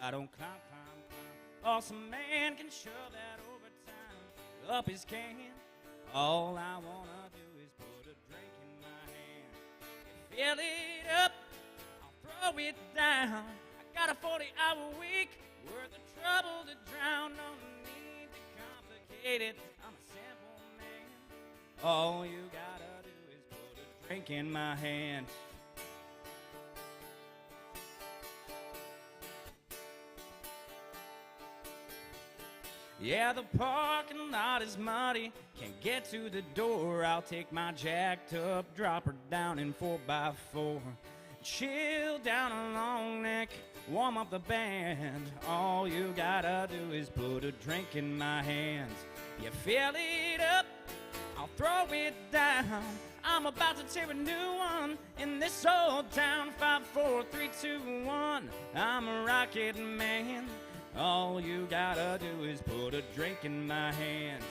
I don't climb. Awesome man can shove that overtime up his can. All I wanna do is put a drink in my hand. You fill it up, I'll throw it down. I got a 40-hour week worth of trouble to drown. No need to complicate it, I'm a simple man. All you gotta do is put a drink in my hand. Yeah, the parking lot is muddy, can't get to the door. I'll take my jacked up dropper down in 4x4. Chill down a long neck, warm up the band. All you gotta do is put a drink in my hands. You fill it up, I'll throw it down. I'm about to tear a new one in this old town. 5, 4, 3, 2, 1, I'm a rocket man. All you gotta do is put a drink in my hands.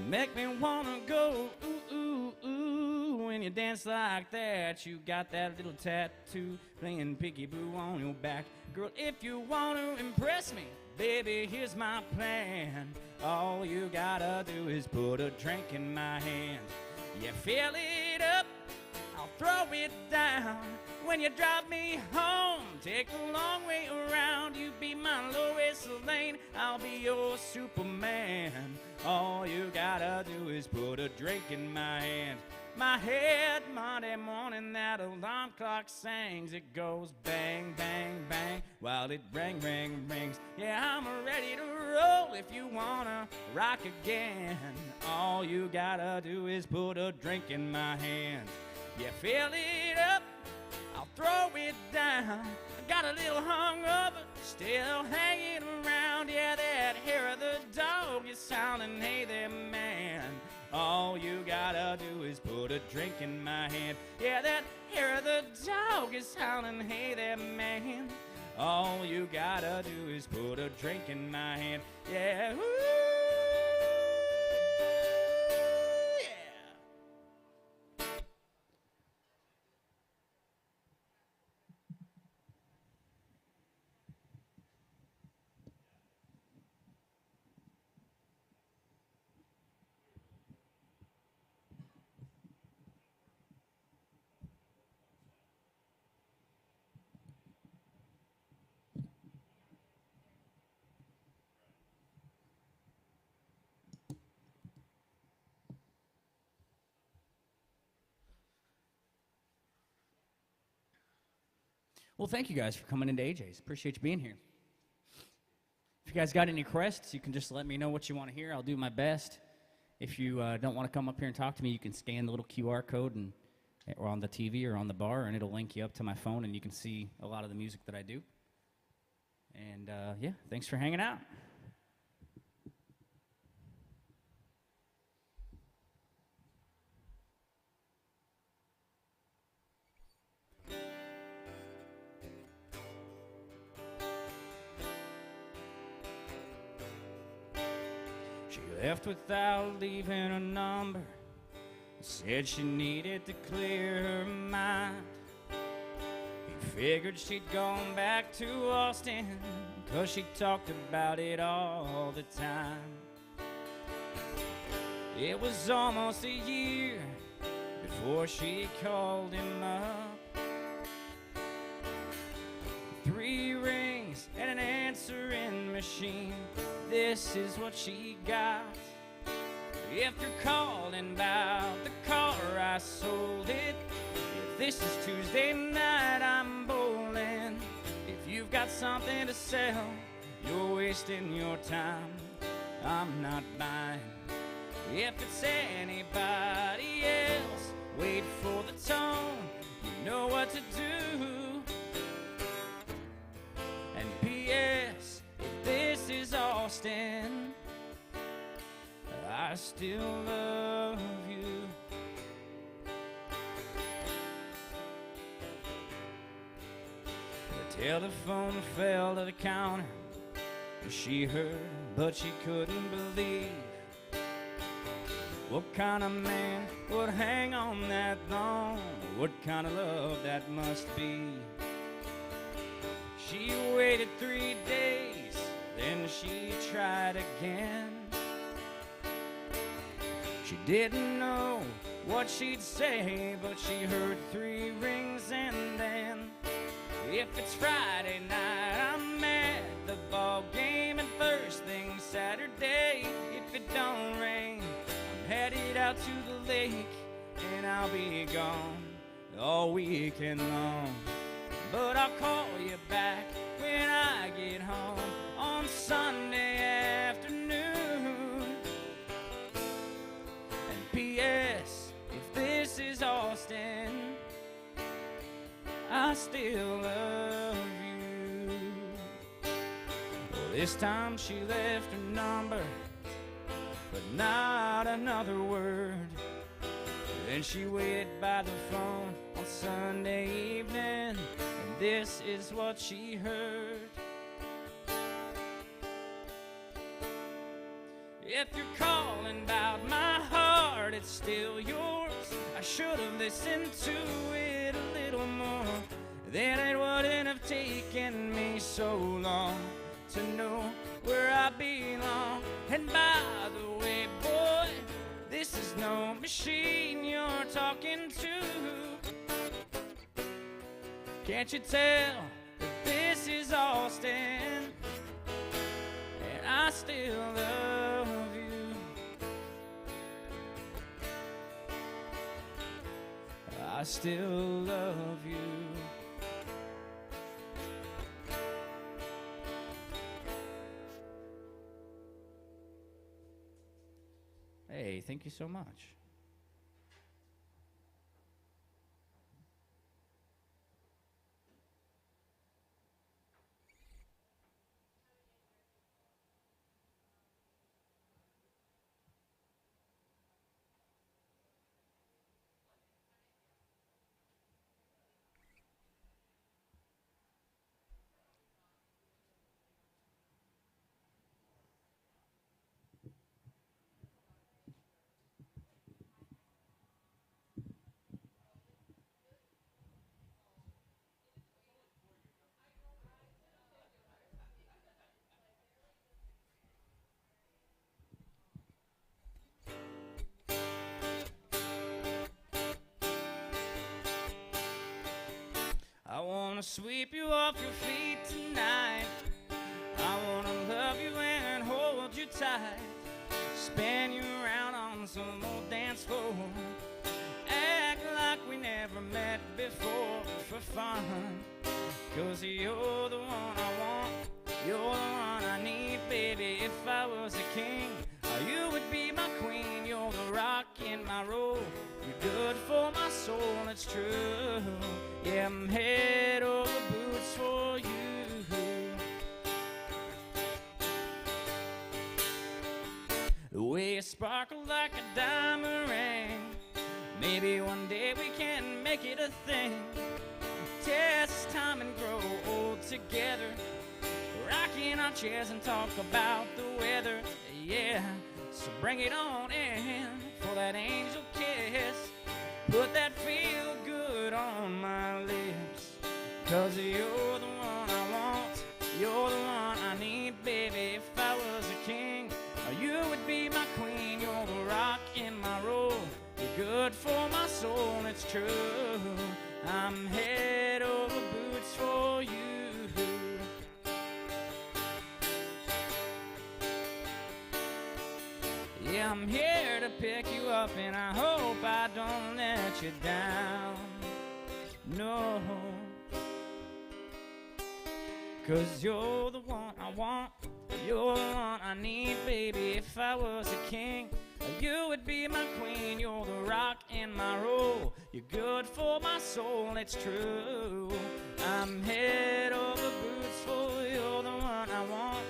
Make me wanna go ooh, ooh, ooh. When you dance like that, you got that little tattoo playing peekaboo on your back. Girl, if you want to impress me, baby, here's my plan. All you gotta do is put a drink in my hand. You fill it up, I'll throw it down. When you drive me home, take the long way around. You be my Lois Lane, I'll be your Superman. All you gotta do is put a drink in my hand. My head, Monday morning, that alarm clock sings. It goes bang, bang, bang, while it ring, ring, rings. Yeah, I'm ready to roll if you wanna rock again. All you gotta do is put a drink in my hand. You fill it up, I'll throw it down. I got a little hungover, still hanging around. Yeah, that hair of the dog is sounding, hey there, man. All you gotta do is put a drink in my hand. Yeah, that hair of the dog is howling, hey there, man. All you gotta do is put a drink in my hand. Yeah, woo, yeah. Well, thank you guys for coming into AJ's. Appreciate you being here. If you guys got any requests, you can just let me know what you want to hear. I'll do my best. If you don't want to come up here and talk to me, you can scan the little QR code or on the TV or on the bar, and it'll link you up to my phone, and you can see a lot of the music that I do. And yeah, thanks for hanging out. She left without leaving a number. Said she needed to clear her mind. He figured she'd gone back to Austin, 'cause she talked about it all the time. It was almost a year before she called him up. 3 rings and an answering machine. This is what she got. If you're calling about the car, I sold it. If this is Tuesday night, I'm bowling. If you've got something to sell, you're wasting your time. I'm not buying. If it's anybody else, wait for the tone. You know what to do. And P.S. if this is Austin, I still love you. The telephone fell to the counter. She heard, but she couldn't believe. What kind of man would hang on that long? What kind of love that must be? She waited 3 days, then she tried again. She didn't know what she'd say, but she heard 3 rings and then, if it's Friday night, I'm at the ball game, and first thing Saturday, if it don't rain, I'm headed out to the lake, and I'll be gone all weekend long. But I'll call you back when I get home on Sunday afternoon. And P.S., if this is Austin, I still love you. Well, this time she left her number, but not another word. Then she waited by the phone on Sunday evening, and this is what she heard. If you're calling about my heart, it's still yours. I should have listened to it a little more. Then it wouldn't have taken me so long to know where I belong. And by the way, boy, this is no machine you're talking to. Can't you tell that this is Austin, and I still love you? I still love you. Hey, thank you so much. I wanna sweep you off your feet tonight. I wanna love you and hold you tight. Spin you around on some old dance floor. Act like we never met before for fun. 'Cause you're the one I want, you're the one I need, baby. If I was a king, you would be my queen. You're the rock in my roll, you're good for my soul, it's true. Yeah, I'm head over boots for you. The way you sparkle like a diamond ring. Maybe one day we can make it a thing. Test time and grow old together. Rocking our chairs and talk about the weather. Yeah, so bring it on in for that angel kiss. Put that feel good on my lips. 'Cause you're the one I want, you're the one I need, baby. If I was a king, you would be my queen. You're the rock in my roll, you're good for my soul, it's true. I'm head over boots for you. Yeah, I'm here to pick you up, and I hope I don't let you down. No, 'cause you're the one I want, you're the one I need, baby. If I was a king, you would be my queen. You're the rock in my roll, you're good for my soul, it's true. I'm head over boots for you. You're the one I want,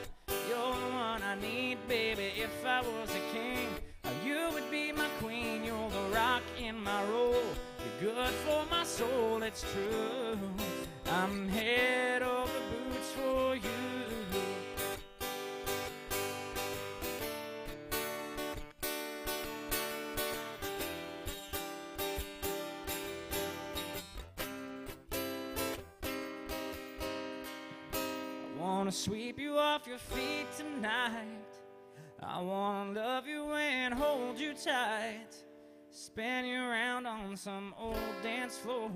you're the one I need, baby. If I was a king, you would be my queen. You're the rock in my roll, you're good for my soul, it's true. I'm head over boots for you. wanna sweep you off your feet tonight. I wanna love you and hold you tight, spin you around on some old dance floor.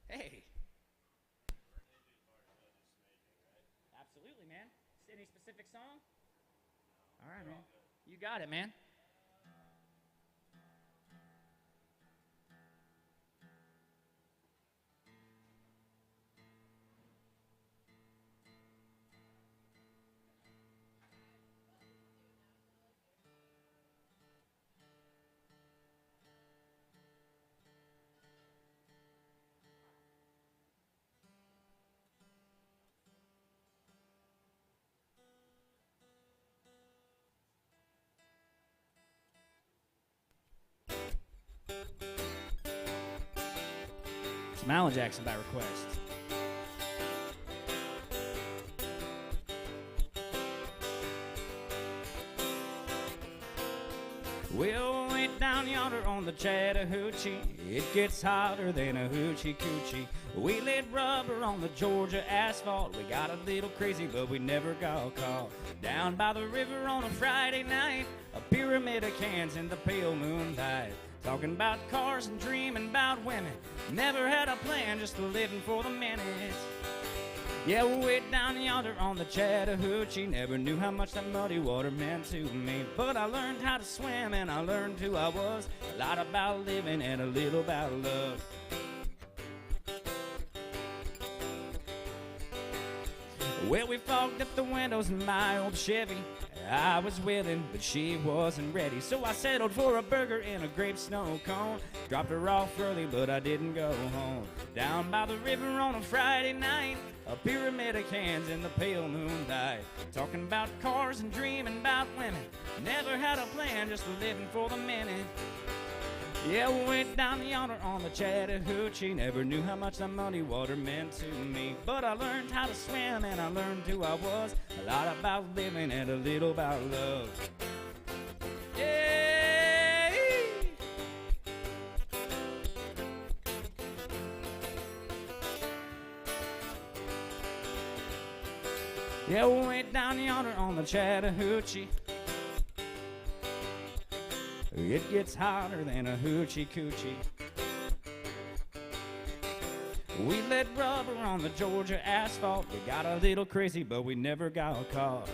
Hey. Absolutely, man. Any specific song? All right, man. You got it, man. Some Alan Jackson by request. We'll wait down yonder on the Chattahoochee. It gets hotter than a hoochie coochie. We laid rubber on the Georgia asphalt. We got a little crazy, but we never got caught. Down by the river on a Friday night, a pyramid of cans in the pale moonlight. Talking about cars and dreaming about women. Never had a plan, just living for the minute. Yeah, way down yonder on the Chattahoochee. Never knew how much that muddy water meant to me. But I learned how to swim and I learned who I was. A lot about living and a little about love. Well, we fogged up the windows in my old Chevy. I was willing, but she wasn't ready. So I settled for a burger and a grape snow cone. Dropped her off early, but I didn't go home. Down by the river on a Friday night, a pyramid of cans in the pale moonlight. Talking about cars and dreaming about women. Never had a plan, just living for the minute. Yeah, we went down yonder on the Chattahoochee. Never knew how much that muddy water meant to me. But I learned how to swim and I learned who I was. A lot about living and a little about love. Yeah. Yeah, we went down yonder on the Chattahoochee. It gets hotter than a hoochie coochie. We let rubber on the Georgia asphalt. We got a little crazy, but we never got caught.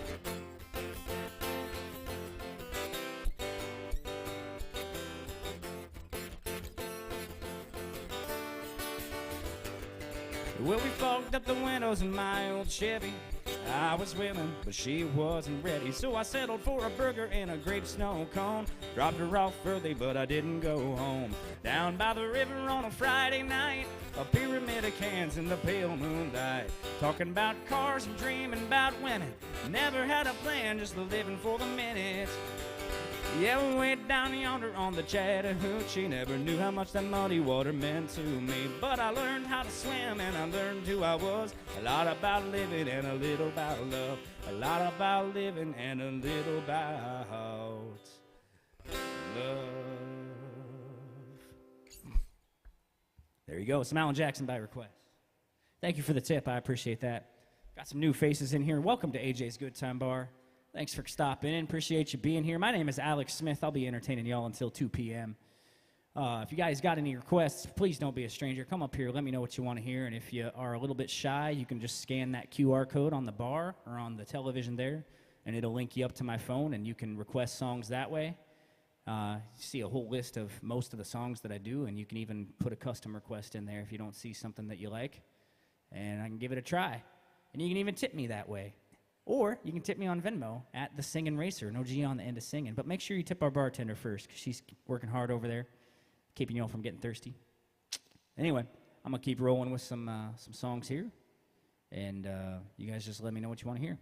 Well, we fogged up the windows in my old Chevy. I was willing, but she wasn't ready. So I settled for a burger and a grape snow cone. Dropped her off early, but I didn't go home. Down by the river on a Friday night, a pyramid of cans in the pale moonlight. Talking about cars and dreaming about women. Never had a plan, just living for the minute. Yeah, we went down yonder on the Chattahoochee. Never knew how much that muddy water meant to me. But I learned how to swim and I learned who I was. A lot about living and a little about love. A lot about living and a little about love. There you go. Some Alan Jackson by request. Thank you for the tip. I appreciate that. Got some new faces in here. Welcome to AJ's Good Time Bar. Thanks for stopping in. Appreciate you being here. My name is Alex Smith. I'll be entertaining y'all until 2 p.m. If you guys got any requests, please don't be a stranger. Come up here. Let me know what you want to hear. And if you are a little bit shy, you can just scan that QR code on the bar or on the television there, and it'll link you up to my phone, and you can request songs that way. You see a whole list of most of the songs that I do, and you can even put a custom request in there if you don't see something that you like, and I can give it a try. And you can even tip me that way. Or you can tip me on Venmo at The Singin' Racer. No G on the end of singing. But make sure you tip our bartender first, because she's working hard over there, keeping you all from getting thirsty. Anyway, I'm going to keep rolling with some songs here. And you guys just let me know what you want to hear.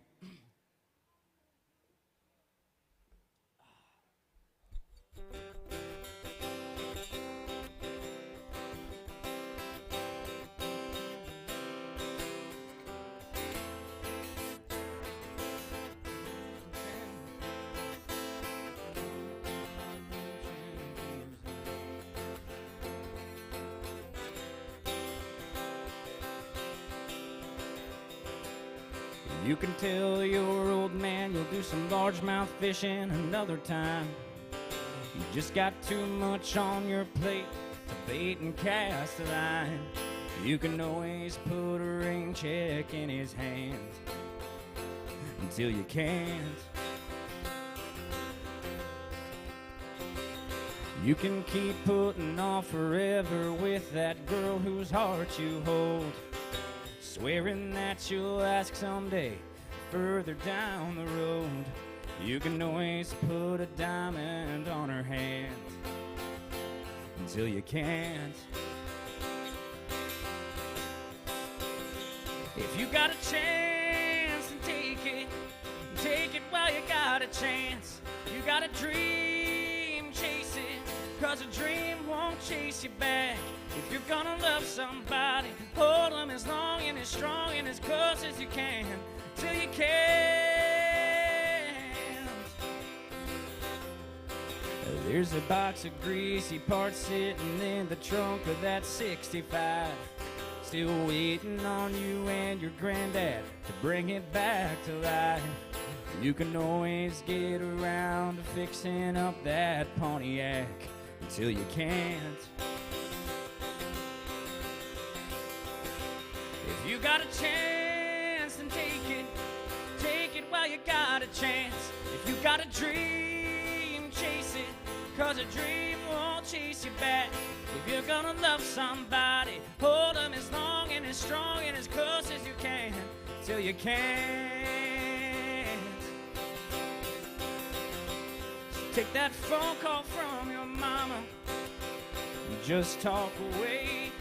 You can tell your old man you'll do some largemouth fishing another time. You just got too much on your plate to bait and cast a line. You can always put a rain check in his hands until you can't. You can keep putting off forever with that girl whose heart you hold, swearing that you'll ask someday further down the road. You can always put a diamond on her hand until you can't. If you got a chance, then take it while you got a chance. You got a dream, chase it, 'cause a dream won't chase you back. If you're gonna love somebody, hold them as long and as strong and as close as you can, till you can. There's a box of greasy parts sitting in the trunk of that 65, still waiting on you and your granddad to bring it back to life. You can always get around to fixing up that Pontiac until you can't. If you got a chance, then take it while you got a chance. If you got a dream, chase it, 'cause a dream won't chase you back. If you're gonna love somebody, hold them as long and as strong and as close as you can, till you can't. Take that phone call from your mama, just talk away,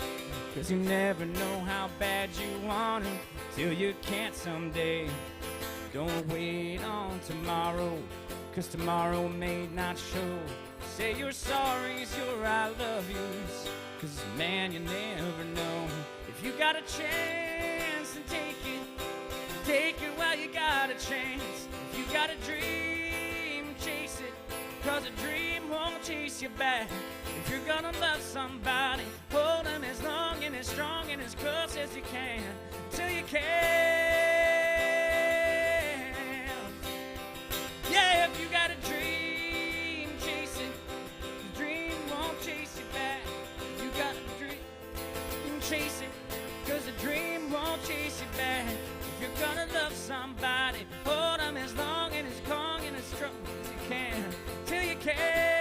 'cause you never know how bad you want it till you can't someday. Don't wait on tomorrow, 'cause tomorrow may not show. Say your sorries, your I love yous, 'cause man, you never know. If you got a chance, then take it while you got a chance. If you got a dream, chase it, 'cause a dream won't chase you back. If you're gonna love somebody, hold them as long and as strong and as close as you can, till you can. Yeah, if you got a dream, chase it. The dream won't chase you back. If you got a dream, chase it, 'cause the dream won't chase you back. If you're gonna love somebody, hold them as long and as strong and as strong as you can, till you can.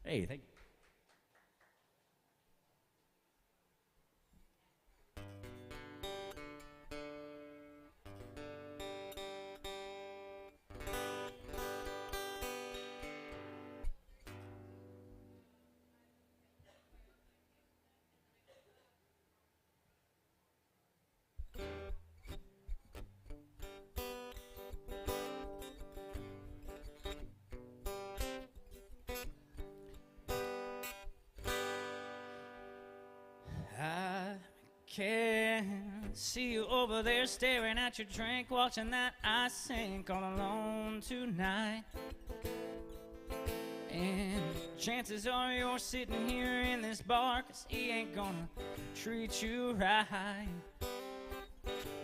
Hey, thank you. I can see you over there staring at your drink, watching that ice sink all alone tonight. And chances are you're sitting here in this bar 'cause he ain't gonna treat you right.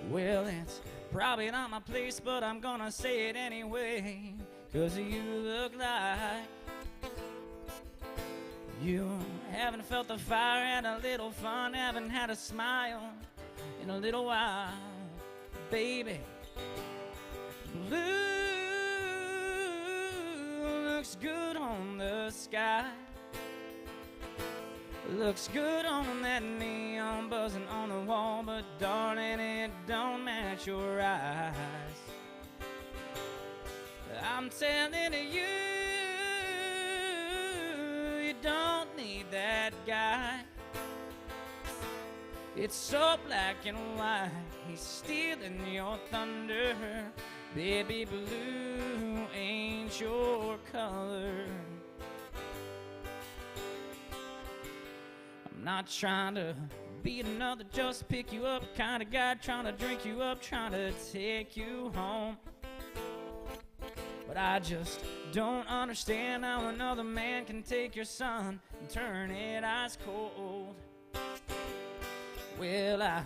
Well, it's probably not my place, but I'm gonna say it anyway, 'cause you look like you haven't felt the fire, had a little fun, haven't had a smile in a little while, baby. Blue looks good on the sky, looks good on that neon buzzing on the wall, but darling, it don't match your eyes. I'm telling you, don't need that guy. It's so black and white, he's stealing your thunder. Baby, blue ain't your color. I'm not trying to be another just pick you up kind of guy, trying to drink you up, trying to take you home. But I just don't understand how another man can take your sun and turn it ice cold. Well, I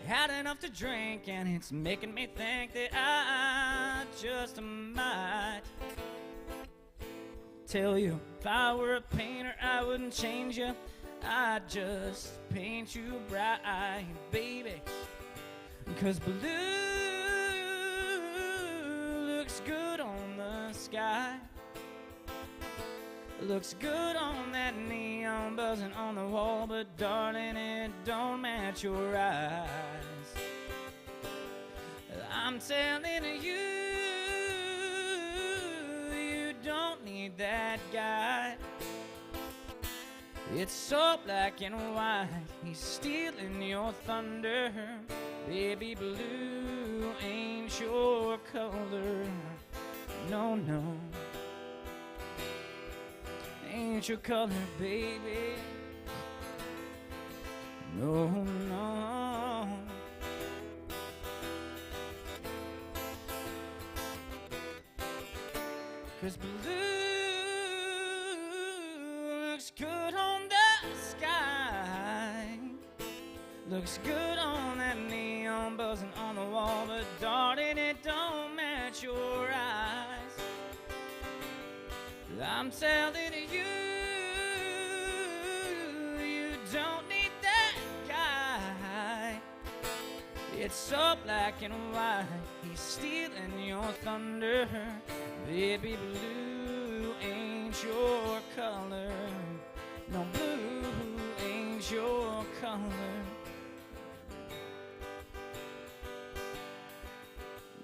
had enough to drink and it's making me think that I just might tell you if I were a painter I wouldn't change you, I'd just paint you bright, baby. 'Cause blue looks good on the sky, looks good on that neon buzzing on the wall, but darling, it don't match your eyes. I'm telling you, you don't need that guy. It's so black and white, he's stealing your thunder. Baby blue ain't your color. No, no, ain't your color, baby. No, no. 'Cause blue looks good on the sky, looks good on that neon buzzing on the wall, but darling, it don't match your eyes. I'm telling you, you don't need that guy. It's so black and white, he's stealing your thunder. Baby blue ain't your color. No, blue ain't your color.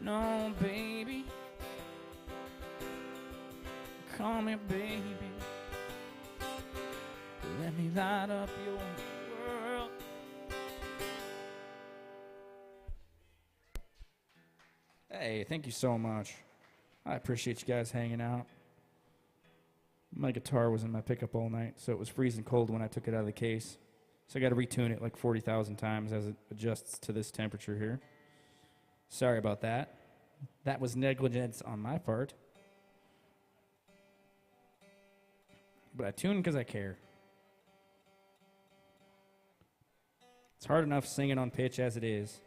No, baby, call me baby. Let me light up your world. Hey, thank you so much. I appreciate you guys hanging out. My guitar was in my pickup all night, so it was freezing cold when I took it out of the case. So I got to retune it like 40,000 times as it adjusts to this temperature here. Sorry about that. That was negligence on my part. But I tune because I care. It's hard enough singing on pitch as it is.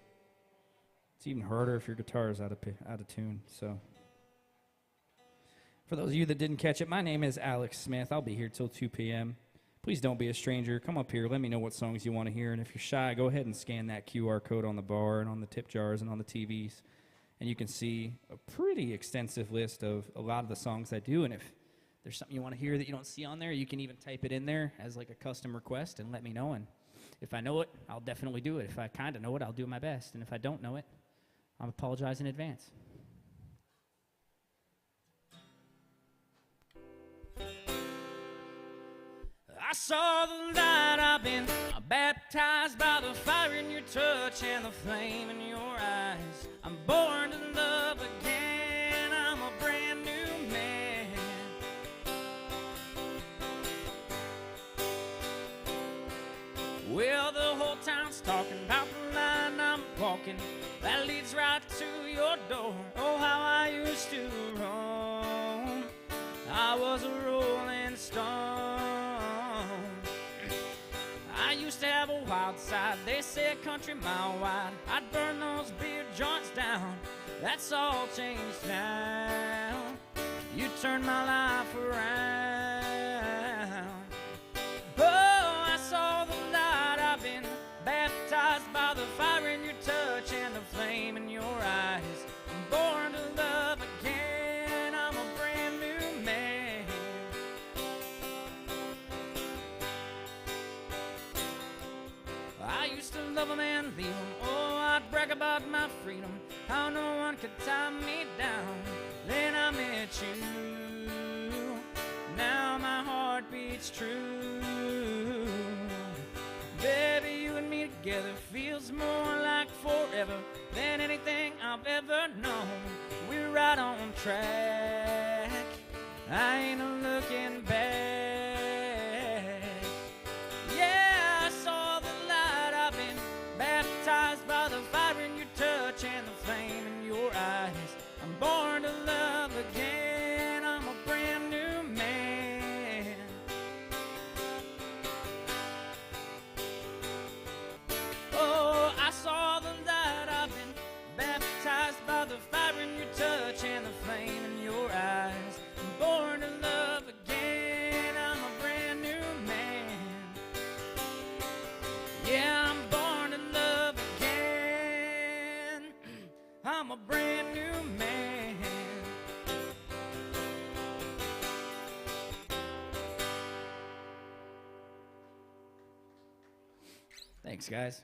It's even harder if your guitar is out of tune. So, for those of you that didn't catch it, my name is Alex Smith. I'll be here till 2 p.m. Please don't be a stranger. Come up here. Let me know what songs you want to hear. And if you're shy, go ahead and scan that QR code on the bar and on the tip jars and on the TVs. And you can see a pretty extensive list of a lot of the songs I do. And if there's something you want to hear that you don't see on there, you can even type it in there as like a custom request and let me know. And if I know it, I'll definitely do it. If I kind of know it, I'll do my best. And if I don't know it, I'll apologize in advance. I saw the light, I've been baptized by the fire in your touch and the flame in your eyes. I'm born to love again, I'm a brand new man. Well, the whole town's talking about the line I'm walking that leads right to your door. Oh, how I used to roam. I was a rolling stone. I used to have a wild side, they say a country mile wide. I'd burn those beer joints down, that's all changed now. You turned my life around. Oh, I saw the light, I've been baptized by the fire in your touch and the flame in your eyes. I'm born to love again, I'm a brand new man. I used to love him and leave him. Oh, I'd brag about my freedom, how no one could tie me down. Then I met you, now my heart beats true. Baby, you and me together feels more like forever than anything I've ever known. We're right on track, I ain't looking back. Yeah, touch and the flame in your eyes. I'm born to love again. I'm a brand new man. Oh, I saw the light. I've been baptized by the fire in your touch and the flame in your eyes. I'm born to love again. I'm a brand new man. Yeah, I'm born to love again. I'm a brand new man. Thanks, guys.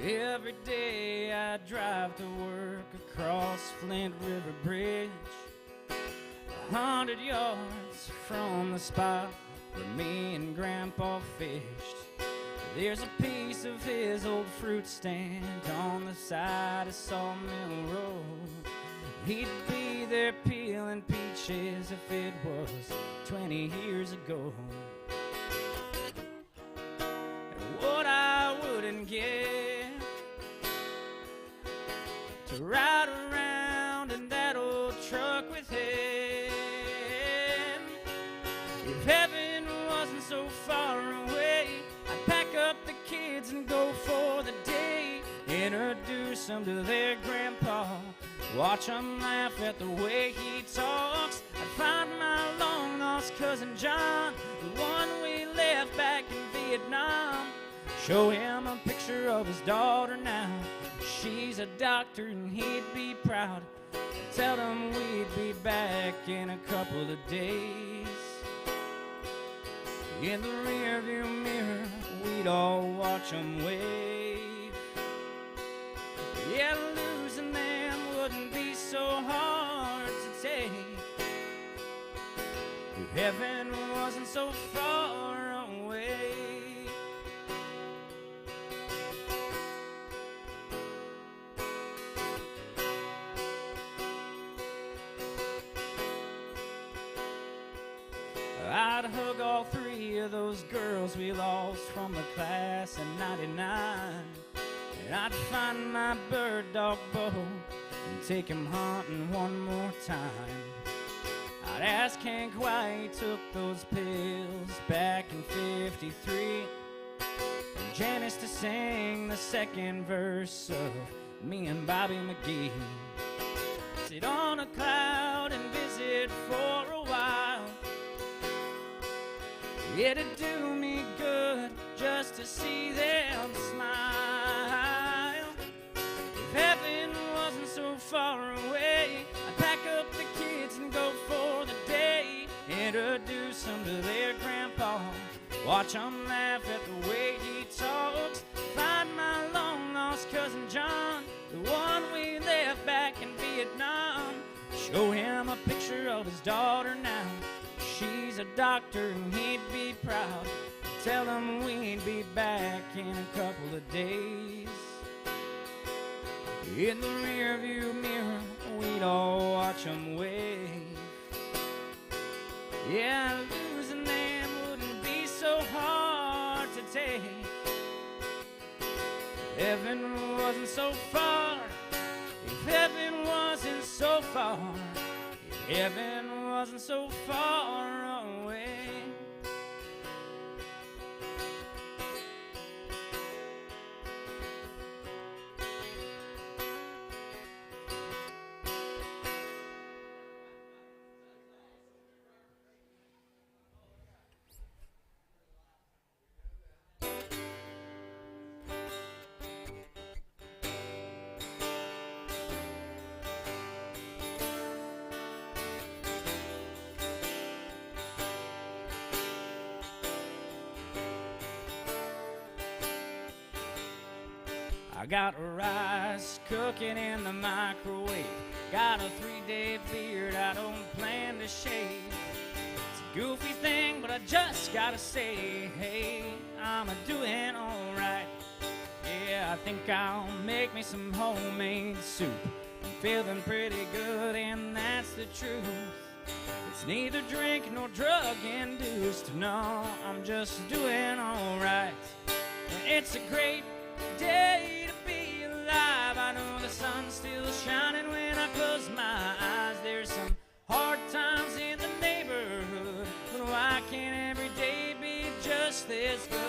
Every day I drive to work across Flint River Bridge, 100 yards from the spot where me and Grandpa fished. There's a piece of his old fruit stand on the side of Sawmill Road. He'd be there peeling peaches if it was 20 years ago. And what I wouldn't give to ride around in that old truck with him. If heaven wasn't so far away, I'd pack up the kids and go for the day. Introduce them to their grandpa, watch them laugh at the way he talks. I'd find my long lost cousin John, the one we left back in Vietnam. Show him a picture of his daughter now. She's a doctor and he'd be proud. Tell him we'd be back in a couple of days. In the rearview mirror, we'd all watch him wave. Yeah, losing them wouldn't be so hard to take if heaven wasn't so far away. I'd hug all three of those girls we lost from the class in '99. And I'd find my bird dog Bo and take him hunting one more time. I'd ask Hank why he took those pills back in '53. And Janice to sing the second verse of me and Bobby McGee. Sit on a cloud and visit for a while. It'd do me good just to see them smile. If heaven wasn't so far away, I'd pack up the kids and go for the day. Introduce them to their grandpa, watch them laugh at the way he talks. Find my long lost cousin John, the one we left back in Vietnam. Show him a picture of his daughter now. She's a doctor and he'd be proud. Tell him we'd be back in a couple of days. In the rearview mirror, we'd all watch him wave. Yeah, losing them wouldn't be so hard to take. Heaven wasn't so far. If heaven wasn't so far. If heaven wasn't so far away. I got rice cooking in the microwave. Got a 3-day beard I don't plan to shave. It's goofy thing, but I just gotta say, hey, I'm doing alright. Yeah, I think I'll make me some homemade soup. I'm feeling pretty good, and that's the truth. It's neither drink nor drug induced. No, I'm just doing alright. It's a great day to be alive. I know the sun's still shining when I close my eyes. There's some hard times in the neighborhood, but why can't every day be just this good?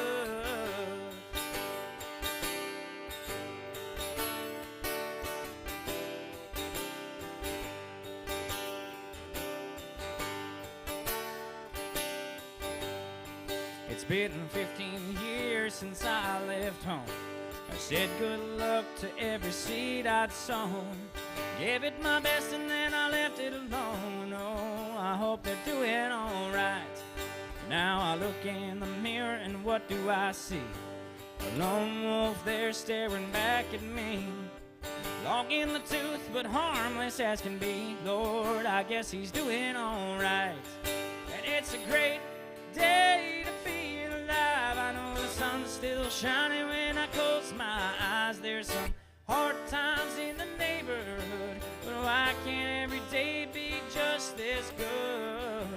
It's been 15 years since I left home. I said good luck to every seed I'd sown. Gave it my best and then I left it alone. Oh, I hope they're doing alright. Now I look in the mirror and what do I see? A lone wolf there staring back at me. Long in the tooth but harmless as can be. Lord, I guess he's doing alright. And it's a great day to be alive. I know the sun's still shining when I close my eyes. There's some hard times in the neighborhood, but why can't every day be just this good?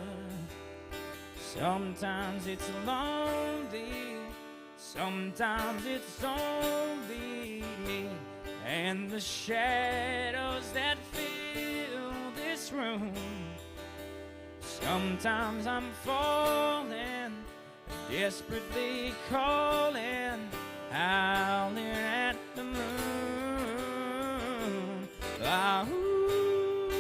Sometimes it's lonely, sometimes it's only me and the shadows that fill this room. Sometimes I'm falling, desperately calling, howling at the moon. Ah, ooh.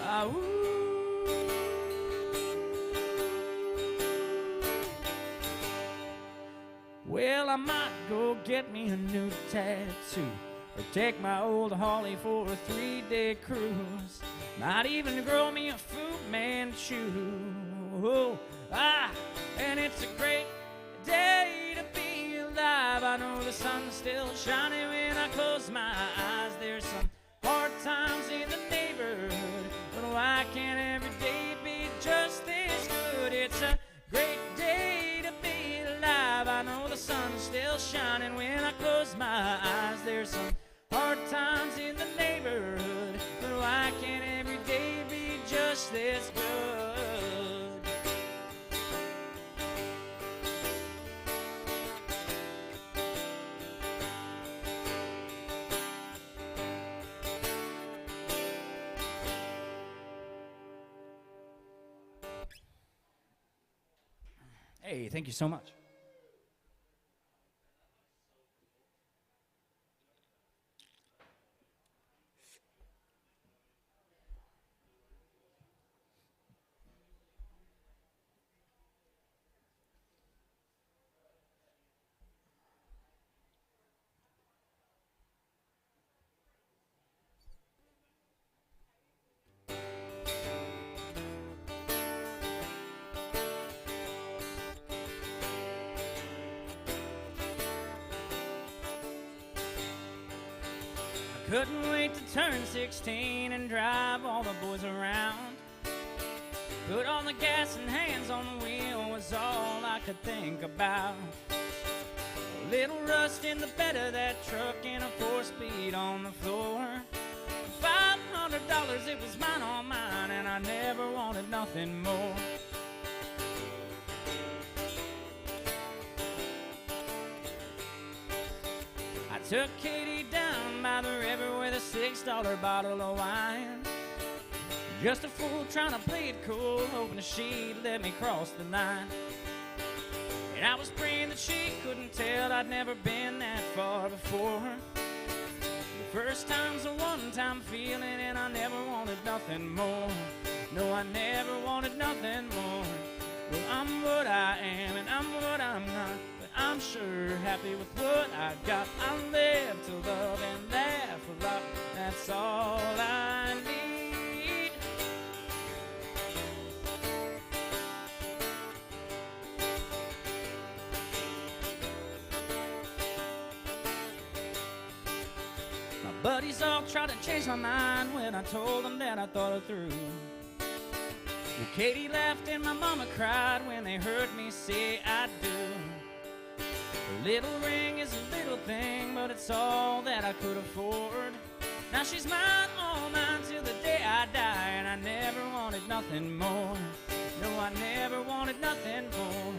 Ah, ooh. Well, I might go get me a new tattoo, or take my old Holly for a 3-day cruise. Might even grow me a Fu Manchu. Oh, and it's a great day to be alive. I know the sun's still shining when I close my eyes. There's some hard times in the neighborhood, but why can't every day be just this good? It's a great day to be alive. I know the sun's still shining when I close my eyes. There's some hard times in the neighborhood, but why can't every day be just this good? Hey, thank you so much. Couldn't wait to turn 16 and drive all the boys around. Put on the gas and hands on the wheel was all I could think about. A little rust in the bed of that truck and a 4-speed on the floor. $500, it was mine, all mine, and I never wanted nothing more. I took Katie down by the river with a $6 bottle of wine. Just a fool trying to play it cool, hoping that she'd let me cross the line. And I was praying that she couldn't tell I'd never been that far before. The first time's a one-time feeling, and I never wanted nothing more. No, I never wanted nothing more. Well, I'm what I am, and I'm what I'm not. I'm sure happy with what I got. I live to love and laugh a lot. That's all I need. My Buddies all tried to change my mind when I told them that I thought it through. Well, Katie laughed and my mama cried when they heard me say I do. A little ring is a little thing, but it's all that I could afford. Now she's mine, all mine, till the day I die, and I never wanted nothing more. No, I never wanted nothing more.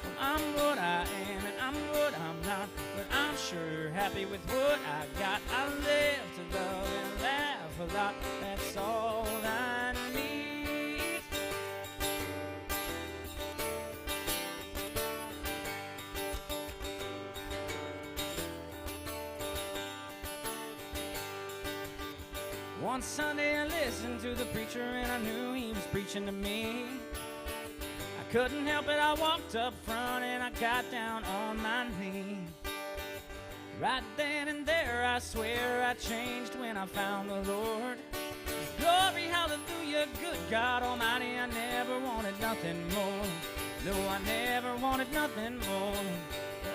Well, I'm what I am, and I'm what I'm not, but I'm sure happy with what I got. I live to love and laugh a lot, that's all I need. One Sunday I listened to the preacher and I knew he was preaching to me. I couldn't help it, I walked up front and I got down on my knee. Right then and there I swear I changed when I found the Lord. Glory, hallelujah, good God Almighty, I never wanted nothing more. No, I never wanted nothing more.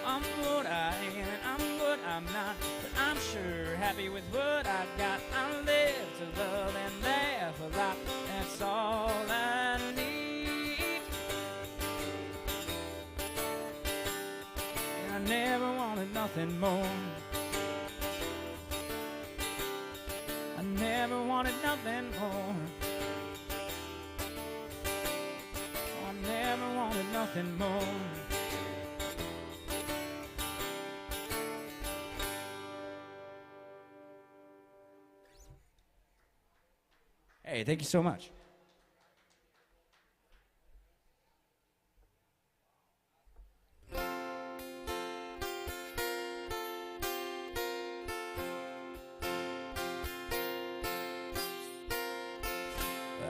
I'm what I am and I'm what I'm not, but I'm sure happy with what I got. I live to love and laugh a lot, that's all I need. And I never wanted nothing more. I never wanted nothing more. I never wanted nothing more. Hey, thank you so much.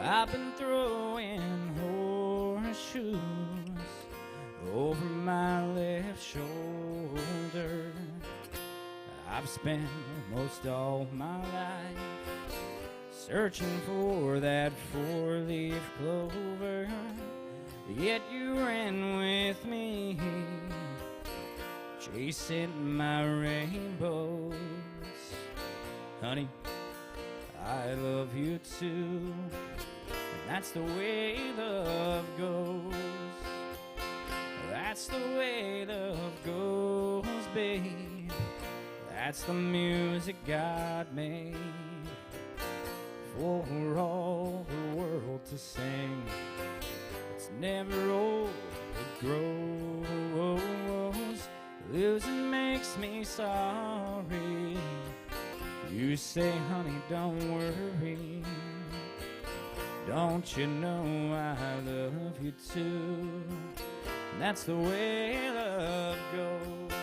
I've been throwing horseshoes over my left shoulder. I've spent most all my life searching for that four-leaf clover, yet you ran with me, chasing my rainbows. Honey, I love you too, and that's the way love goes. That's the way love goes, babe. That's the music God made for all the world to sing. It's never old, it grows. Losing makes me sorry. You say, honey, don't worry. Don't you know I love you too? And that's the way love goes.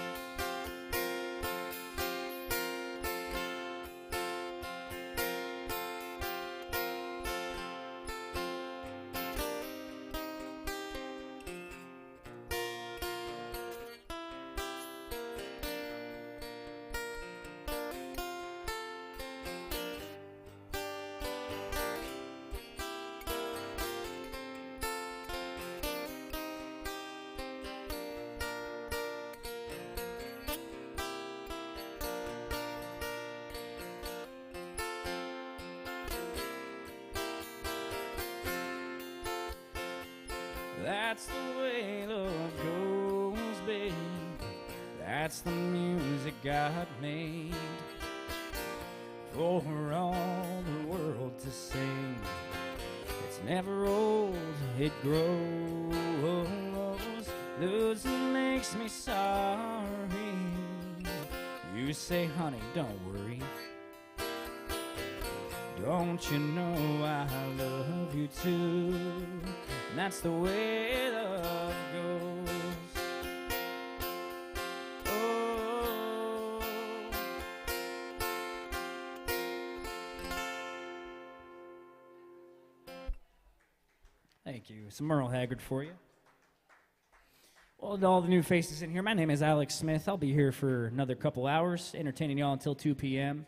That's the way love goes, babe. That's the music God made for all the world to sing. It's never old, it grows. Losing makes me sorry. You say, honey, don't worry. Don't you know I love you too? And that's the way love goes. Oh. Thank you. Some Merle Haggard for you. Well, to all the new faces in here, my name is Alex Smith. I'll be here for another couple hours, entertaining y'all until 2 p.m.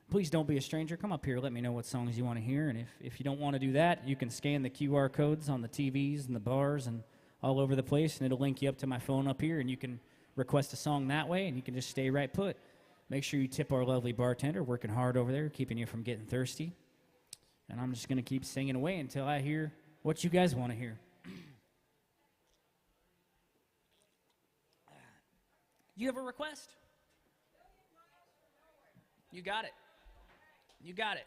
Please don't be a stranger. Come up here. Let me know what songs you want to hear. And if you don't want to do that, you can scan the QR codes on the TVs and the bars and all over the place, and it'll link you up to my phone up here, and you can request a song that way, and you can just stay right put. Make sure you tip our lovely bartender, working hard over there, keeping you from getting thirsty. And I'm just going to keep singing away until I hear what you guys want to hear. You have a request? You got it. You got it.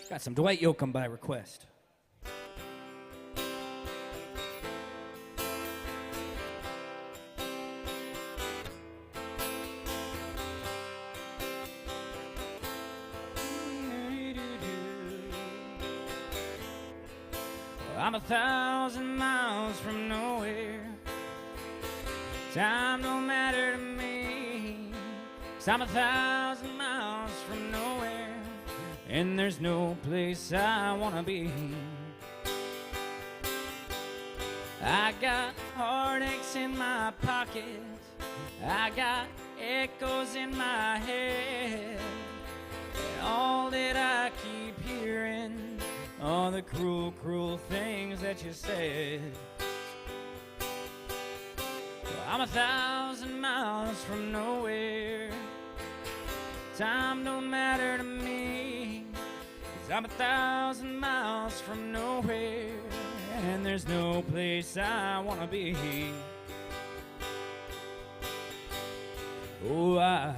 Got some Dwight Yoakam by request. I'm 1,000 miles from nowhere. Time don't matter to me, 'cause I'm 1,000 miles from nowhere, and there's no place I wanna be. I got heartaches in my pocket, I got echoes in my head, and all that I keep hearing are the cruel, cruel things that you said. I'm 1,000 miles from nowhere. Time don't matter to me, 'cause I'm 1,000 miles from nowhere, and there's no place I wanna be. Oh, I,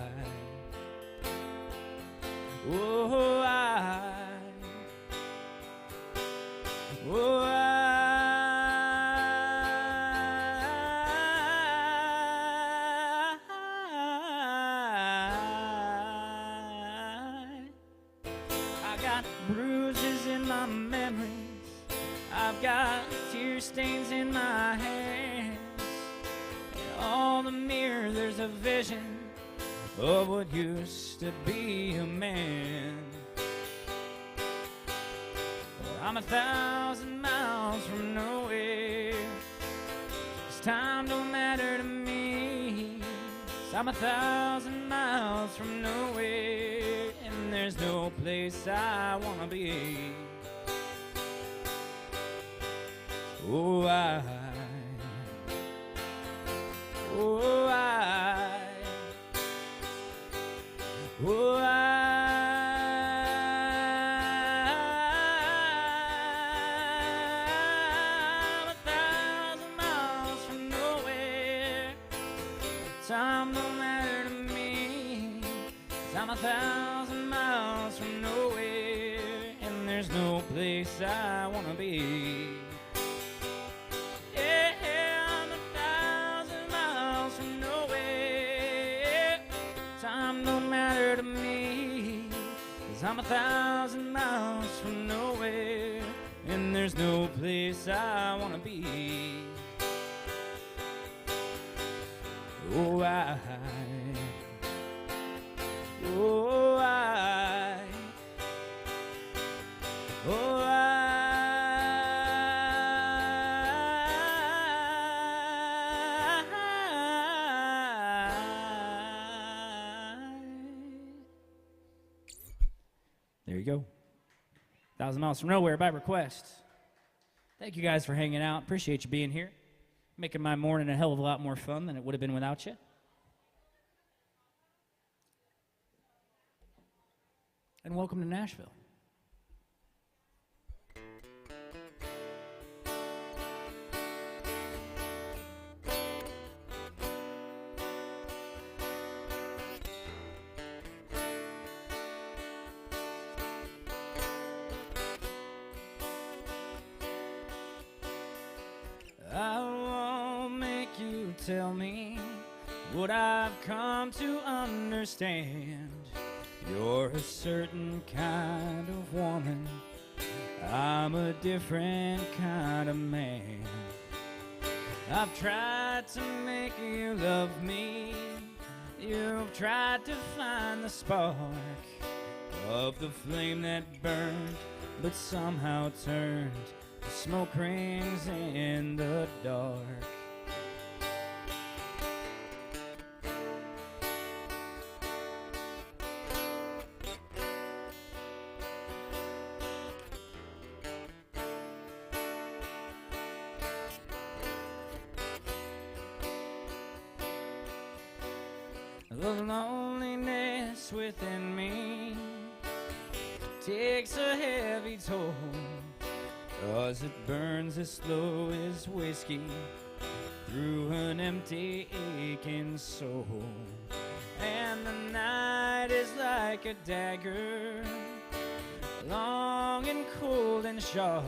oh, I, oh, I got bruises in my memories, I've got tear stains in my hands, and on the mirror there's a vision of what used to be a man. I'm 1,000 miles from nowhere, 'cause time don't matter to me, 'cause I'm 1,000 miles from nowhere, and there's no place I wanna be. Oh, I, oh, I, oh, I. Time don't matter to me, 'cause I'm 1,000 miles from nowhere, and there's no place I wanna be. Yeah, I'm 1,000 miles from nowhere. Time don't matter to me, 'cause I'm 1,000 miles from nowhere, and there's no place I wanna be. Oh, I, oh, I, oh, I. There you go. 1,000 Miles from Nowhere by request. Thank you guys for hanging out. Appreciate you being here. Making my morning a hell of a lot more fun than it would have been without you. And welcome to Nashville. I won't make you tell me what I've come to understand. You're a certain kind of woman, I'm a different kind of man. I've tried to make you love me, you've tried to find the spark of the flame that burned, but somehow turned to smoke rings in the dark. The loneliness within me takes a heavy toll, 'cause it burns as slow as whiskey through an empty, aching soul. And the night is like a dagger, long and cold and sharp,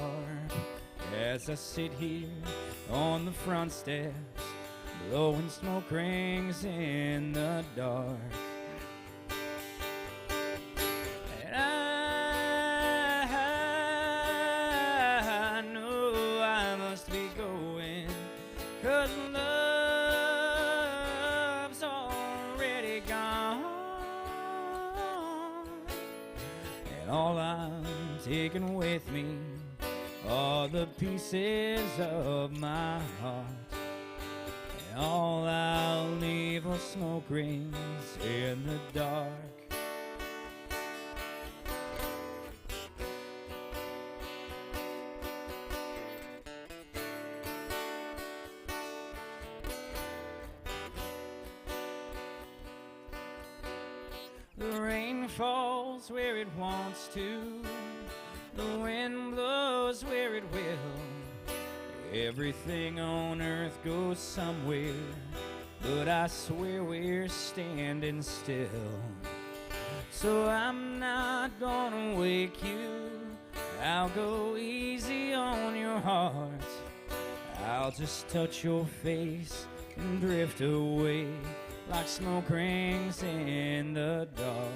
as I sit here on the front steps, blowing smoke rings in the dark. And I know I must be going, 'cause love's already gone, and all I'm taking with me are the pieces of my heart. All I'll leave are smoke rings in the dark. The rain falls where it wants to, the wind blows where it will. Everything on earth goes somewhere, but I swear we're standing still. So I'm not gonna wake you, I'll go easy on your heart. I'll just touch your face and drift away like smoke rings in the dark.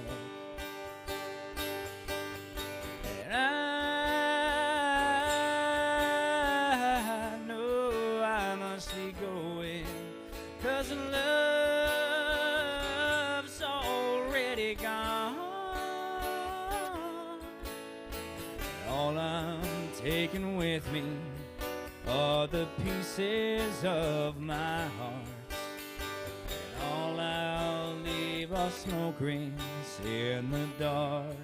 Love's already gone. All I'm taking with me are the pieces of my heart. And all I'll leave are smoke rings in the dark.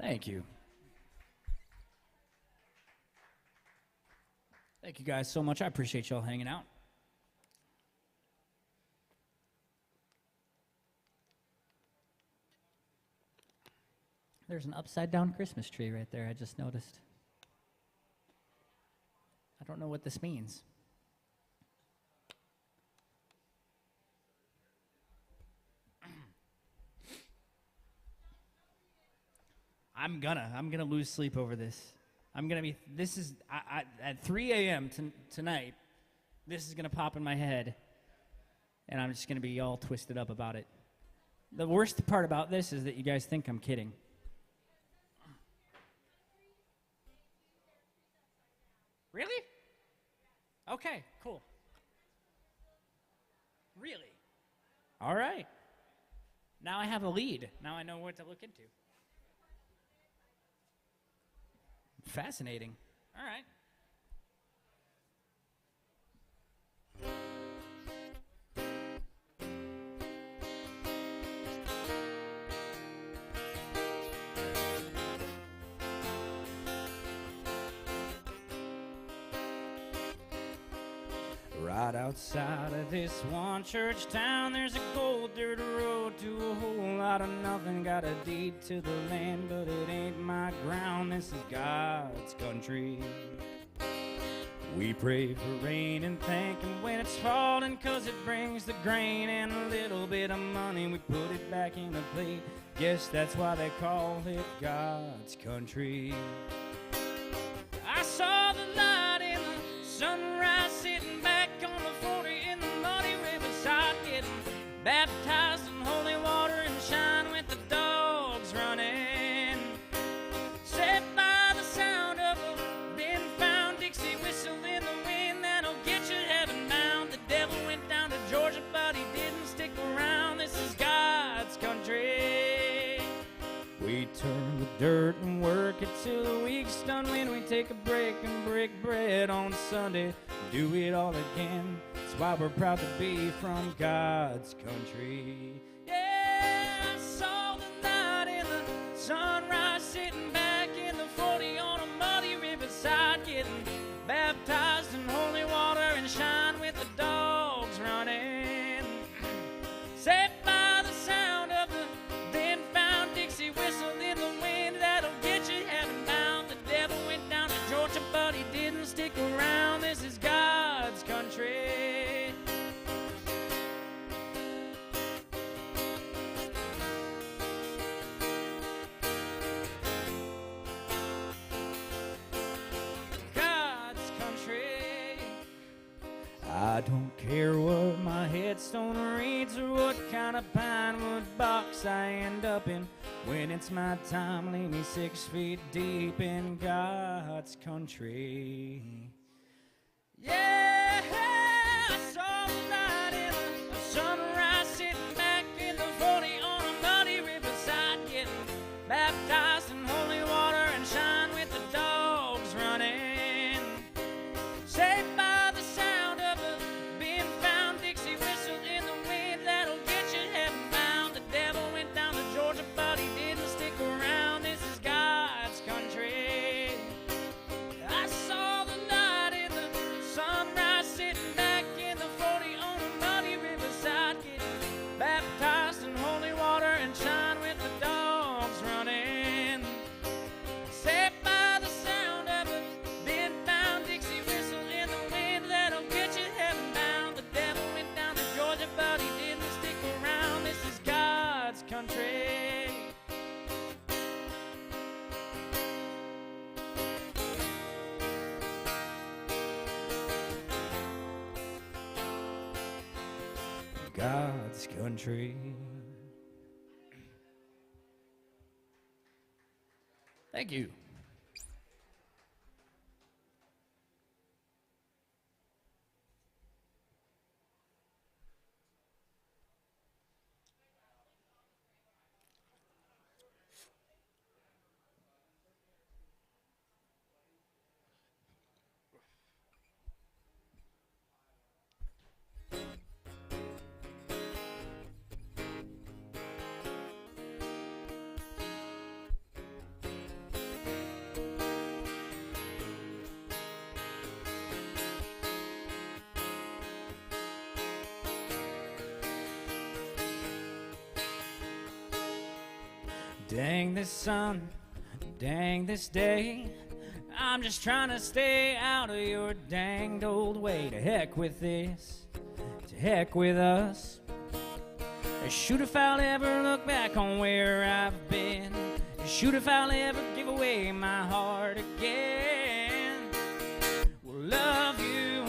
Thank you. Thank you guys so much. I appreciate y'all hanging out. There's an upside down Christmas tree right there, I just noticed. I don't know what this means. I'm gonna lose sleep over this. At 3 a.m. tonight, this is gonna pop in my head, and I'm just gonna be all twisted up about it. The worst part about this is that you guys think I'm kidding. Really? Okay, cool. Really? All right. Now I have a lead. Now I know what to look into. Fascinating. All right. Right outside of this one church town, there's a gold dirt road to a whole lot of nothing. Got a deed to the land, but it ain't my ground. This is God's country. We pray for rain and thank Him when it's falling, 'cause it brings the grain and a little bit of money. We put it back in the plate. Guess that's why they call it God's country. I saw the light in the sunrise, sitting back on the 40 in the muddy riverside. Yeah, dirt and work it till the week's done. When we take a break and break bread on Sunday, do it all again. That's why we're proud to be from God's country. Yeah, I saw the light in the sunrise, sitting back in the 40 on a muddy riverside, getting baptized in holy water and shine with the dogs running. Saved by the sound of the then found Dixie whistle in the wind that'll get you heaven bound. The devil went down to Georgia, but he didn't stick around. This is God's country. God's country. I don't care what my headstone reads or what kind of pine wood box I end up in. When it's my time, lay me 6 feet deep in God's country. Yeah, I saw the light in the sunrise, sitting back in the 40 on a muddy riverside, getting baptized in holy water and shine with the dogs running. Saved by the sound of a being found Dixie whistle in the wind that'll get you heaven bound. The devil went down to Georgia, but he didn't stick around. This is God's country. I saw the light in the sunrise, sitting back in the 40 on a muddy riverside, getting baptized in holy water and shine with the dogs running. Saved by the sound of a being found Dixie whistle in the wind that'll get you heaven bound. The devil went down to Georgia, but he didn't stick around. This is God's country. God's country. Thank you. Dang this sun, dang this day, I'm just trying to stay out of your danged old way. To heck with this, to heck with us. Shoot if I'll ever look back on where I've been. Shoot if I'll ever give away my heart again. Well, love you,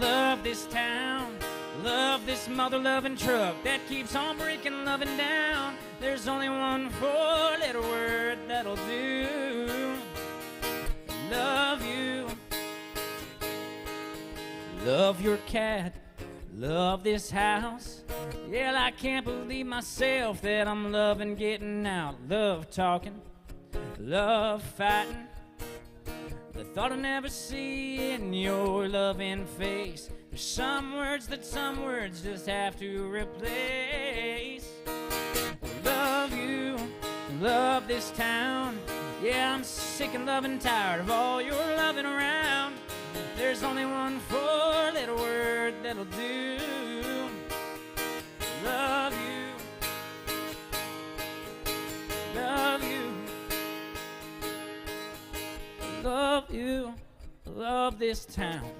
love this town, love this mother-loving truck that keeps on breaking loving down. There's only one four-letter word that'll do. Love you. Love your cat. Love this house. Yeah, I can't believe myself that I'm loving getting out. Love talking. Love fighting. The thought I'll never see in your loving face. There's some words that some words just have to replace. Love you, love this town. Yeah, I'm sick and loving tired of all your loving around. There's only one four-letter word that'll do. Love you, love you, love you, love this town.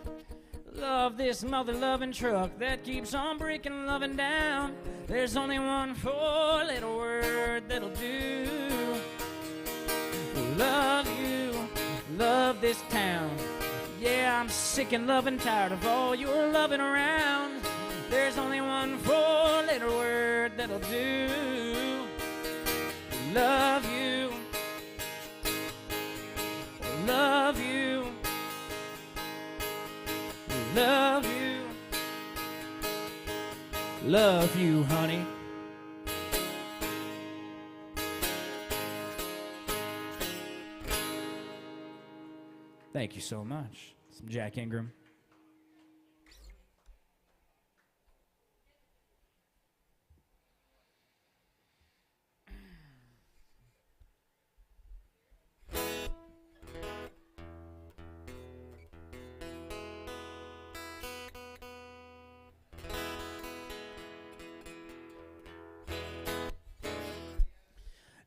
Love this mother-loving truck that keeps on breaking loving down. There's only one four-letter word that'll do. Love you, love this town. Yeah, I'm sick and loving tired of all your loving around. There's only one four-letter word that'll do. Love you, love you, love you, love you, honey. Thank you so much. Some Jack Ingram.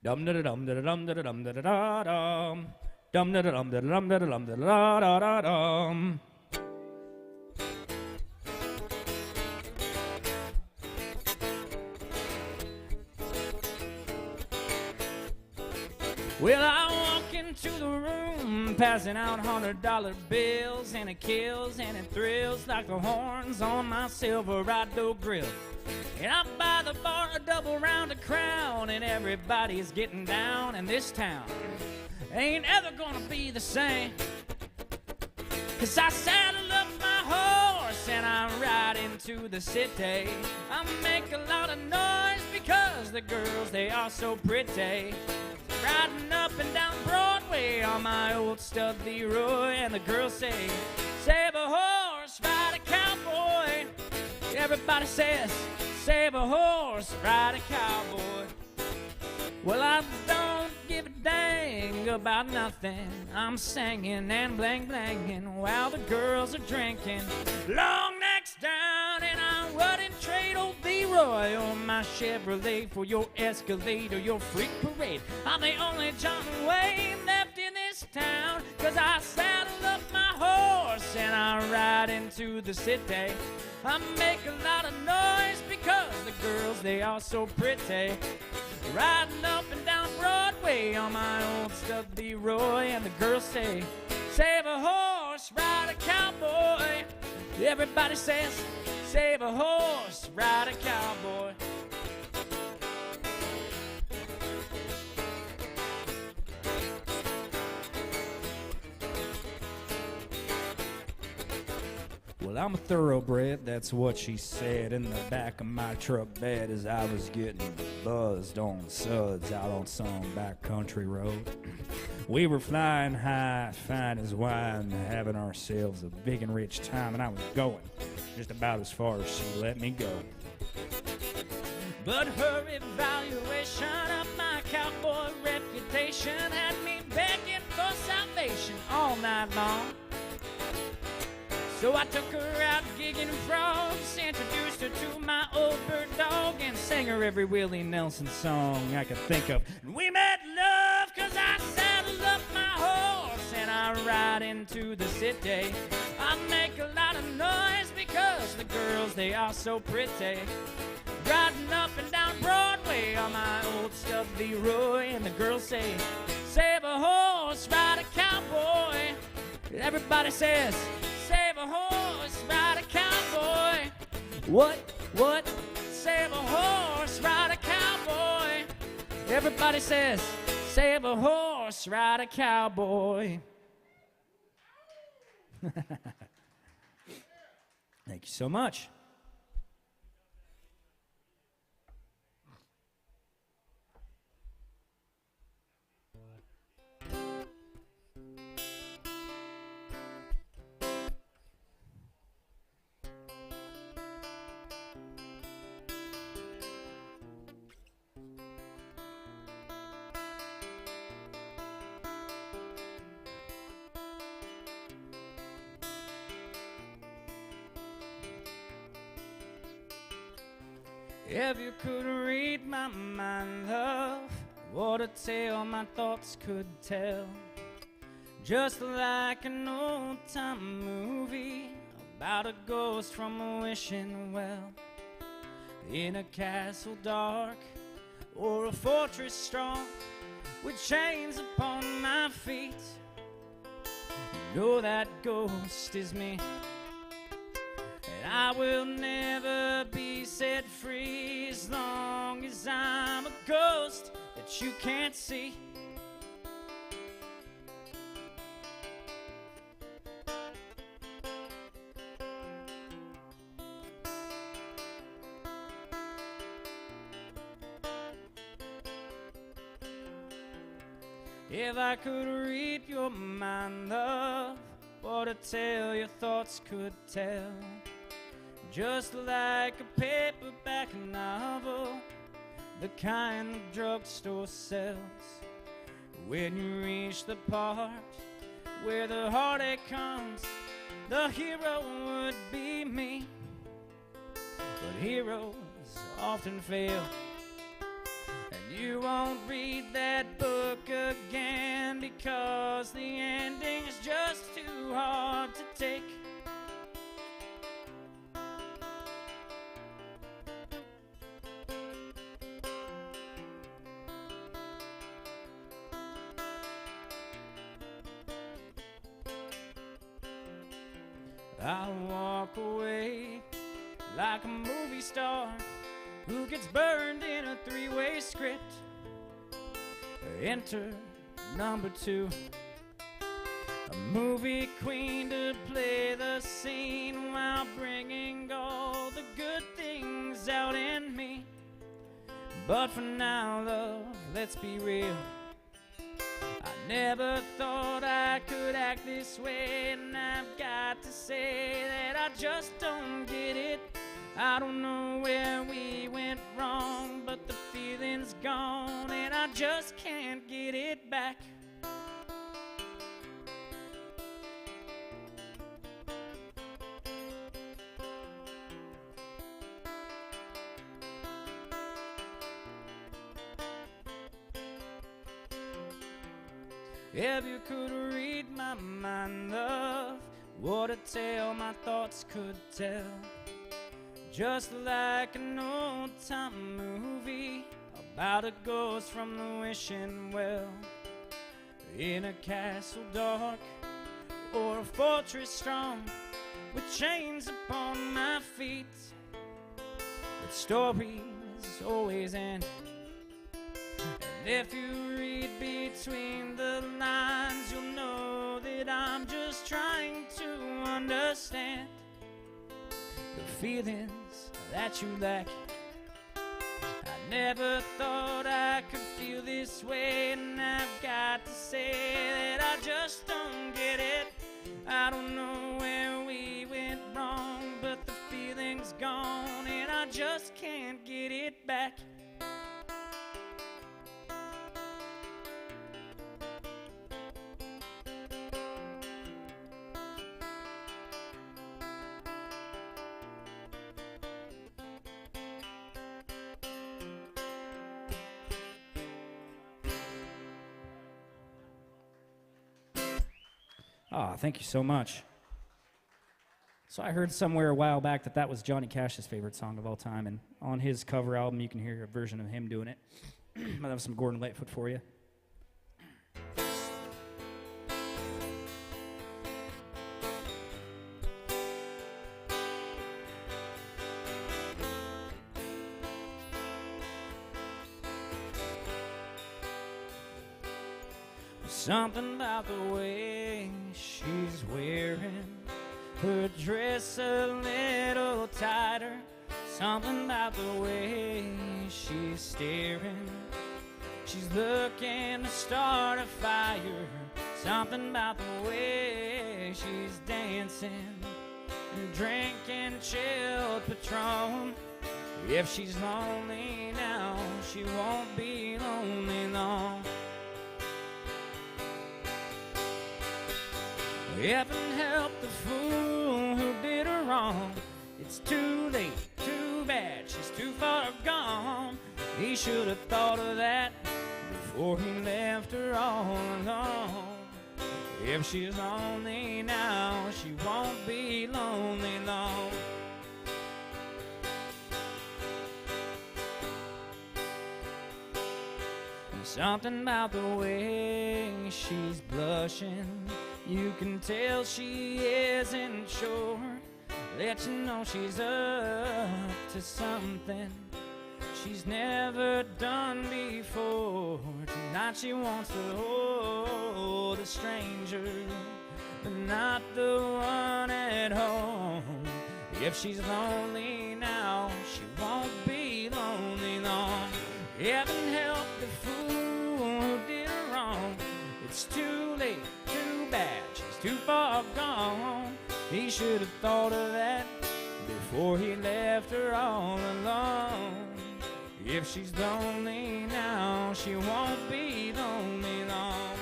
Dum da dum da dum da dum da da dum. Dum da dum da dum da dum da da da dum. Well, I walk into the room, passing out $100 bills, and it kills and it thrills like the horns on my Silverado grill. And I buy the bar a double round of Crown, and everybody's getting down in this town. Ain't ever gonna be the same, 'cause I saddle up my horse and I ride into the city. I make a lot of noise because the girls, they are so pretty. Riding up and down Broadway on my old stud Leroy, and the girls say, save a horse, ride a cowboy. Everybody says, save a horse, ride a cowboy. Well, I don't give a dang about nothing. I'm singing and bling-blinging while the girls are drinking. Long necks down, and I wouldn't trade old Leroy or my Chevrolet for your Escalade or your freak parade. I'm the only John Wayne left in this town, 'cause I saddle up my horse and I ride into the city. I make a lot of noise because the girls, they are so pretty. Riding up and down Broadway on my old stud Leroy, and the girls say, save a horse, ride a cowboy. Everybody says, save a horse, ride a cowboy. Well, I'm a thoroughbred, that's what she said in the back of my truck bed as I was getting buzzed on suds out on some backcountry road. We were flying high, fine as wine, having ourselves a big and rich time, and I was going just about as far as she let me go. But her evaluation of my cowboy reputation had me begging for salvation all night long. So I took her out gigging frogs, introduced her to my old bird dog, and sang her every Willie Nelson song I could think of. And we made love 'cause I saddled up my horse and I ride into the city. I make a lot of noise because the girls, they are so pretty. Riding up and down Broadway on my old stud Leroy, and the girls say, save a horse, ride a cowboy. Everybody says, save a horse, ride a cowboy. What? Save a horse, ride a cowboy. Everybody says, save a horse, ride a cowboy. Thank you so much. If you could read my mind, love, what a tale my thoughts could tell. Just like an old-time movie about a ghost from a wishing well. In a castle dark or a fortress strong with chains upon my feet, you know that ghost is me. And I will never be set free as long as I'm a ghost that you can't see. If I could read your mind, love, what a tale your thoughts could tell. Just like a paperback novel, the kind the drugstore sells. When you reach the part where the heartache comes, the hero would be me. But heroes often fail, and you won't read that book again because the ending is just too hard to take. I'll walk away like a movie star who gets burned in a three-way script. Enter number 2, a movie queen to play the scene while bringing all the good things out in me. But for now, love, let's be real. I never thought I could act this way, and I've got to say that I just don't get it. I don't know where we went wrong, but the feeling's gone, and I just can't get it back. If you could read my mind, love, what a tale my thoughts could tell. Just like an old-time movie about a ghost from the wishing well. In a castle dark or a fortress strong with chains upon my feet. But stories always end, and if you read between the lines, you'll know that I'm just trying to understand the feelings that you lack. I never thought I could feel this way, and I've got to say that I just don't get it. I don't know where we went wrong, but the feeling's gone, and I just can't get it back. Ah, thank you so much. So I heard somewhere a while back that was Johnny Cash's favorite song of all time, and on his cover album you can hear a version of him doing it. Might have some Gordon Lightfoot for you. Something about the way she's wearing her dress a little tighter. Something about the way she's staring. She's looking to start a fire. Something about the way she's dancing and drinking chilled Patron. If she's lonely now, she won't be lonely long. Heaven help the fool who did her wrong. It's too late, too bad, she's too far gone. He should have thought of that before he left her all alone. If she's lonely now, she won't be lonely long. Something about the way she's blushing, you can tell she isn't sure. Let you know she's up to something she's never done before. Tonight she wants to hold a stranger, but not the one at home. If she's lonely now, she won't be lonely long. Heaven help the fool who did her wrong. It's too late, too bad, she's too far gone. He should have thought of that before he left her all alone. If she's lonely now, she won't be lonely long.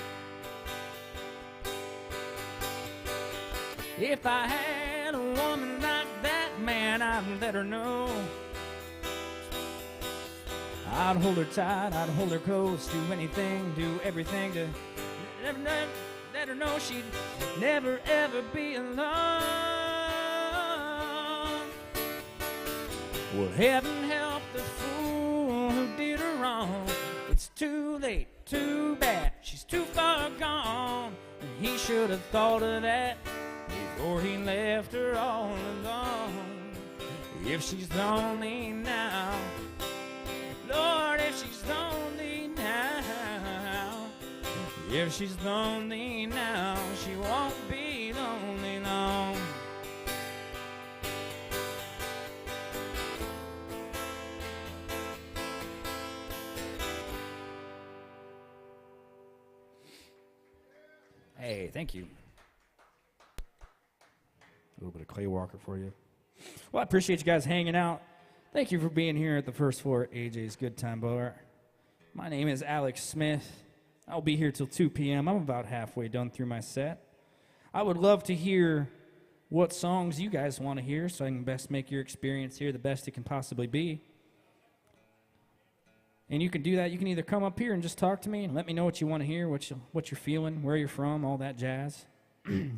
If I had a woman like that, man, I'd let her know. I'd hold her tight, I'd hold her close, do anything, do everything to let her know she'd never ever be alone. Well, heaven help the fool who did her wrong. It's too late, too bad, she's too far gone. And he should have thought of that before he left her all alone. If she's lonely now, Lord, if she's lonely now, if she's lonely now, she won't be lonely long. Hey, thank you. A little bit of Clay Walker for you. Well, I appreciate you guys hanging out. Thank you for being here at the first floor at AJ's Good Time Bar. My name is Alex Smith. I'll be here till 2 p.m. I'm about halfway done through my set. I would love to hear what songs you guys want to hear so I can best make your experience here the best it can possibly be. And you can do that. You can either come up here and just talk to me and let me know what you want to hear, what you're feeling, where you're from, all that jazz.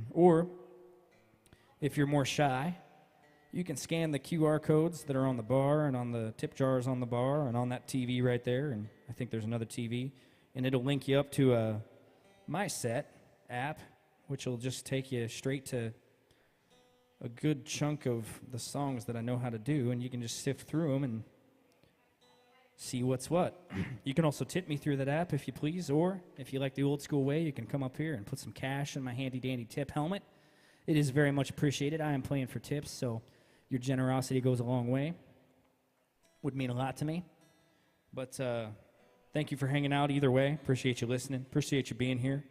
Or if you're more shy, you can scan the QR codes that are on the bar and on the tip jars on the bar and on that TV right there, and I think there's another TV, and it'll link you up to My Set app, which will just take you straight to a good chunk of the songs that I know how to do, and you can just sift through them and see what's what. You can also tip me through that app if you please, or if you like the old school way, you can come up here and put some cash in my handy-dandy tip helmet. It is very much appreciated. I am playing for tips, so your generosity goes a long way. Would mean a lot to me. But thank you for hanging out either way. Appreciate you listening. Appreciate you being here.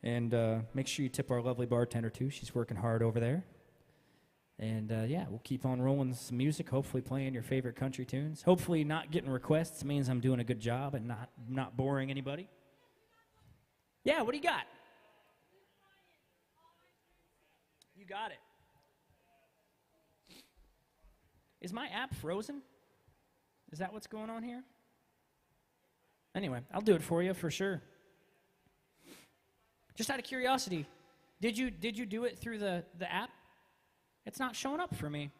And make sure you tip our lovely bartender, too. She's working hard over there. And, yeah, we'll keep on rolling some music, hopefully playing your favorite country tunes. Hopefully not getting requests means I'm doing a good job and not boring anybody. Yeah, what do you got? You got it. Is my app frozen? Is that what's going on here? Anyway, I'll do it for you for sure. Just out of curiosity, did you do it through the app? It's not showing up for me.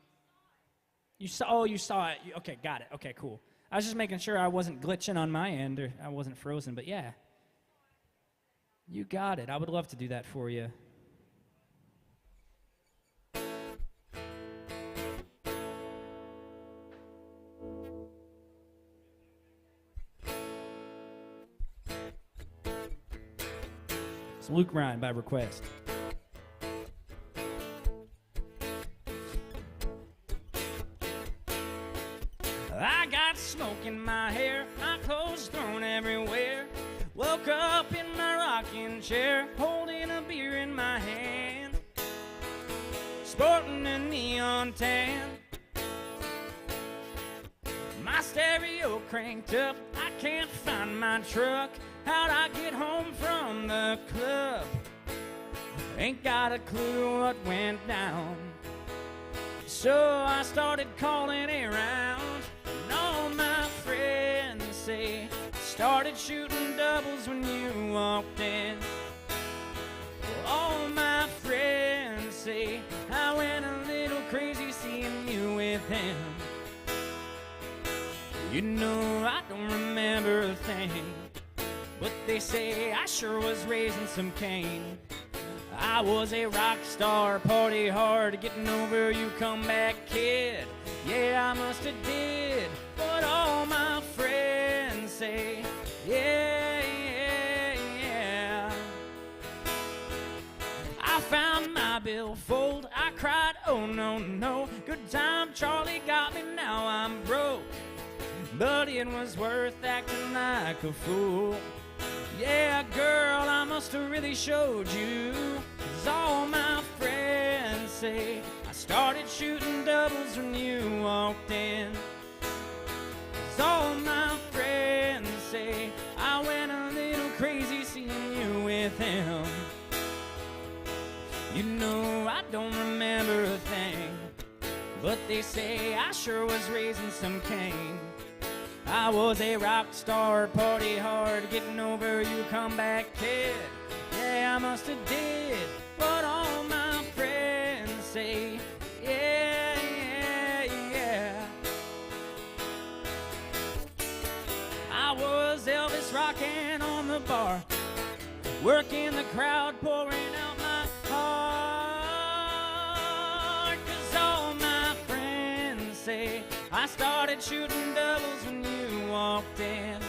You saw it. Okay, got it. Okay, cool. I was just making sure I wasn't glitching on my end or I wasn't frozen, but yeah. You got it. I would love to do that for you. It's Luke Ryan by request. I got smoke in my hair, my clothes thrown everywhere. Woke up in my rocking chair, holding a beer in my hand, sporting a neon tan. My stereo cranked up, I can't find my truck. How'd I get home from the club? Ain't got a clue what went down. So I started calling around, and all my friends say started shooting doubles when you walked in. All my friends say I went a little crazy seeing you with him. You know I don't remember a thing, but they say I sure was raising some cane. I was a rock star, party hard, getting over you come back kid. Yeah, I must have did what all my friends say. Yeah, yeah, yeah. I found my billfold, I cried, oh no, no. Good time, Charlie got me, now I'm broke. But it was worth acting like a fool. Yeah, girl, I must have really showed you, 'cause all my friends say I started shooting doubles when you walked in. 'Cause all my friends say I went a little crazy seeing you with him. You know, I don't remember a thing, but they say I sure was raising some cane. I was a rock star, party hard, getting over you comeback kid. Yeah, I must have did what all my friends say. Yeah, yeah, yeah. I was Elvis rocking on the bar, working the crowd, pouring out my heart. 'Cause all my friends say I started shooting doubles when you walked in.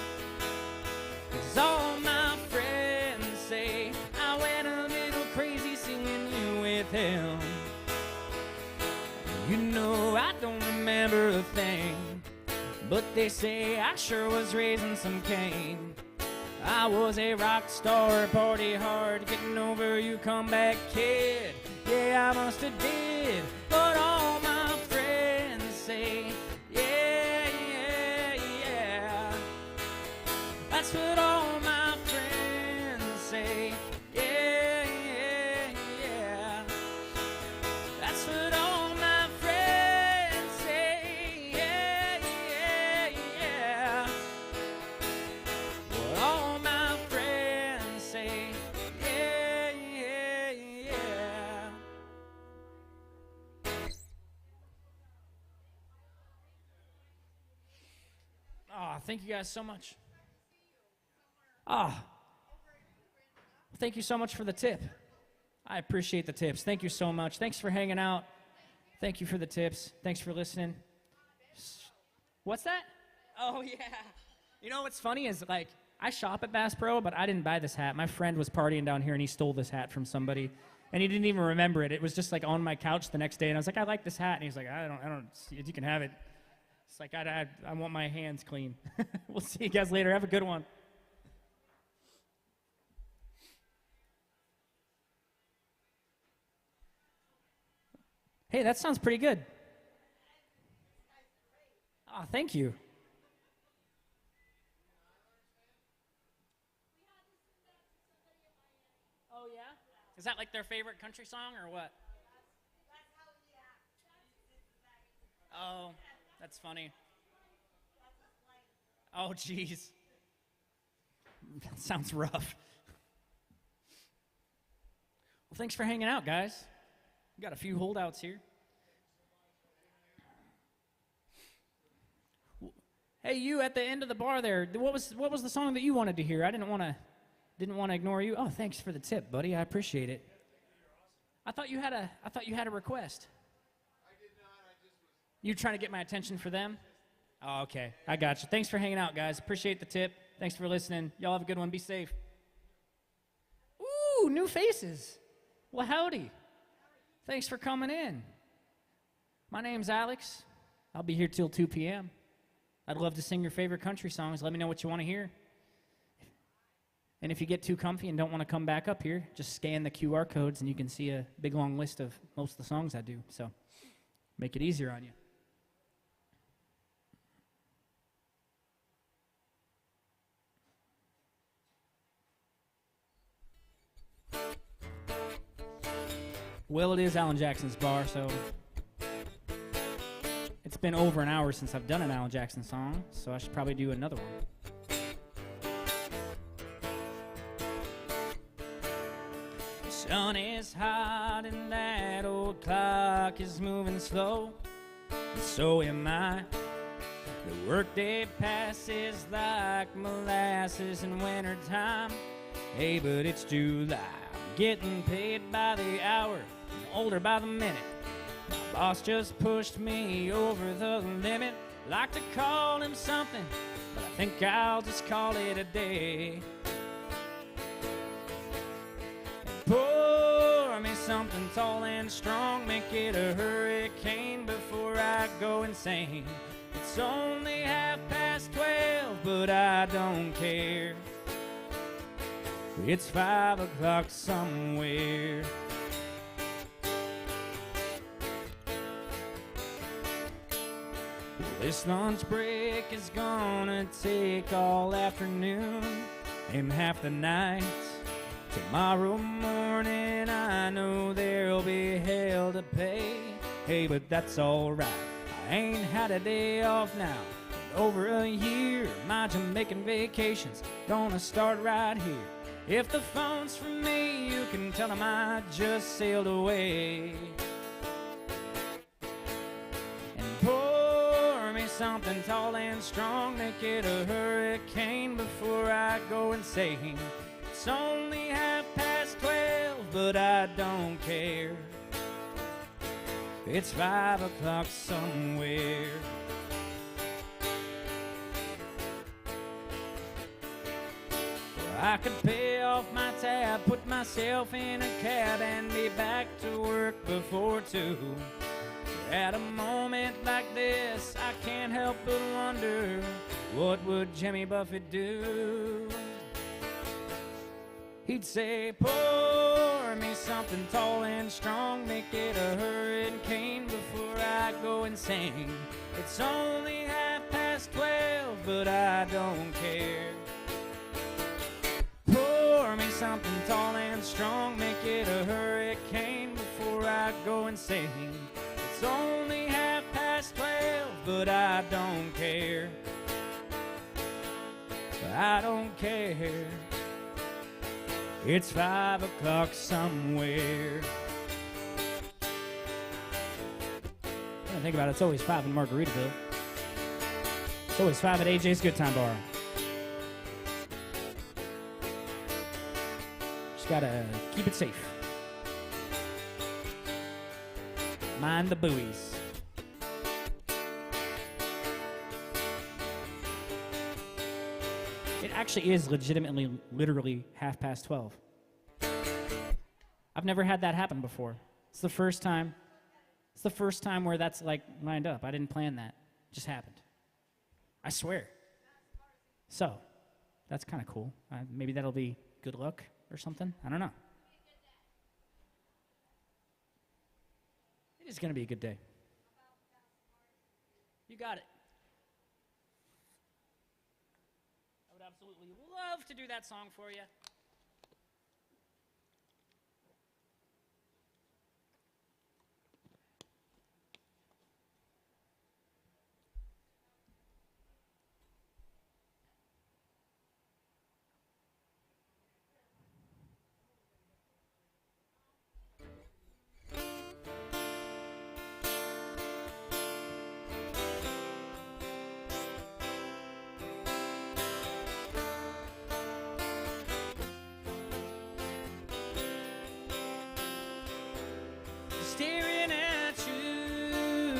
'Cause all my friends say I went a little crazy singing you with him. You know, I don't remember a thing, but they say I sure was raising some cane. I was a rock star, party hard, getting over you comeback kid. Yeah, I must have did what all my friends say. Yeah, yeah, yeah. That's what all my friends say. Yeah, yeah, yeah. That's what all my friends say. Yeah, yeah, yeah. What all my friends say. Yeah, yeah, yeah. Oh, thank you guys so much. Oh, thank you so much for the tip. I appreciate the tips. Thank you so much. Thanks for hanging out. Thank you for the tips. Thanks for listening. What's that? Oh, yeah. You know what's funny is, like, I shop at Bass Pro, but I didn't buy this hat. My friend was partying down here, and he stole this hat from somebody, and he didn't even remember it. It was just, like, on my couch the next day, and I was like, I like this hat. And he's like, I don't, you can have it. It's like, I want my hands clean. We'll see you guys later. Have a good one. Hey, that sounds pretty good. Oh, thank you. Oh, yeah? Is that like their favorite country song or what? Oh, that's funny. Oh, jeez. That sounds rough. Well, thanks for hanging out, guys. We got a few holdouts here. Hey, you at the end of the bar there. What was the song that you wanted to hear? I didn't want to ignore you. Oh, thanks for the tip, buddy. I appreciate it. I thought you had a request. You trying to get my attention for them? Oh, okay. I got you. Thanks for hanging out, guys. Appreciate the tip. Thanks for listening. Y'all have a good one. Be safe. Ooh, new faces. Well, howdy. Thanks for coming in. My name's Alex. I'll be here till 2 p.m. I'd love to sing your favorite country songs. Let me know what you want to hear. And if you get too comfy and don't want to come back up here, just scan the QR codes and you can see a big long list of most of the songs I do. So make it easier on you. Well, it is Alan Jackson's bar, so it's been over an hour since I've done an Alan Jackson song, so I should probably do another one. The sun is hot and that old clock is moving slow, and so am I. The workday passes like molasses in wintertime. Hey, but it's July. I'm getting paid by the hour, older by the minute. My boss just pushed me over the limit. Like to call him something, but I think I'll just call it a day. And pour me something tall and strong, make it a hurricane before I go insane. It's only 12:30, but I don't care. It's 5 o'clock somewhere. This lunch break is gonna take all afternoon and half the night. Tomorrow morning I know there'll be hell to pay. Hey, but that's alright, I ain't had a day off now in over a year. My Jamaican vacation's gonna start right here. If the phone's for me, you can tell them I just sailed away. And pour me something tall and strong, make it a hurricane before I go insane. It's only 12:30, but I don't care. It's 5 o'clock somewhere. I could pay off my tab, put myself in a cab, and be back to work before 2. At a moment like this, I can't help but wonder, what would Jimmy Buffett do? He'd say, pour me something tall and strong, make it a hurricane before I go insane. It's only 12:30, but I don't care. Pour me something tall and strong, make it a hurricane before I go insane. It's only 12:30, but I don't care. I don't care. It's 5 o'clock somewhere. I think about it, it's always 5 in Margaritaville. It's always 5 at AJ's Good Time Bar. Gotta keep it safe. Mind the buoys. It actually is legitimately, literally 12:30. I've never had that happen before. It's the first time. It's the first time where that's like lined up. I didn't plan that. It just happened. I swear. So, that's kind of cool. Maybe that'll be good luck or something. I don't know. It is going to be a good day. You got it. I would absolutely love to do that song for you. Staring at you,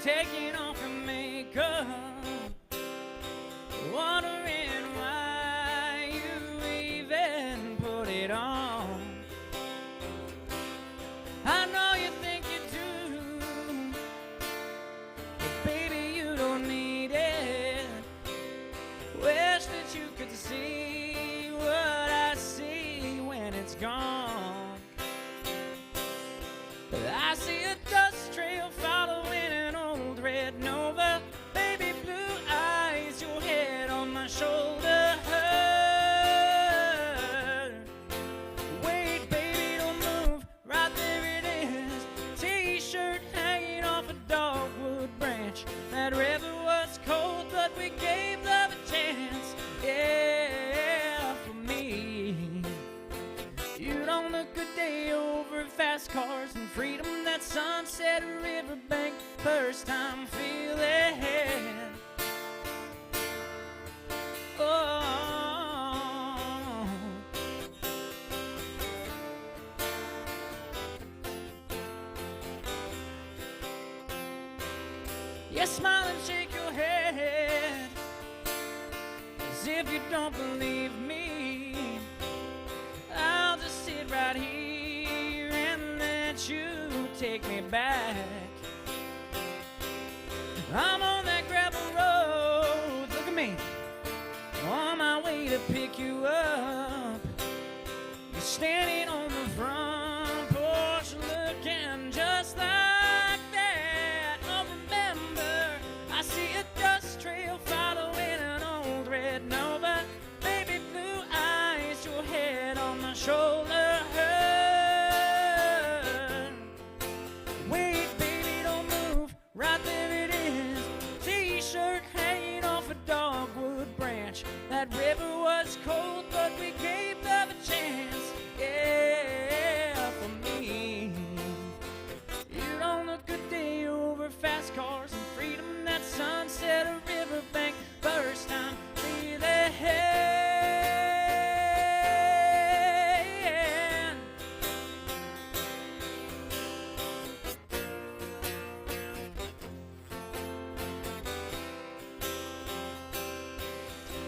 taking off your makeup, wondering why you even put it on. I know you think you do, but baby you don't need it. Wish that you could see what I see when it's gone. I see a dust trail following an old red Nova. Baby blue eyes, your head on my shoulder. Wait, baby, don't move. Right there it is. T-shirt hanging off a dogwood branch. That river was cold, but we gave love a chance. Yeah, for me. You don't look a day over fast cars and freedom. That sunset riverbank, first time feeling. Oh, you smile and shake your head as if you don't believe me. I'll just sit right here and let you take me back. I'm on that gravel road, look at me, on my way to pick pick you up. You're standing on the front porch looking just like that. Oh, remember, I see a dust trail following an old red Nova. Baby blue eyes, your head on my shoulder. Wait, baby, don't move. Right there it is. T-shirt hanging off a dogwood branch. That river was cold, but we gave love a chance. Yeah, for me. You're on a good day over fast cars and freedom. That sunset, a riverbank, first time feeling.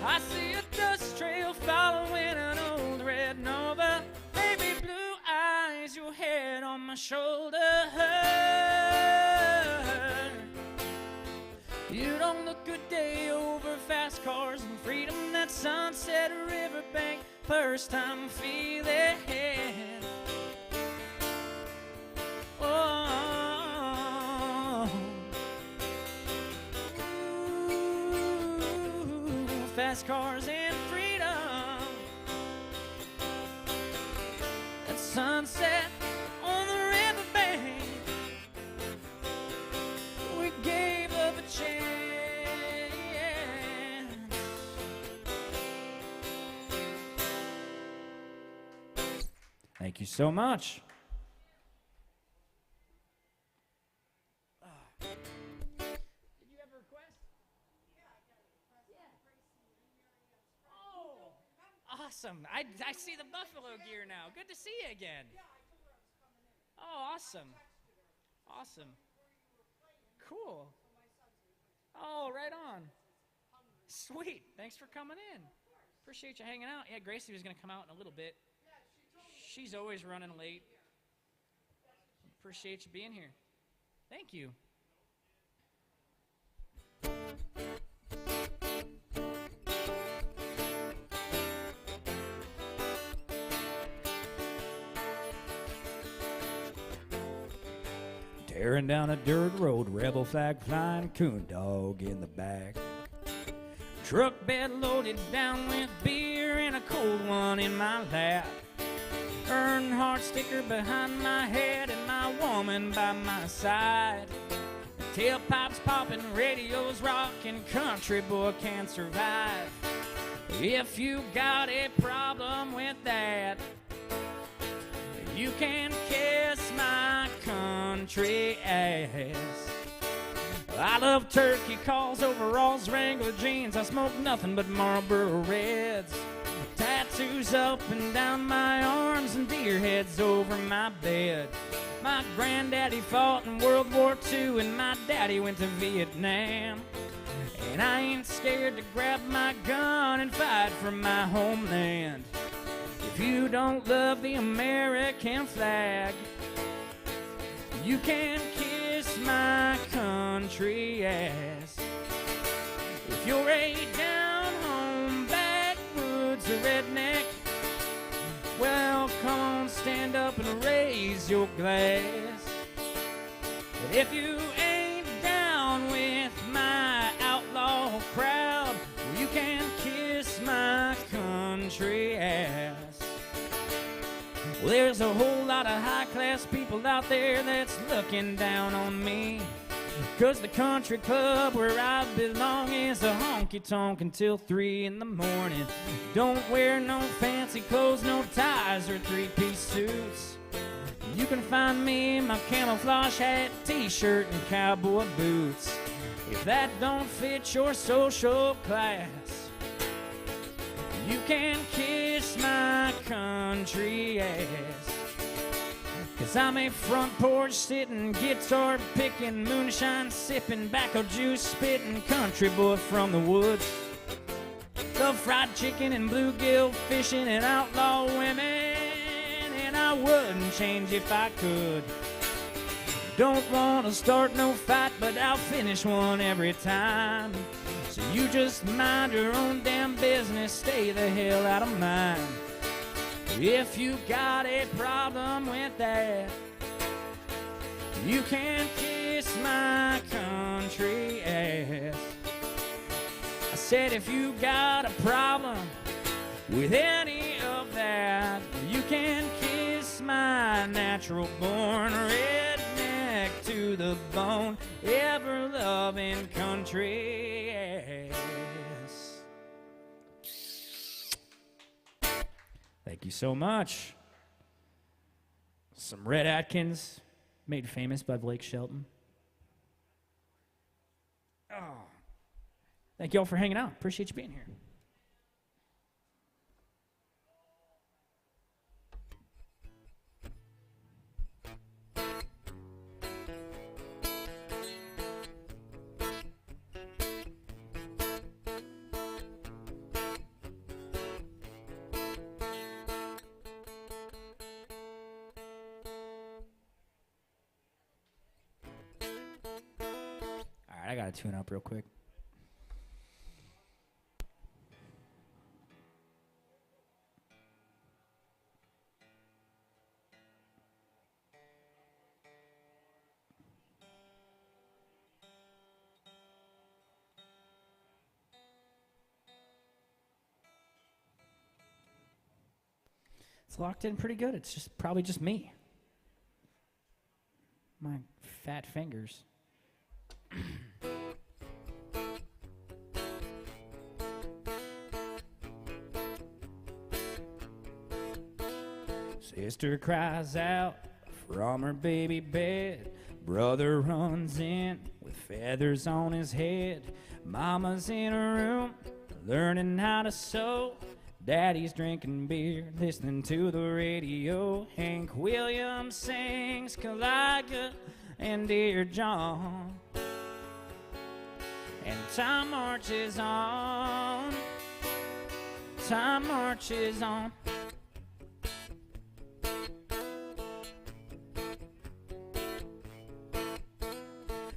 I see a dust trail following an old red Nova. Baby blue eyes, your head on my shoulder. You don't look good day over fast cars and freedom. That sunset riverbank, first time feeling. Oh, ooh, fast cars and freedom. That sunset on the riverbank, we gave up a chance. Thank you so much. Did you have a request? Oh, awesome. I see the Buffalo gear now. Good to see you again. Oh, awesome. Awesome. Cool. Oh, right on. Sweet. Thanks for coming in. Appreciate you hanging out. Yeah, Gracie was going to come out in a little bit. She's always running late. Appreciate you being here. Thank you. Tearing down a dirt road, rebel flag flying, coon dog in the back. Truck bed loaded down with beer and a cold one in my lap. Earnhardt sticker behind my head and my woman by my side. Tailpipes popping, radios rocking, country boy can't survive. If you got a problem with that, you can kiss my country ass. I love turkey calls, overalls, Wrangler jeans. I smoke nothing but Marlboro Reds. Tattoos up and down my arms and deer heads over my bed. My granddaddy fought in World War II and my daddy went to Vietnam. And I ain't scared to grab my gun and fight for my homeland. If you don't love the American flag, you can kiss my country ass. If you're a down-home backwoods redneck, well, come on, stand up and raise your glass. But if you ain't down with my outlaw crowd, you can kiss my country ass. Well, there's a whole lot of high-class people out there that's looking down on me, 'cause the country club where I belong is a honky-tonk until 3 in the morning. Don't wear no fancy clothes, no ties or three-piece suits. You can find me in my camouflage hat, t-shirt, and cowboy boots. If that don't fit your social class, you can kiss my country ass. 'Cause I'm a front porch sitting, guitar picking, moonshine sipping, tobacco juice spitting country boy from the woods. Love fried chicken and bluegill fishing and outlaw women, and I wouldn't change if I could. Don't want to start no fight, but I'll finish one every time. So you just mind your own damn business, stay the hell out of mine. If you got a problem with that, you can kiss my country ass. I said if you got a problem with any of that, you can kiss my natural born redneck to the bone, ever loving country ass. Thank you so much. Some Red Atkins, made famous by Blake Shelton. Oh. Thank you all for hanging out. Appreciate you being here. All right, I gotta tune up real quick. It's locked in pretty good. It's just probably just me. My fat fingers. Sister cries out from her baby bed. Brother runs in with feathers on his head. Mama's in her room learning how to sew. Daddy's drinking beer, listening to the radio. Hank Williams sings Caliga and Dear John. And time marches on. Time marches on.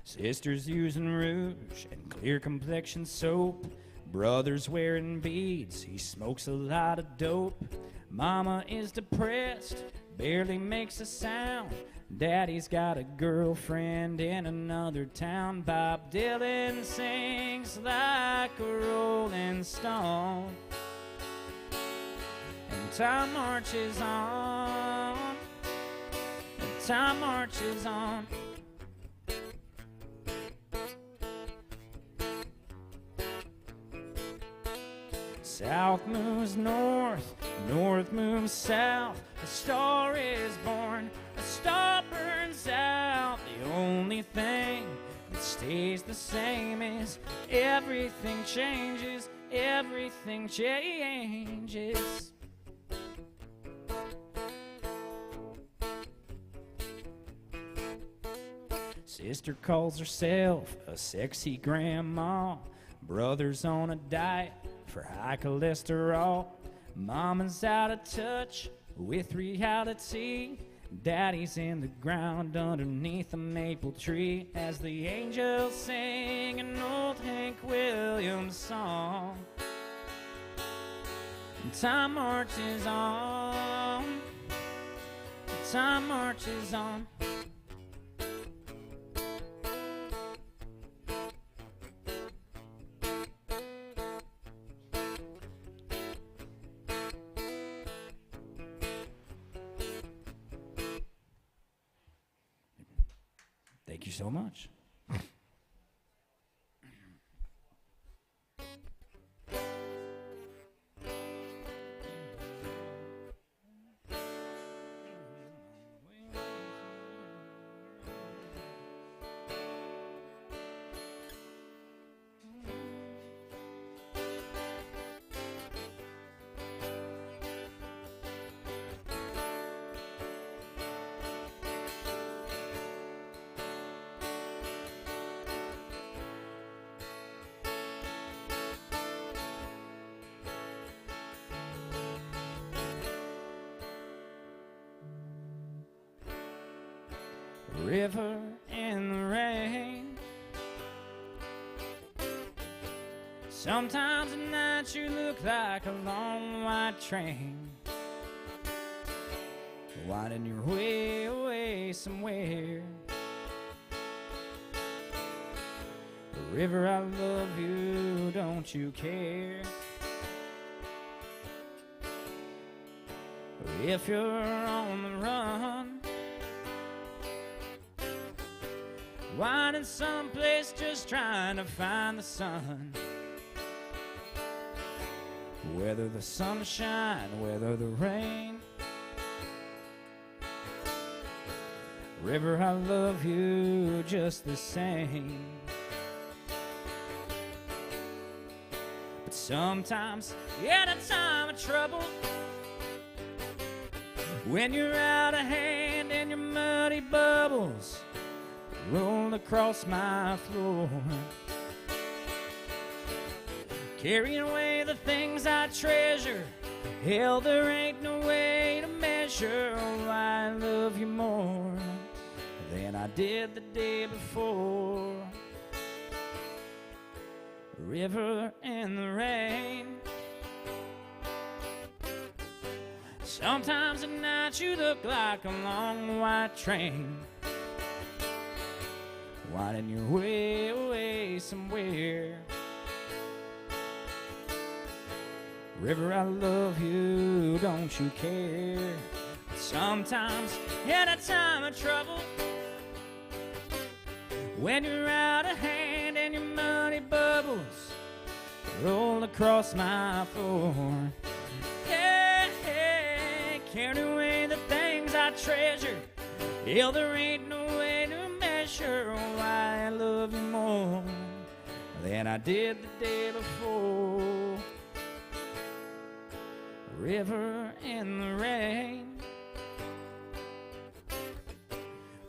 Sister's using rouge and clear complexion soap. Brother's wearing beads, he smokes a lot of dope. Mama is depressed, barely makes a sound. Daddy's got a girlfriend in another town. Bob Dylan sings like a rolling stone. And time marches on. And time marches on. South moves north, north moves south. A star is born, a star burns out. The only thing that stays the same is everything changes, everything changes. Sister calls herself a sexy grandma. Brother's on a diet for high cholesterol. Mama's out of touch with reality. Daddy's in the ground underneath a maple tree as the angels sing an old Hank Williams song. And time marches on. Time marches on. Thank you so much. River in the rain, Sometimes at night you look like a long white train, winding your way away somewhere. River, I love you, don't you care? If you're on the run, winding someplace just trying to find the sun. Whether the sunshine, whether the rain, river, I love you just the same. But sometimes, at a time of trouble, when you're out of hand and your muddy bubbles roll across my floor, carrying away the things I treasure, hell, there ain't no way to measure why I love you more than I did the day before. River in the rain. Sometimes at night you look like a long white train, winding your way away somewhere. River, I love you, don't you care? Sometimes at a time of trouble, when you're out of hand and your muddy bubbles roll across my floor, carry away the things I treasure, hell, there ain't no way to measure why I love you more than I did the day before. River in the rain.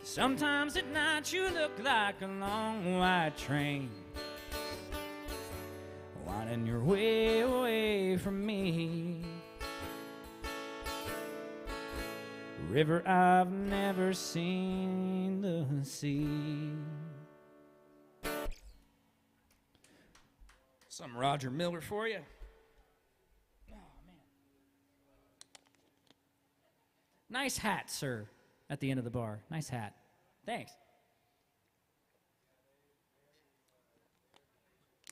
Sometimes at night you look like a long white train, winding your way away from me. River, I've never seen the sea. Some Roger Miller for you. Oh, man. Nice hat, sir, at the end of the bar. Nice hat. Thanks.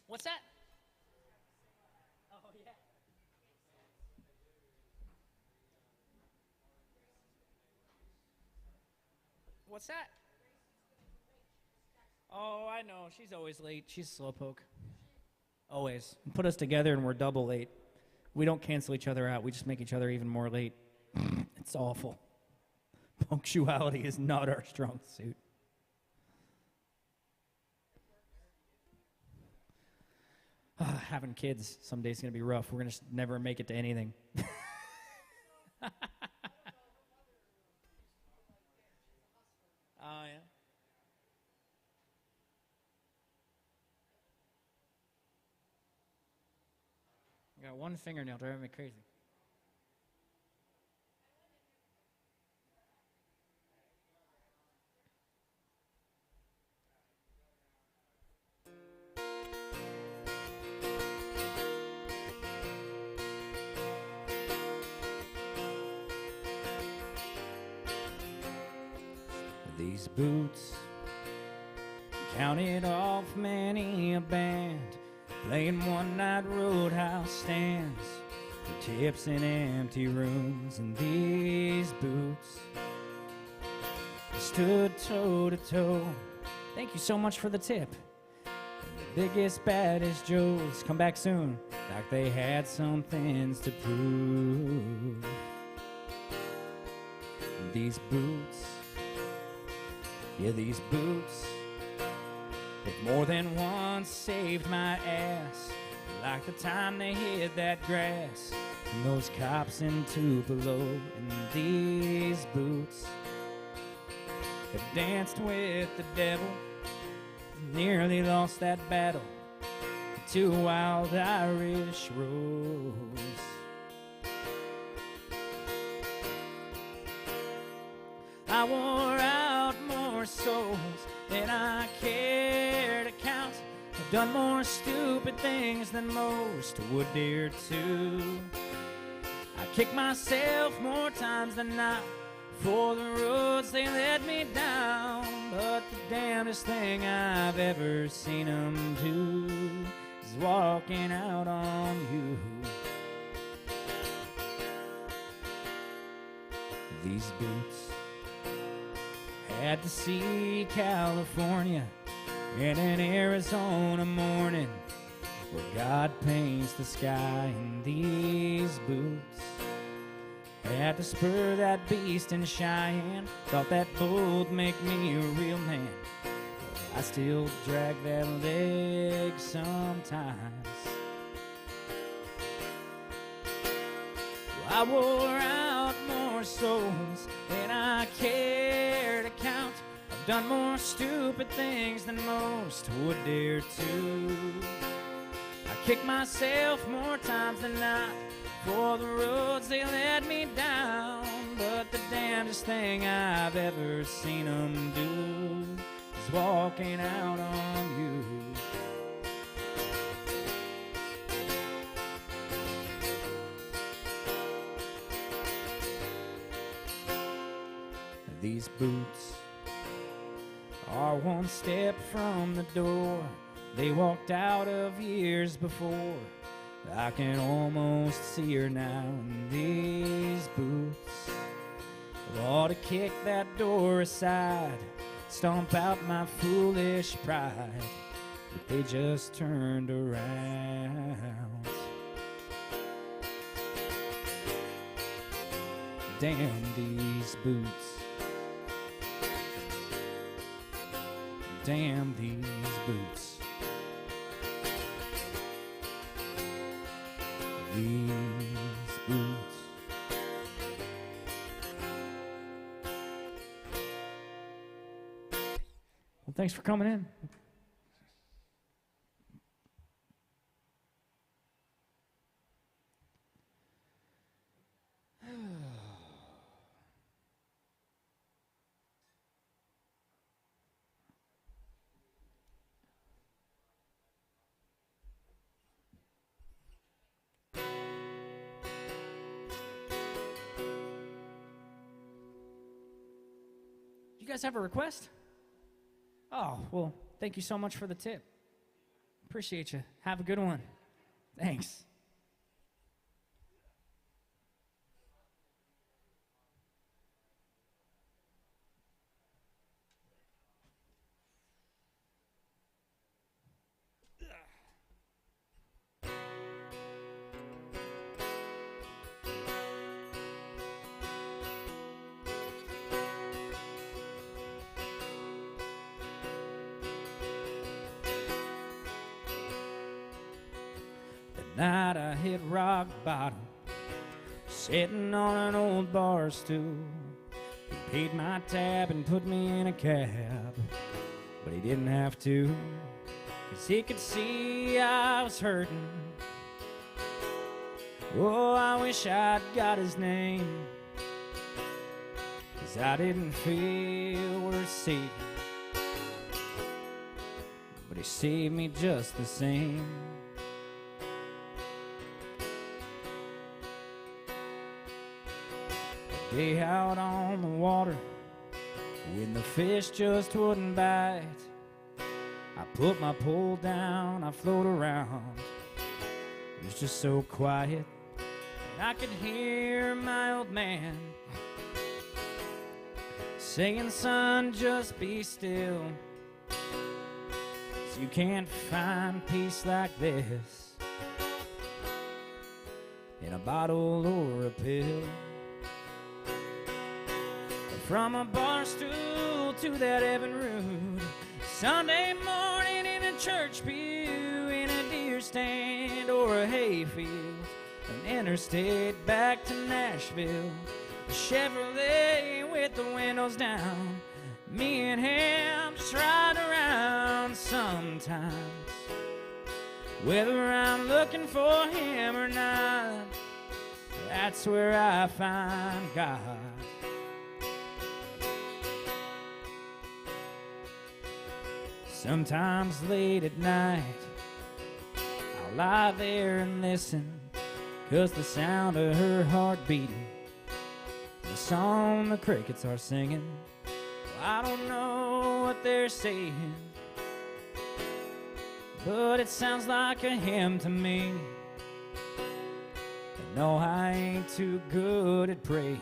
What's that? Oh, yeah. What's that? Oh, I know. She's always late. She's a slowpoke. Always. Put us together and we're double late. We don't cancel each other out. We just make each other even more late. It's awful. Punctuality is not our strong suit. Having kids someday is going to be rough. We're going to never make it to anything. Oh, yeah. I got one fingernail driving me crazy. These boots counted off many a band, playing one-night roadhouse stands for tips in empty rooms. And these boots stood toe-to-toe. Thank you so much for the tip. And the biggest, baddest Joes come back soon, like they had some things to prove. And these boots, yeah, these boots, they've more than once saved my ass, like the time they hid that grass and those cops in Tupelo. And these boots have danced with the devil, nearly lost that battle to wild Irish rose. I wore out more souls than I care to count, I've done more stupid things than most would dare to. I kick myself more times than not for the roads they led me down. But the damnedest thing I've ever seen 'em do is walking out on you. These boots had to see California in an Arizona morning, where God paints the sky in these boots. Had to spur that beast in Cheyenne, thought that bold make me a real man. I still drag that leg sometimes. I wore out more souls than I care to count. I've done more stupid things than most would dare to. I kick myself more times than not for the roads they led me down. But the damnedest thing I've ever seen 'em do is walking out on you. These boots are one step from the door they walked out of years before. I can almost see her now in these boots. I ought to kick that door aside, stomp out my foolish pride, but they just turned around. Damn these boots. Damn these boots. These boots. Well, thanks for coming in. You guys have a request? Oh, well, thank you so much for the tip. Appreciate you. Have a good one. Thanks. Night I hit rock bottom, sitting on an old bar stool. He paid my tab and put me in a cab, but he didn't have to, 'cause he could see I was hurting. Oh, I wish I'd got his name, 'cause I didn't feel worth saving, but he saved me just the same. Day out on the water, when the fish just wouldn't bite, I put my pole down, I float around. It was just so quiet, and I could hear my old man saying, son, just be still, 'cause you can't find peace like this in a bottle or a pill. From a bar stool to that Evan Rood, Sunday morning in a church pew, in a deer stand or a hayfield, an interstate back to Nashville, a Chevrolet with the windows down, me and him just riding around. Sometimes, whether I'm looking for him or not, that's where I find God. Sometimes late at night, I'll lie there and listen, 'cause the sound of her heart beating, the song the crickets are singing, well, I don't know what they're saying, but it sounds like a hymn to me. I know I ain't too good at praying,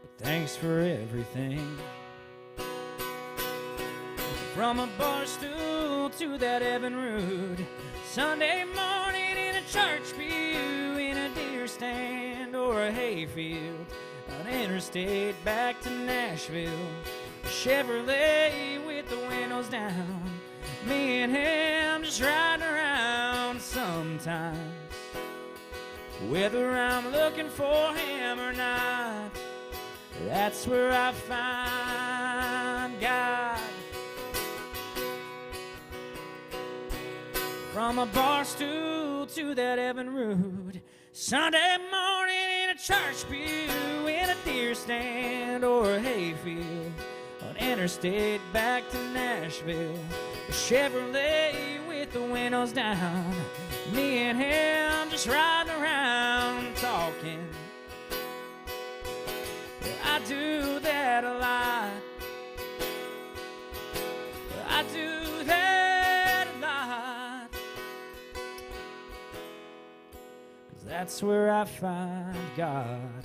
but thanks for everything. From a bar stool to that Evan Rood, Sunday morning in a church pew, in a deer stand or a hayfield, an interstate back to Nashville, a Chevrolet with the windows down, me and him just riding around. Sometimes, whether I'm looking for him or not, that's where I find God. From a bar stool to that Evan Rood, Sunday morning in a church pew, in a deer stand or a hayfield, on interstate back to Nashville, a Chevrolet with the windows down, me and him just riding around talking. Well, I do that a lot. I do that a lot, 'cause that's where I find God.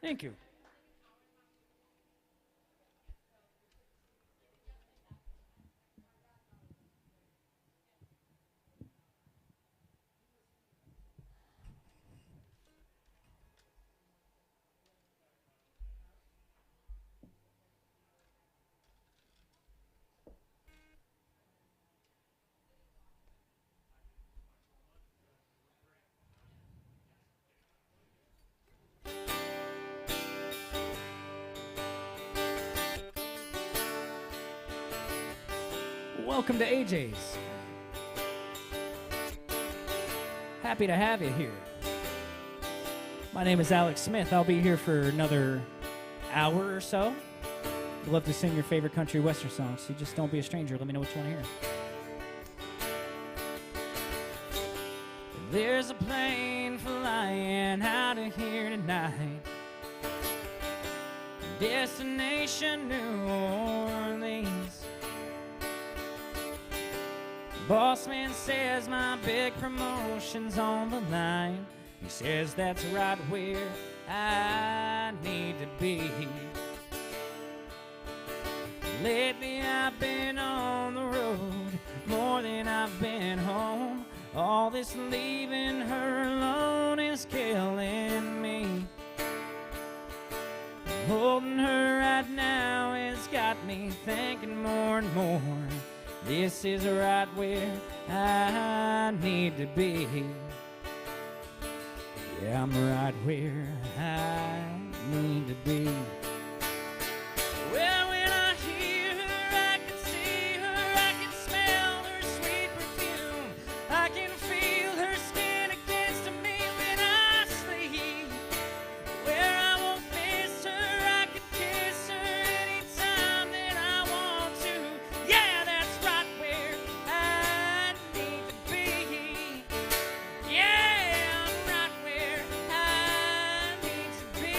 Thank you. Welcome to AJ's. Happy to have you here. My name is Alex Smith. I'll be here for another hour or so. I'd love to sing your favorite country western songs, so just don't be a stranger. Let me know what you want to hear. There's a plane flying out of here tonight, destination New Orleans. Boss man says my big promotion's on the line. He says that's right where I need to be. Lately I've been on the road more than I've been home. All this leaving her alone is killing me. Holding her right now has got me thinking more and more. This is right where I need to be. Yeah, I'm right where I need to be. Well, when I hear her, I can see her, I can smell her sweet perfume. I can feel her skin against me when I sleep. Where I won't miss her, I can kiss her anytime that I want to. Yeah, that's right where I need to be. Yeah, I'm right where I need to be.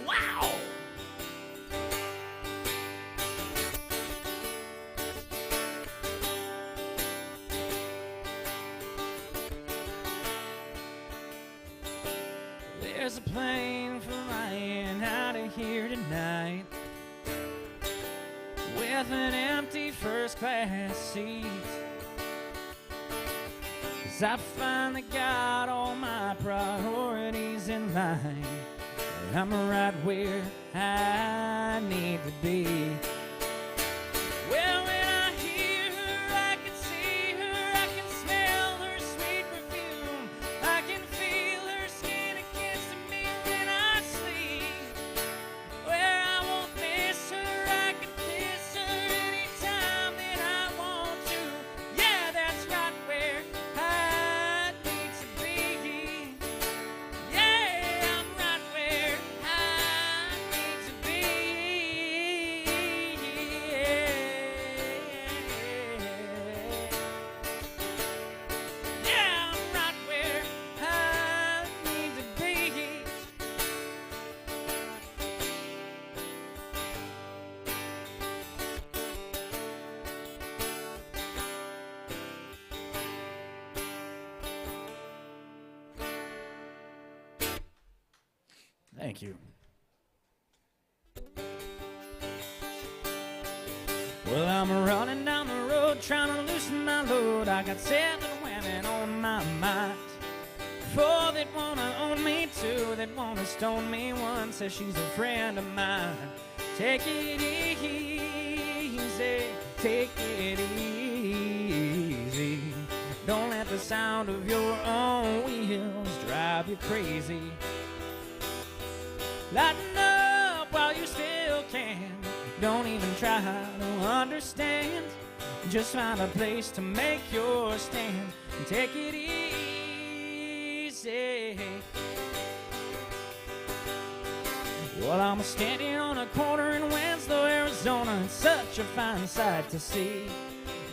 Wow! There's a plane flying out of here tonight with an empty first class seat. 'Cause I finally got all my priorities in line, and I'm right where I need to be. Well, when I hear her, I can see her, I can smell her sweet perfume. I can feel her skin against me when I sleep. Where I won't miss her, I can kiss her Thank you. Well, I'm running down the road trying to loosen my load. I got 7 women on my mind. 4 that wanna own me, 2 that wanna stone me. 1 says she's a friend of mine. Take it easy, take it easy. Don't let the sound of your own wheels drive you crazy. Lighten up while you still can. Don't even try to understand. Just find a place to make your stand and take it easy. Well, I'm standing on a corner in Winslow, Arizona. It's such a fine sight to see.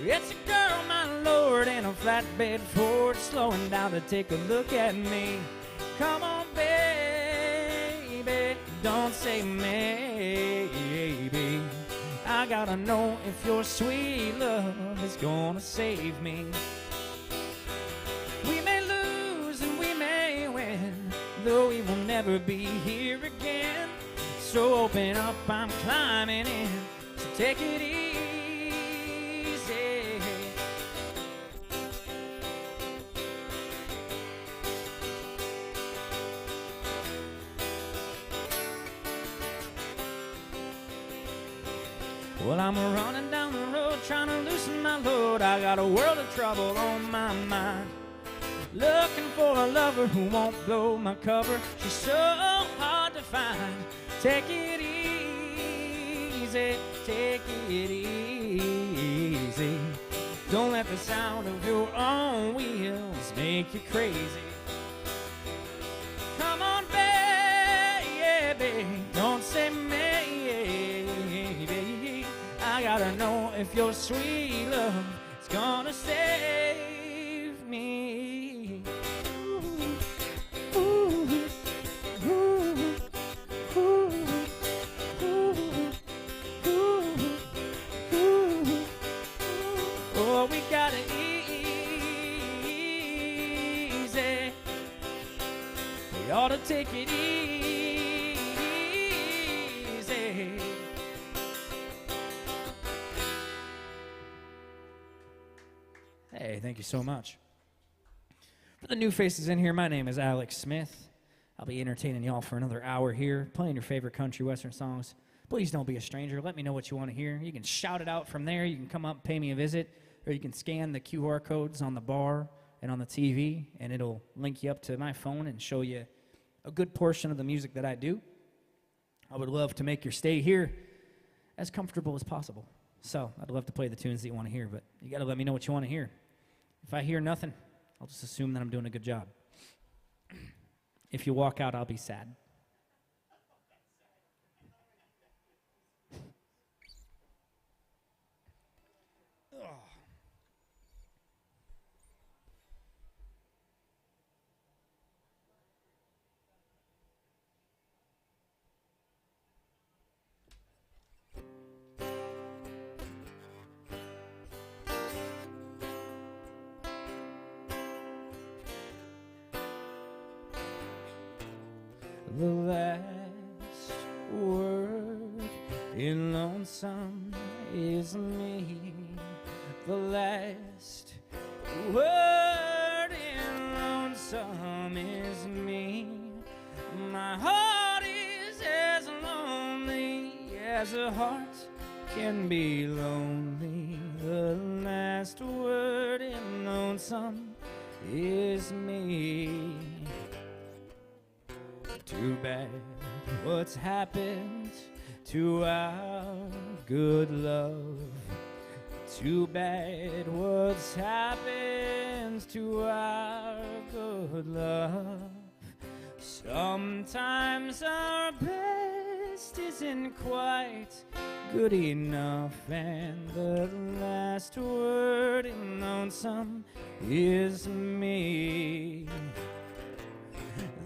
It's a girl, my lord, in a flatbed Ford, slowing down to take a look at me. Come on, baby, don't say maybe. I gotta know if your sweet love is gonna save me. We may lose and we may win, though we will never be here again. So open up, I'm climbing in, so take it easy. Well, I'm running down the road trying to loosen my load. I got a world of trouble on my mind. Looking for a lover who won't blow my cover. She's so hard to find. Take it easy, take it easy. Don't let the sound of your own wheels make you crazy. Come on, baby, don't say maybe. I gotta know if your sweet love is gonna save me. Ooh, ooh, ooh, ooh, ooh, ooh. Oh, we got it easy. We ought to take it easy. Hey, thank you so much. For the new faces in here, my name is Alex Smith. I'll be entertaining y'all for another hour here, playing your favorite country western songs. Please don't be a stranger. Let me know what you want to hear. You can shout it out from there. You can come up, pay me a visit, or you can scan the QR codes on the bar and on the TV, and it'll link you up to my phone and show you a good portion of the music that I do. I would love to make your stay here as comfortable as possible. So I'd love to play the tunes that you want to hear, but you got to let me know what you want to hear. If I hear nothing, I'll just assume that I'm doing a good job. If you walk out, I'll be sad. The last word in lonesome is me. The last word in lonesome is me. My heart is as lonely as a heart can be lonely. The last word in lonesome is me. Too bad what's happened to our good love. Too bad what's happened to our good love. Sometimes our best isn't quite good enough, and the last word in lonesome is me.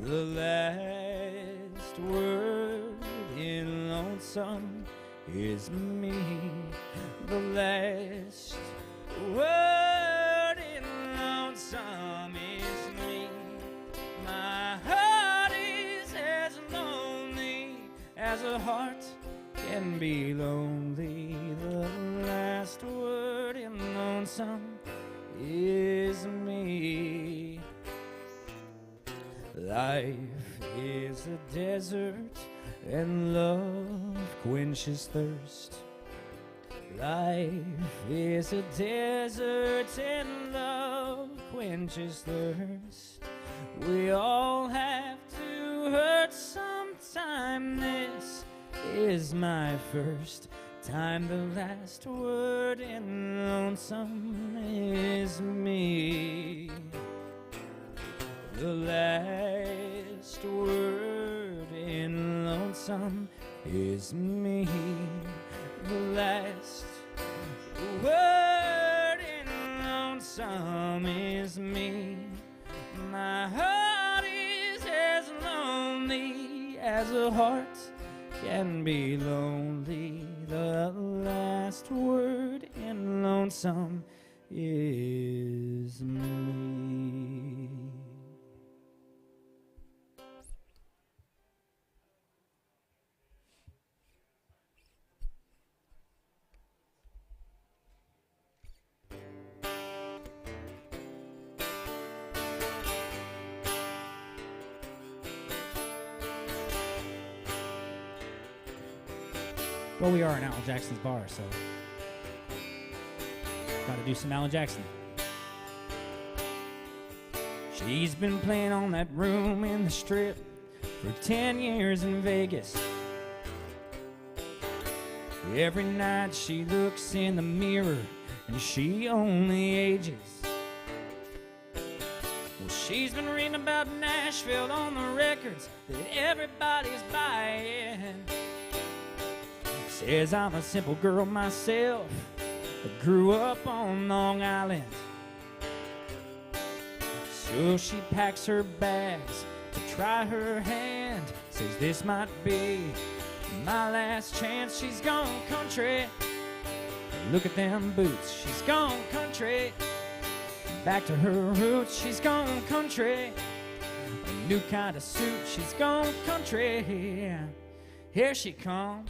The last word in lonesome is me. The last word in lonesome is me. My heart is as lonely a heart can be lonely. The last word in lonesome is me. Life is a desert and love quenches thirst. Life is a desert and love quenches thirst. We all have to hurt sometime. This is my first time. The last word in lonesome is me. The last word in lonesome is me. The last word in lonesome is me. My heart is as lonely as a heart can be lonely. The last word in lonesome is me. Well, we are in Alan Jackson's bar, so gotta do some Alan Jackson. She's been playing on that room in the Strip for 10 years in Vegas. Every night she looks in the mirror and she only ages. Well, she's been reading about Nashville on the records that everybody's buying. Says I'm a simple girl myself, I grew up on Long Island. So she packs her bags to try her hand. Says this might be my last chance. She's gone country. Look at them boots. She's gone country. Back to her roots. She's gone country. A new kind of suit. She's gone country. Here she comes.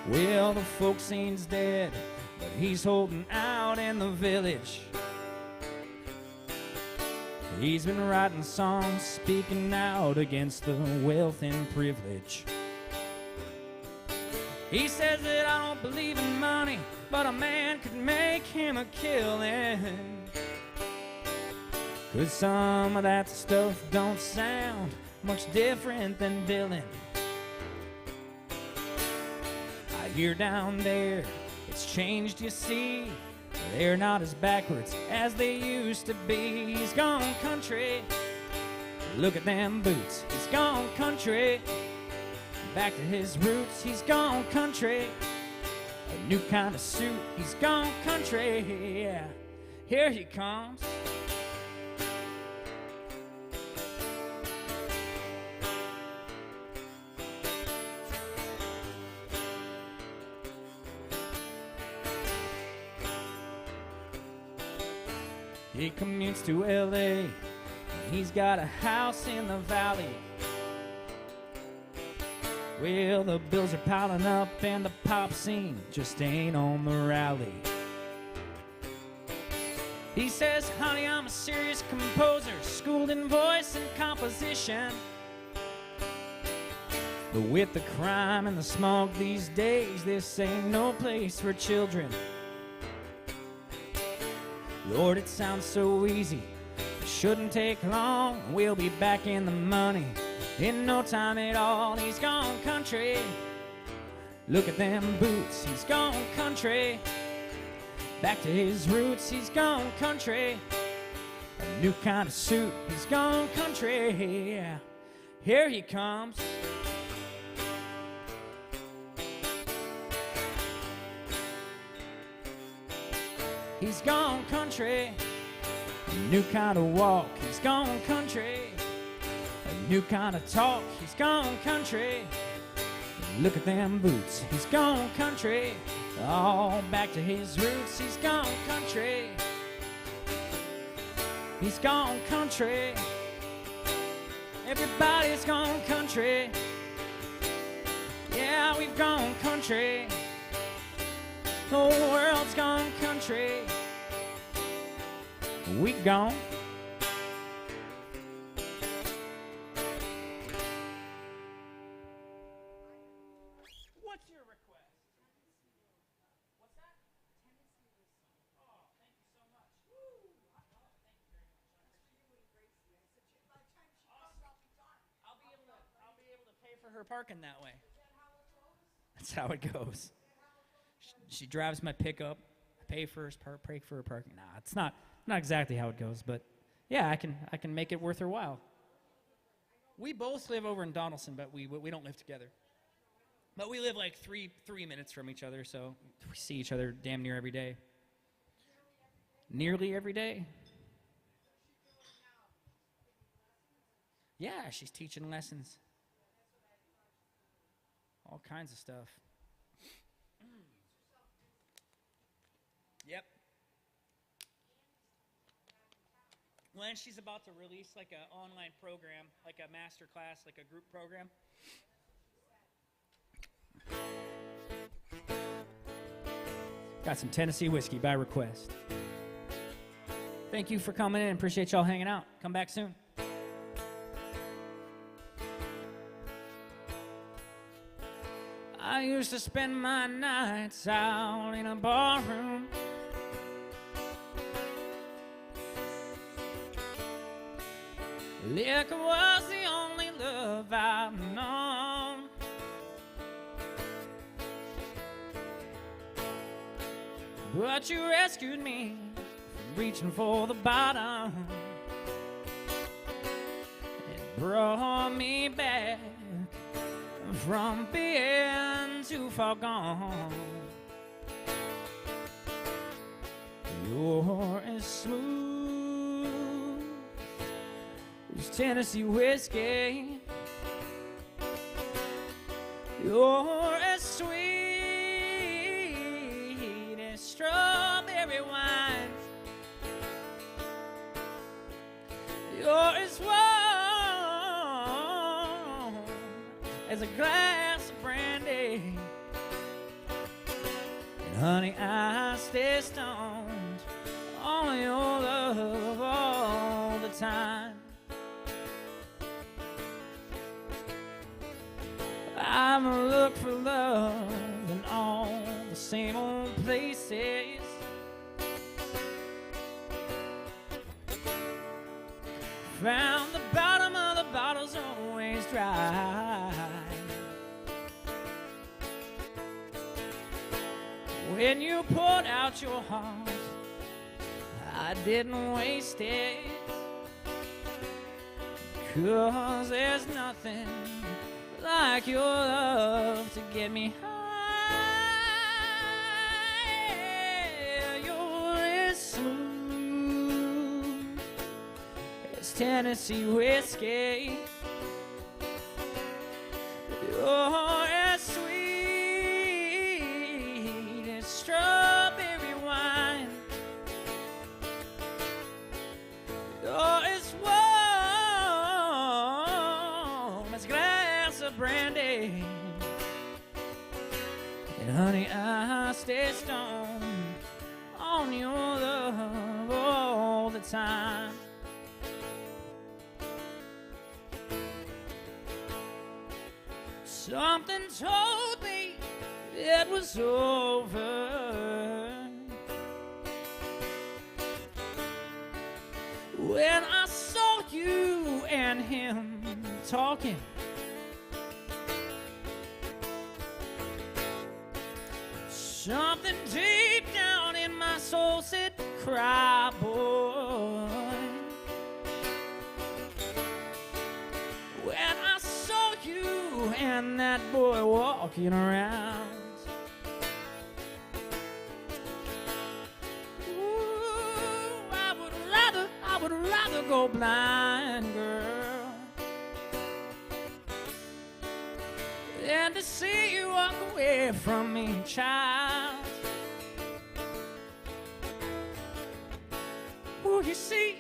Well, the folk scene's dead, but he's holding out in the village. He's been writing songs, speaking out against the wealth and privilege. He says that I don't believe in money, but a man could make him a killing. 'Cause some of that stuff don't sound much different than billing. Here down there, it's changed, you see. They're not as backwards as they used to be. He's gone country. Look at them boots. He's gone country. Back to his roots. He's gone country. A new kind of suit. He's gone country. Yeah. Here he comes. He commutes to L.A. He's got a house in the valley. Well, the bills are piling up and the pop scene just ain't on the rally. He says, honey, I'm a serious composer, schooled in voice and composition. But with the crime and the smog these days, this ain't no place for children. Lord, it sounds so easy. It shouldn't take long. We'll be back in the money in no time at all. He's gone country. Look at them boots. He's gone country. Back to his roots. He's gone country. A new kind of suit. He's gone country. Yeah. Here he comes. He's gone country, a new kind of walk. He's gone country, a new kind of talk. He's gone country. Look at them boots. He's gone country, all back to his roots. He's gone country. He's gone country. Everybody's gone country. Yeah, we've gone country. The whole world's gone country. We gone. What's your request? What's that? Tennessee Whiskey. Oh, thank you so much. Woo! Thank you very much. I'll be able to pay for her parking that way. That's how it goes. She drives my pickup. I pay for her parking. Nah, it's not exactly how it goes, but yeah, I can make it worth her while. We both live over in Donaldson, but we don't live together. But we live like three minutes from each other, so we see each other damn near every day. Nearly every day. Yeah, she's teaching lessons. All kinds of stuff. Yep. When she's about to release like an online program, like a master class, like a group program. Got some Tennessee whiskey by request. Thank you for coming in. Appreciate y'all hanging out. Come back soon. I used to spend my nights out in a barroom. Liquor was the only love I've known. But you rescued me from reaching for the bottom. It brought me back from being too far gone. You're as smooth as Tennessee whiskey. You're as sweet as strawberry wine. You're as warm as a glass of brandy. And honey, I stay stoned on your love all the time. I've looked for love in all the same old places. Found the bottom of the bottle's always dry. When you poured out your heart, I didn't waste it. 'Cause there's nothing like your love to get me high. You're as smooth as Tennessee whiskey. You're as sweet as strawberry wine. You're as warm as a glass of brandy. And honey, I stay stoned on your love all the time. Something told me it was over when I saw you and him talking. Something deep down in my soul said, cry, boy. When I saw you and that boy walking around. Ooh, I would rather go blind, girl, than to see you walk away from me, child. Ooh, you see,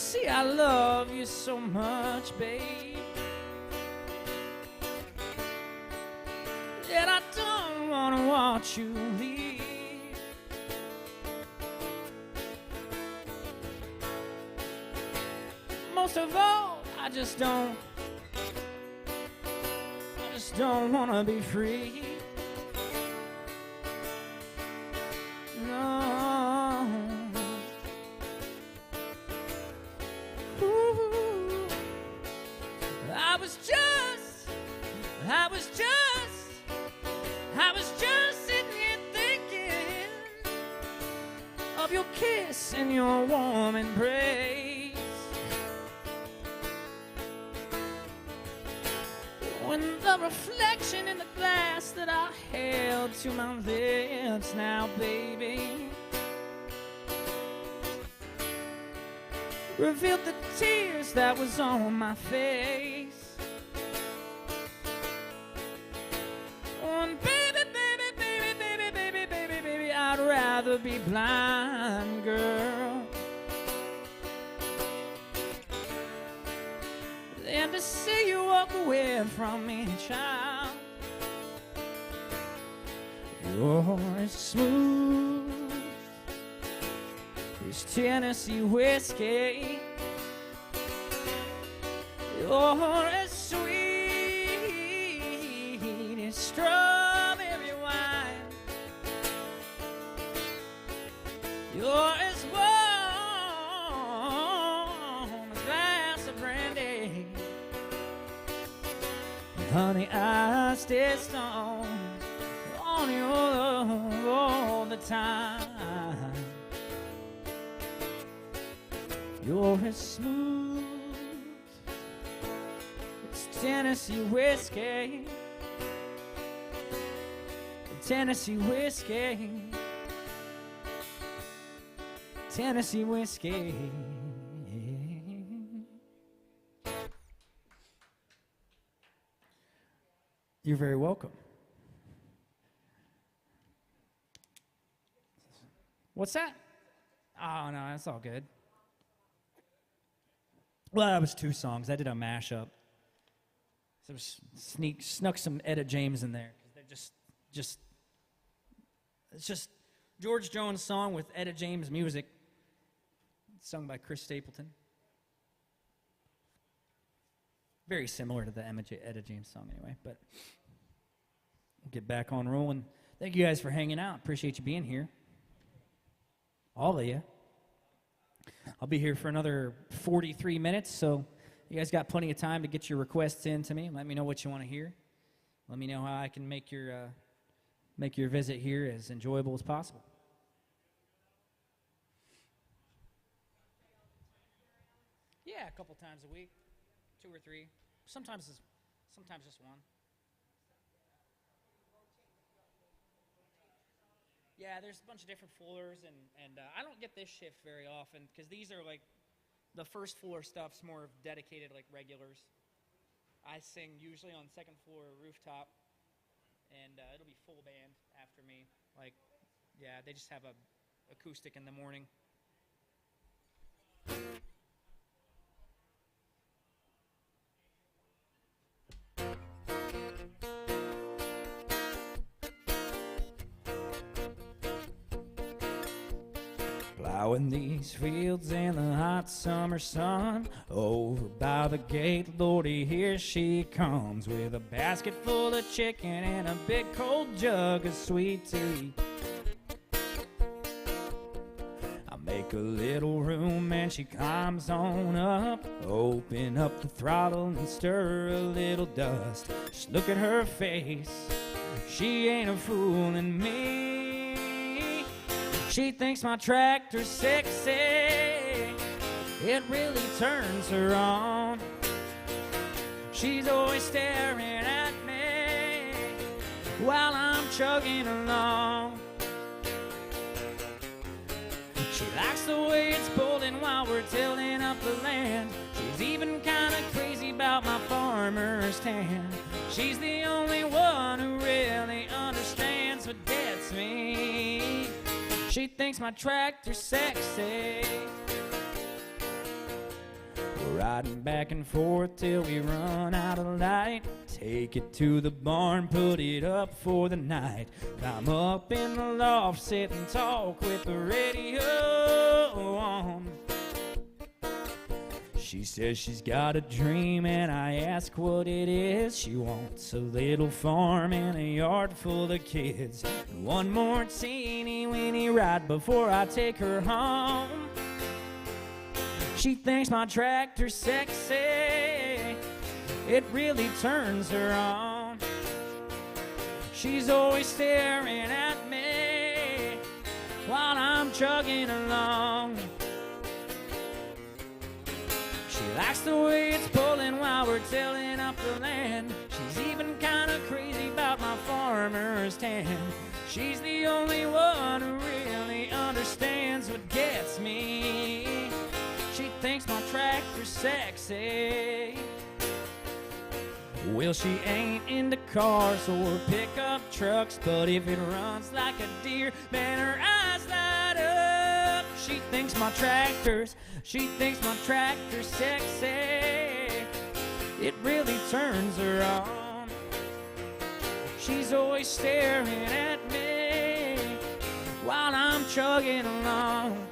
See, I love you so much, babe, that I don't wanna watch you leave. Most of all, I just don't wanna be free. No. Ooh. I was just sitting here thinking of your kiss and your warm embrace. When the reflection in the glass that I held to my lips now, baby, revealed the tears that was on my face. And baby, I'd rather be blind, girl, than to see you walk away from me, child. You're as smooth as Tennessee whiskey. You're as sweet as strawberry wine. You're as warm as a glass of brandy. Honey, I stay stoned on your love all the time. You're as smooth as Tennessee whiskey. Tennessee whiskey. Tennessee whiskey. You're very welcome. What's that? Oh, no, that's all good. Well, that was 2 songs. I did a mashup. So snuck some Etta James in there. They're it's just George Jones' song with Etta James music. It's sung by Chris Stapleton. Very similar to the Etta James song anyway, but we'll get back on rolling. Thank you guys for hanging out. Appreciate you being here. All of you. I'll be here for another 43 minutes, so you guys got plenty of time to get your requests in to me. Let me know what you want to hear. Let me know how I can make your visit here as enjoyable as possible. Yeah, a couple times a week, 2 or 3. Sometimes just one. Yeah, there's a bunch of different floors, and I don't get this shift very often because these are like the first floor stuff's more of dedicated like regulars. I sing usually on second floor rooftop, and it'll be full band after me. Like, yeah, they just have a acoustic in the morning. Plowing these fields in the hot summer sun, over by the gate, Lordy, here she comes, with a basket full of chicken and a big cold jug of sweet tea. I make a little room and she climbs on up, open up the throttle and stir a little dust. Just look at her face, she ain't a fooling me. She thinks my tractor's sexy, it really turns her on. She's always staring at me while I'm chugging along. She likes the way it's pulling while we're tilling up the land. She's even kind of crazy about my farmer's tan. She's the only one who really understands what gets me. She thinks my tractor's sexy, riding back and forth till we run out of light. Take it to the barn, put it up for the night. Climb up in the loft, sit and talk with the radio on. She says she's got a dream, and I ask what it is. She wants a little farm and a yard full of kids, and one more teeny-weeny ride before I take her home. She thinks my tractor's sexy, it really turns her on. She's always staring at me while I'm chugging along. She likes the way it's pulling while we're tilling up the land. She's even kind of crazy about my farmer's tan. She's the only one who really understands what gets me. She thinks my tractor's sexy. Well, she ain't into cars or pickup trucks, but if it runs like a deer, man, her eyes light up. She thinks my tractor's sexy. It really turns her on. She's always staring at me while I'm chugging along.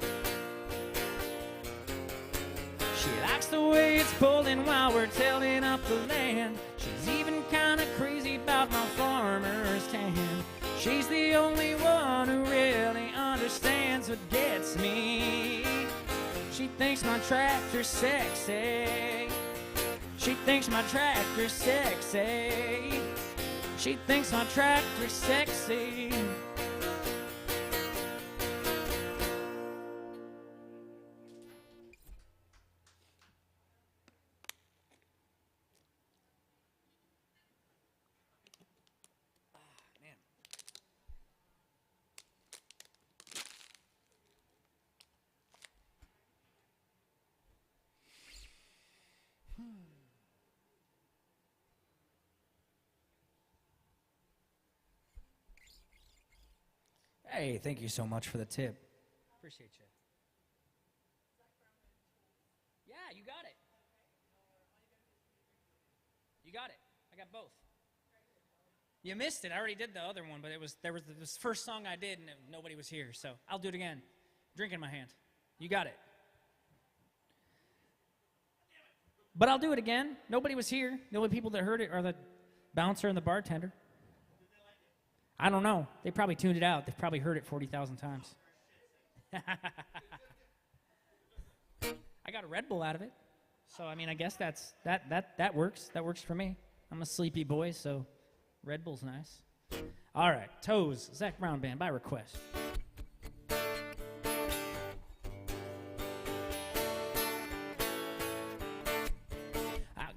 She likes the way it's pulling while we're tilling up the land. She's even kind of crazy about my farmer's tan. She's the only one who really understands what gets me. She thinks my tractor's sexy. She thinks my tractor's sexy. She thinks my tractor's sexy. Hey, thank you so much for the tip. Appreciate you. Yeah, you got it. You got it. I got both. You missed it. I already did the other one, but there was this first song I did and nobody was here, so I'll do it again. Drink in my hand. You got it. But I'll do it again. Nobody was here. The only people that heard it are the bouncer and the bartender. I don't know. They probably tuned it out. They've probably heard it 40,000 times. I got a Red Bull out of it. So, I mean, I guess that works. That works for me. I'm a sleepy boy, so Red Bull's nice. All right. Toes, Zac Brown Band, by request.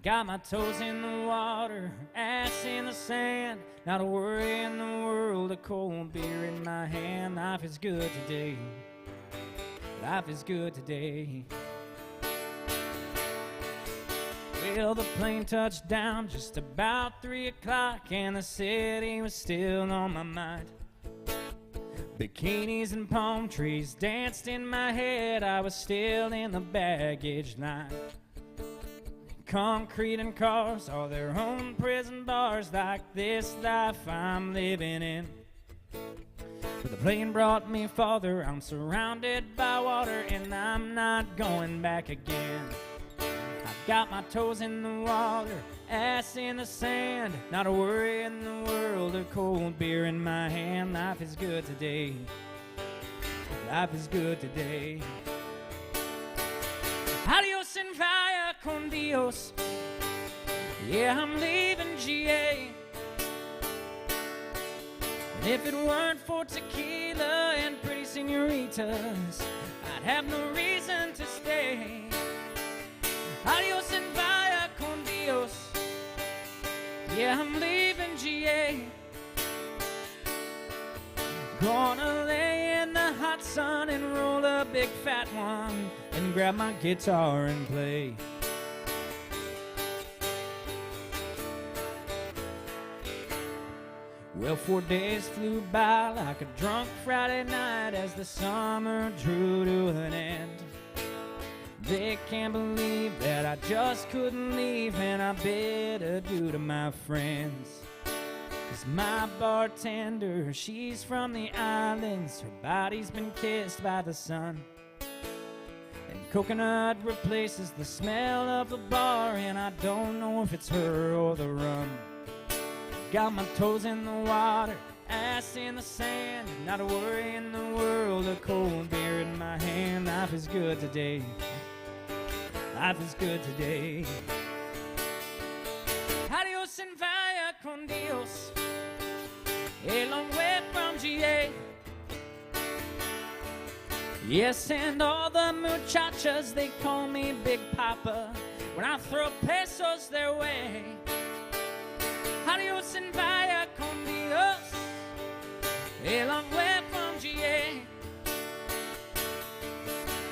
Got my toes in the water, ass in the sand, not a worry in the world, a cold beer in my hand. Life is good today, life is good today. Well, the plane touched down just about 3 o'clock, and the city was still on my mind. Bikinis and palm trees danced in my head, I was still in the baggage line. Concrete and cars are their own prison bars, like this life I'm living in. But the plane brought me farther, I'm surrounded by water, and I'm not going back again. I've got my toes in the water, ass in the sand, not a worry in the world, a cold beer in my hand. Life is good today, life is good today. Adios and vaya con Dios. Yeah, I'm leaving GA. And if it weren't for tequila and pretty senoritas, I'd have no reason to stay. Adios and vaya con Dios. Yeah, I'm leaving GA. Gonna lay in the hot sun and roll a big fat one and grab my guitar and play. Well, 4 days flew by like a drunk Friday night as the summer drew to an end. They can't believe that I just couldn't leave, and I better do to my friends. 'Cause my bartender, she's from the islands. Her body's been kissed by the sun, and coconut replaces the smell of the bar, and I don't know if it's her or the rum. Got my toes in the water, ass in the sand, not a worry in the world, a cold beer in my hand. Life is good today. Life is good today. Adios and vaya con Dios, a long way from GA. Yes, and all the muchachas, they call me Big Papa when I throw pesos their way. Adios and vaya con Dios, a long way from GA.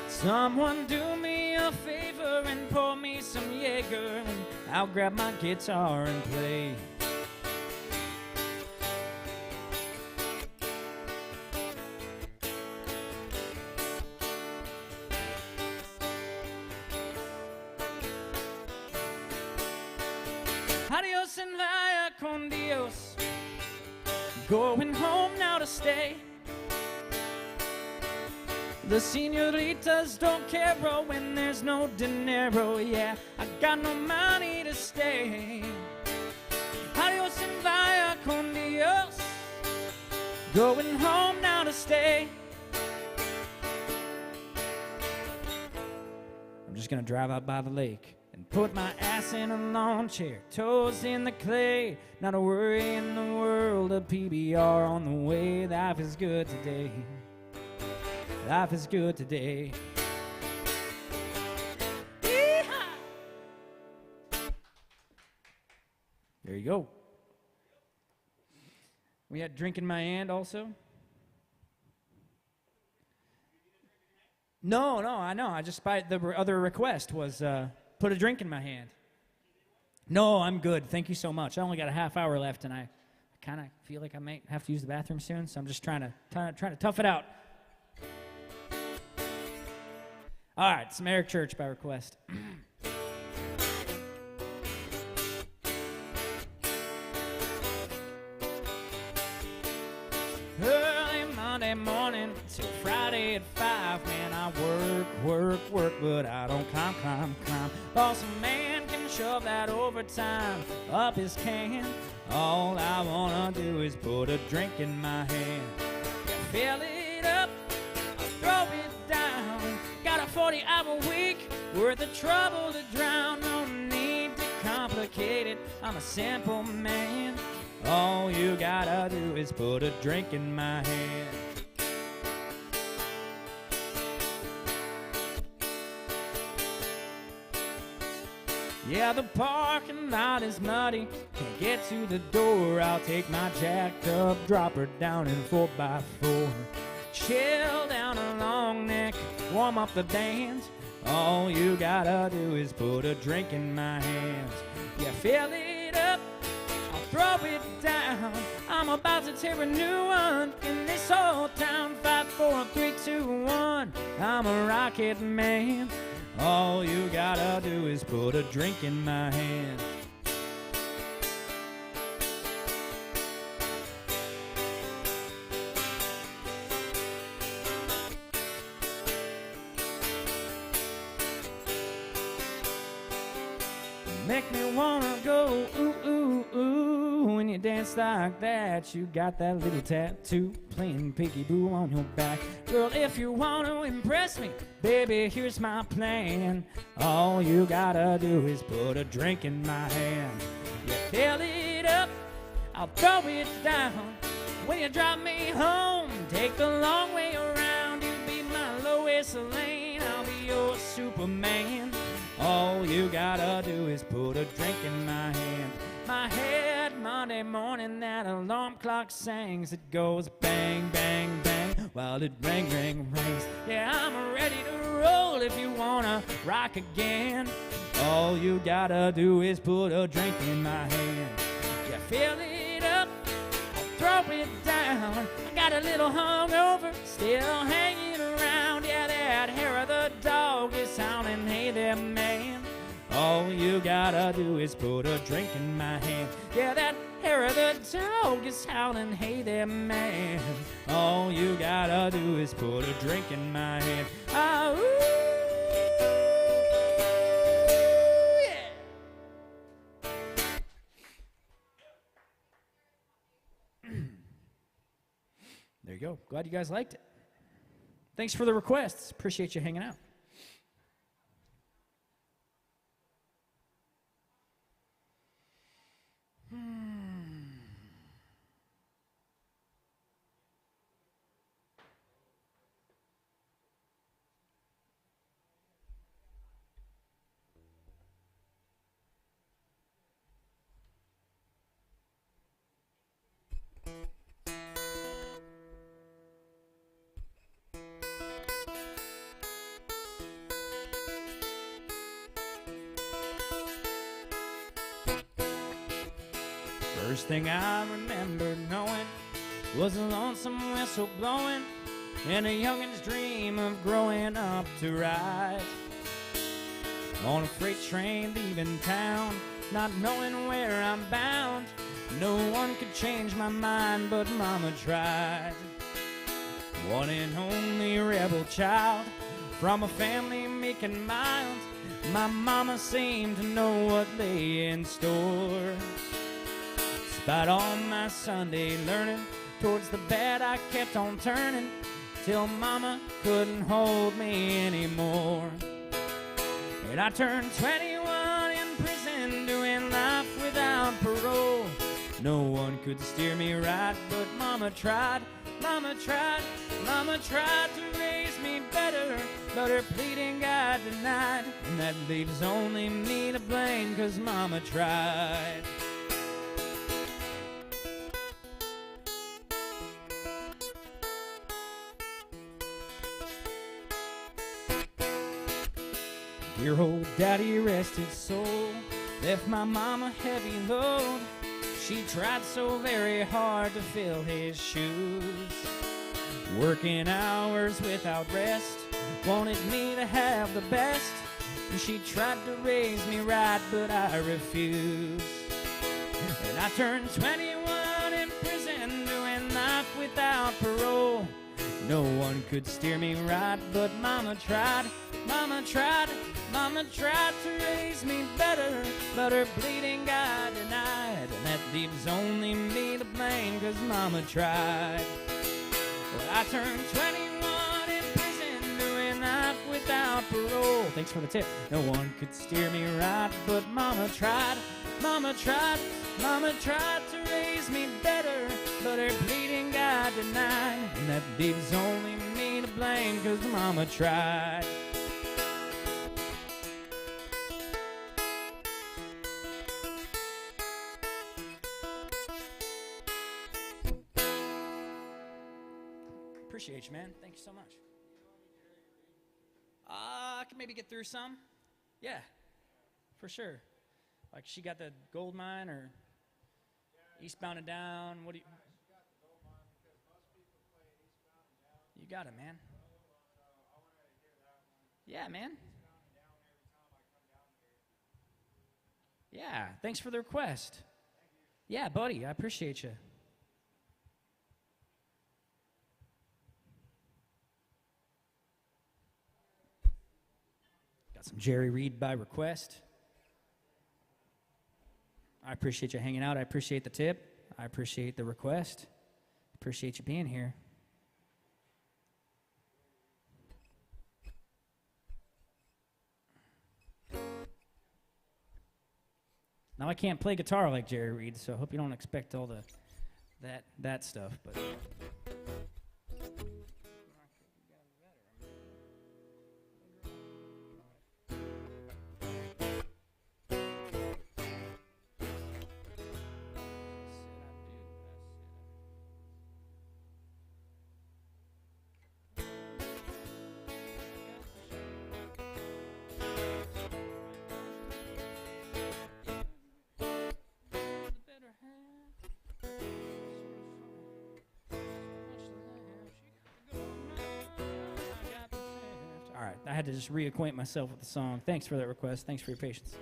Someone do me a favor and pour me some Jaeger, and I'll grab my guitar and play. Adios and vaya con Dios, going home now to stay. The señoritas don't care, bro, when there's no dinero. Yeah, I got no money to stay. Adios and vaya con Dios, going home now to stay. I'm just gonna drive out by the lake and put my ass in a lawn chair, toes in the clay, not a worry in the world, a PBR on the way. Life is good today. Life is good today. Yee-haw! There you go. We had drink in my hand also. No, I know. I just, the other request was put a drink in my hand. No, I'm good. Thank you so much. I only got a half hour left, and I kind of feel like I might have to use the bathroom soon, so I'm just trying to tough it out. All right, some Eric Church by request. Early Monday morning till Friday at 5, man, I work, but I don't climb. Boss man can shove that overtime up his can. All I wanna do is put a drink in my hand. You fill it up, I'll throw it down. Got a 40-hour week worth of trouble to drown. No need to complicate it, I'm a simple man. All you gotta do is put a drink in my hand. Yeah, the parking lot is muddy, can't get to the door. I'll take my jacked up dropper down in 4x4. Chill down a long neck, warm up the band. All you gotta do is put a drink in my hands. Yeah, fill it up, I'll throw it down. I'm about to tear a new one in this whole town. 5, 4, 3, 2, 1, I'm a rocket man. All you gotta do is put a drink in my hand. Make me wanna go ooh, ooh, ooh. When you dance like that, you got that little tattoo playing peekaboo on your back. Girl, if you want to impress me, baby, here's my plan. All you gotta do is put a drink in my hand. You fill it up, I'll throw it down. When you drive me home, take the long way around. You be my Lois Lane, I'll be your Superman. All you gotta do is put a drink in my hand. My head, Monday morning, that alarm clock sings. It goes bang, bang, bang, while it ring, ring, rings. Yeah, I'm ready to roll if you wanna rock again. All you gotta do is put a drink in my hand. You fill it up, I'll throw it down. I got a little hungover, still hanging around. Yeah, that hair of the dog is sounding, hey there, man. All All you gotta do is put a drink in my hand. Yeah, that hair of the dog is howling, hey there, man. All you gotta do is put a drink in my hand. Ah, ooh, yeah. There you go. Glad you guys liked it. Thanks for the requests. Appreciate you hanging out. First thing I remember knowing was a lonesome whistle blowing and a youngin's dream of growing up to ride on a freight train leaving town, not knowing where I'm bound. No one could change my mind, but Mama tried. One and only rebel child from a family making mild. My mama seemed to know what lay in store. Despite all my Sunday learning, towards the bad I kept on turning, till Mama couldn't hold me anymore. And I turned 21 in prison, doing life without parole. No one could steer me right, but Mama tried, Mama tried, Mama tried to raise me better, but her pleading God denied. And that leaves only me to blame, 'cause Mama tried. Dear old daddy, rest his soul, left my mama heavy load. She tried so very hard to fill his shoes, working hours without rest, wanted me to have the best. And she tried to raise me right, but I refused. And I turned 21 in prison, doing life without parole. No one could steer me right, but Mama tried, Mama tried, Mama tried to raise me better, but her bleeding God denied. And that leaves only me to blame, 'cause Mama tried. Well, I turned 21 in prison, doing life without parole. Thanks for the tip. No one could steer me right, but Mama tried, Mama tried, Mama tried to raise me better, but her bleeding God denied. And that leaves only me to blame, 'cause Mama tried. Appreciate you, man. Thank you so much. I can maybe get through some. Yeah, for sure. Like she got the gold mine or Eastbound and Down. What do you? You got it, man. Yeah, man. Yeah, thanks for the request. Yeah, buddy, I appreciate you. Got some Jerry Reed by request. I appreciate you hanging out. I appreciate the tip. I appreciate the request. Appreciate you being here. Now I can't play guitar like Jerry Reed, so I hope you don't expect all the that stuff, but I had to just reacquaint myself with the song. Thanks for that request. Thanks for your patience.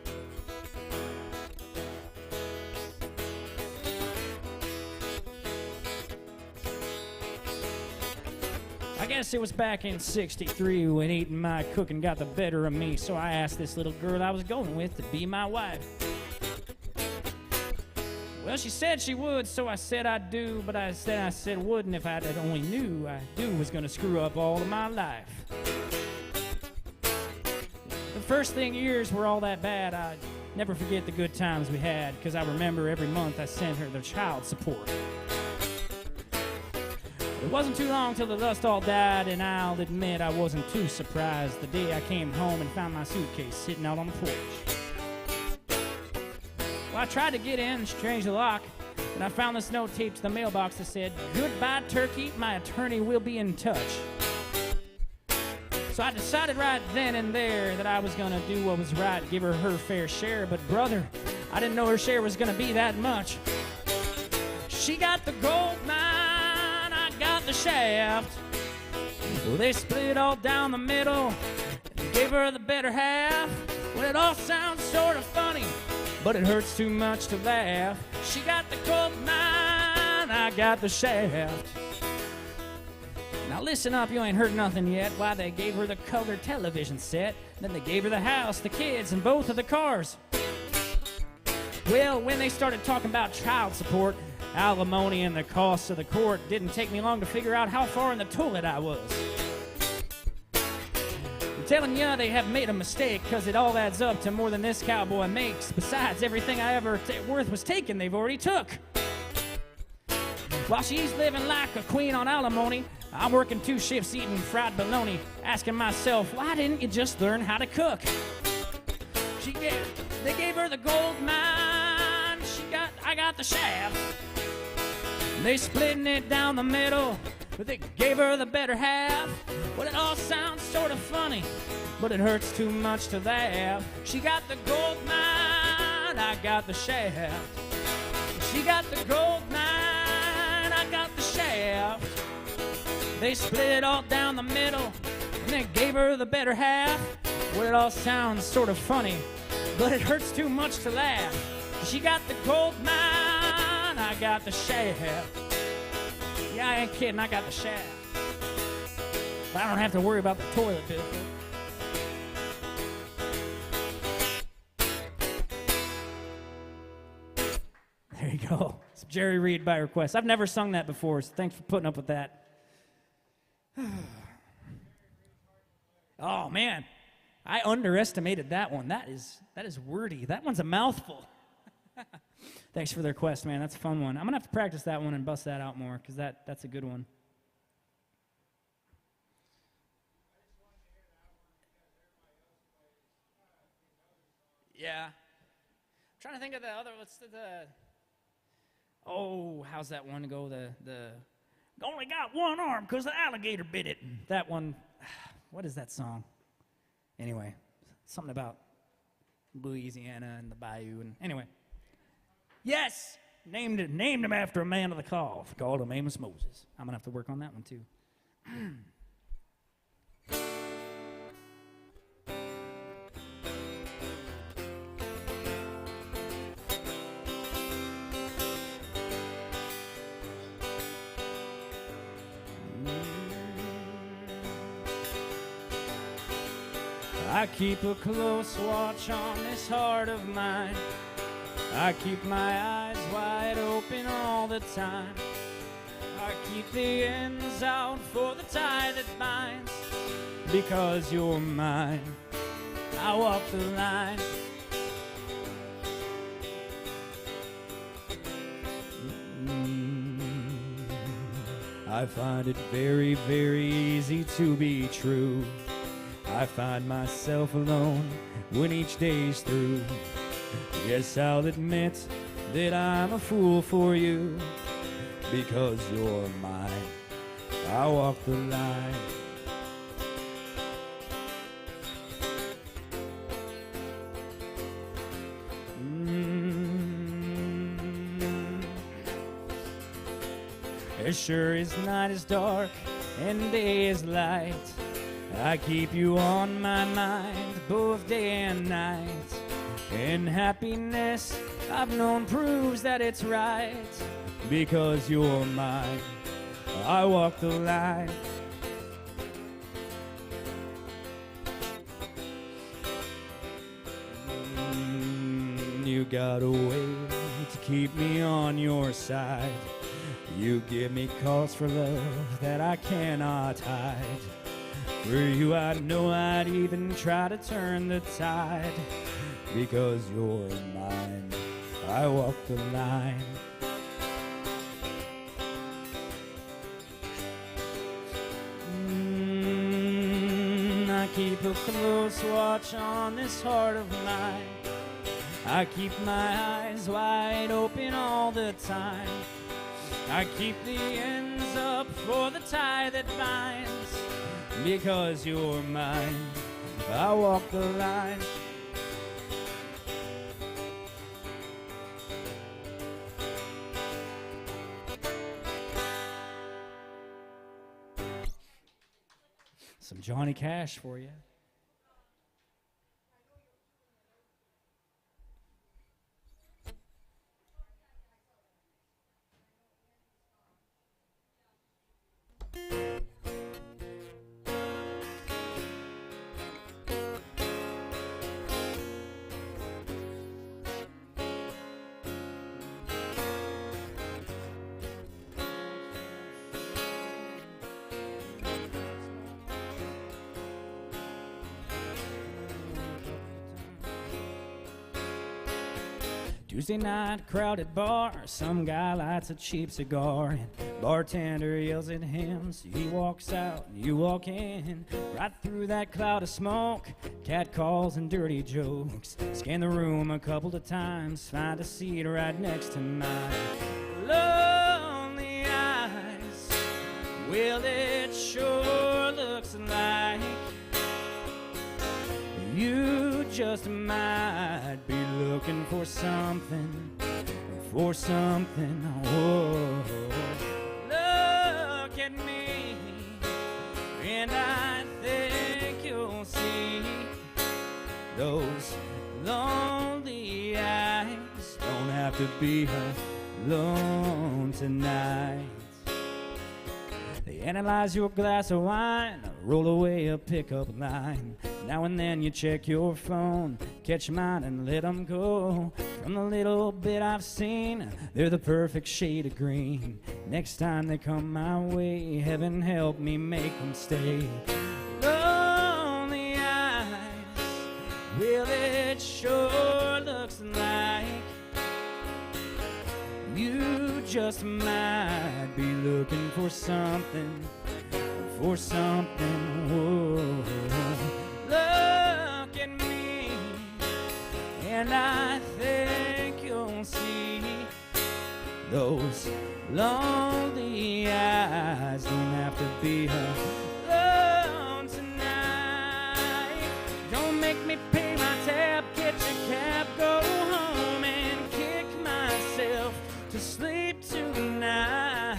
guess it was back in '63 when eating my cooking got the better of me. So I asked this little girl I was going with to be my wife. Well, she said she would, so I said I'd do, but I said wouldn't if I only knew I do was gonna screw up all of my life. The first thing years were all that bad. I'd never forget the good times we had, because I remember every month I sent her the child support. It wasn't too long till the lust all died, and I'll admit I wasn't too surprised the day I came home and found my suitcase sitting out on the porch. Well, I tried to get in and change the lock, and I found this note taped to the mailbox that said, "Goodbye, turkey, my attorney will be in touch." So I decided right then and there that I was gonna do what was right, give her fair share, but brother, I didn't know her share was gonna be that much. She got the gold mine, I got the shaft. Well, they split all down the middle and gave her the better half. Well, it all sounds sort of funny, but it hurts too much to laugh. She got the gold mine, I got the shaft. Now listen up, you ain't heard nothing yet. Why, they gave her the color television set, then they gave her the house, the kids, and both of the cars. Well, when they started talking about child support, alimony, and the costs of the court, didn't take me long to figure out how far in the toilet I was. I'm telling you, they have made a mistake, because it all adds up to more than this cowboy makes. Besides, everything I ever worth was taken, they've already took. While she's living like a queen on alimony, I'm working 2 shifts eating fried bologna, asking myself, why didn't you just learn how to cook? They gave her the gold mine, I got the shaft. They splitting it down the middle, but they gave her the better half. Well, it all sounds sort of funny, but it hurts too much to laugh. She got the gold mine, I got the shaft. She got the gold mine, I got the shaft. They split it all down the middle, and they gave her the better half. Well, it all sounds sort of funny, but it hurts too much to laugh. She got the gold mine, I got the shaft. Yeah, I ain't kidding, I got the shaft. But I don't have to worry about the toilet bill. There you go. It's Jerry Reed by request. I've never sung that before, so thanks for putting up with that. Oh man, I underestimated that one. That is wordy. That one's a mouthful. Thanks for the request, man. That's a fun one. I'm gonna have to practice that one and bust that out more, because that's a good one. Yeah. I'm trying to think of the other. What's the oh, how's that one go? The only got one arm because the alligator bit it. That one, what is that song? Anyway, something about Louisiana and the bayou. And anyway, yes, named him after a man of the cloth. Called him Amos Moses. I'm gonna have to work on that one too. I keep a close watch on this heart of mine. I keep my eyes wide open all the time. I keep the ends out for the tie that binds. Because you're mine, I walk the line. I find it very, very easy to be true. I find myself alone when each day's through. Yes, I'll admit that I'm a fool for you. Because you're mine, I walk the line. As sure as night is dark and day is light, I keep you on my mind both day and night. And happiness I've known proves that it's right. Because you're mine, I walk the line. You got a way to keep me on your side. You give me cause for love that I cannot hide. For you I know I'd even try to turn the tide. Because you're mine, I walk the line. I keep a close watch on this heart of mine. I keep my eyes wide open all the time. I keep the ends up for the tie that binds. Because you're mine, I walk the line. Some Johnny Cash for you. Tuesday night, crowded bar, some guy lights a cheap cigar, and bartender yells at him, so he walks out, and you walk in, right through that cloud of smoke, cat calls and dirty jokes, scan the room a couple of times, find a seat right next to mine. Lonely eyes, well it sure looks like you just might be looking for something, oh, look at me, and I think you'll see those lonely eyes don't have to be alone tonight. They analyze your glass of wine, roll away a pickup line. Now and then you check your phone, catch mine and let them go. From the little bit I've seen, they're the perfect shade of green. Next time they come my way, heaven help me make them stay. Lonely eyes, well it sure looks like you just might be looking for something, whoa. Look at me, and I think you'll see those lonely eyes don't have to be alone tonight. Don't make me pay my tab, get your cab, go home and kick myself to sleep tonight.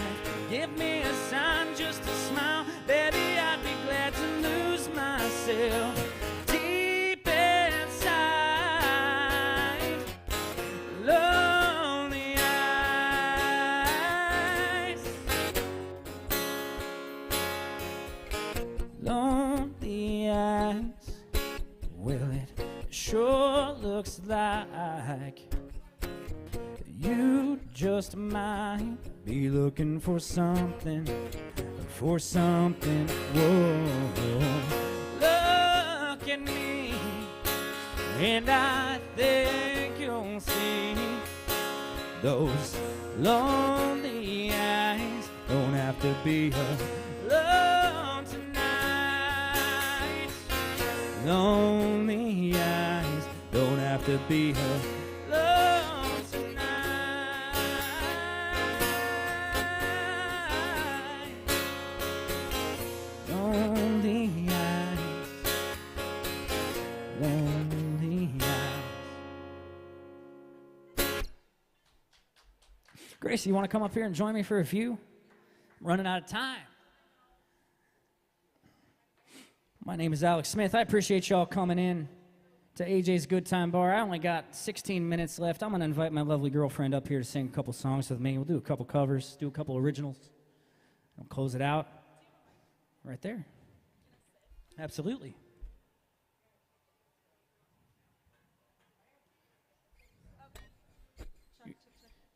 Give me a sign, just a smile, baby, I'd be glad to lose myself deep inside. Lonely eyes, lonely eyes, well it sure looks like you just might be looking for something, whoa. Look at me, and I think you'll see those lonely eyes don't have to be alone tonight. Lonely eyes don't have to be alone Gracie, you want to come up here and join me for a few? I'm running out of time. My name is Alex Smith. I appreciate y'all coming in to AJ's Good Time Bar. I only got 16 minutes left. I'm going to invite my lovely girlfriend up here to sing a couple songs with me. We'll do a couple covers, do a couple originals. I'll close it out right there. Absolutely. Okay.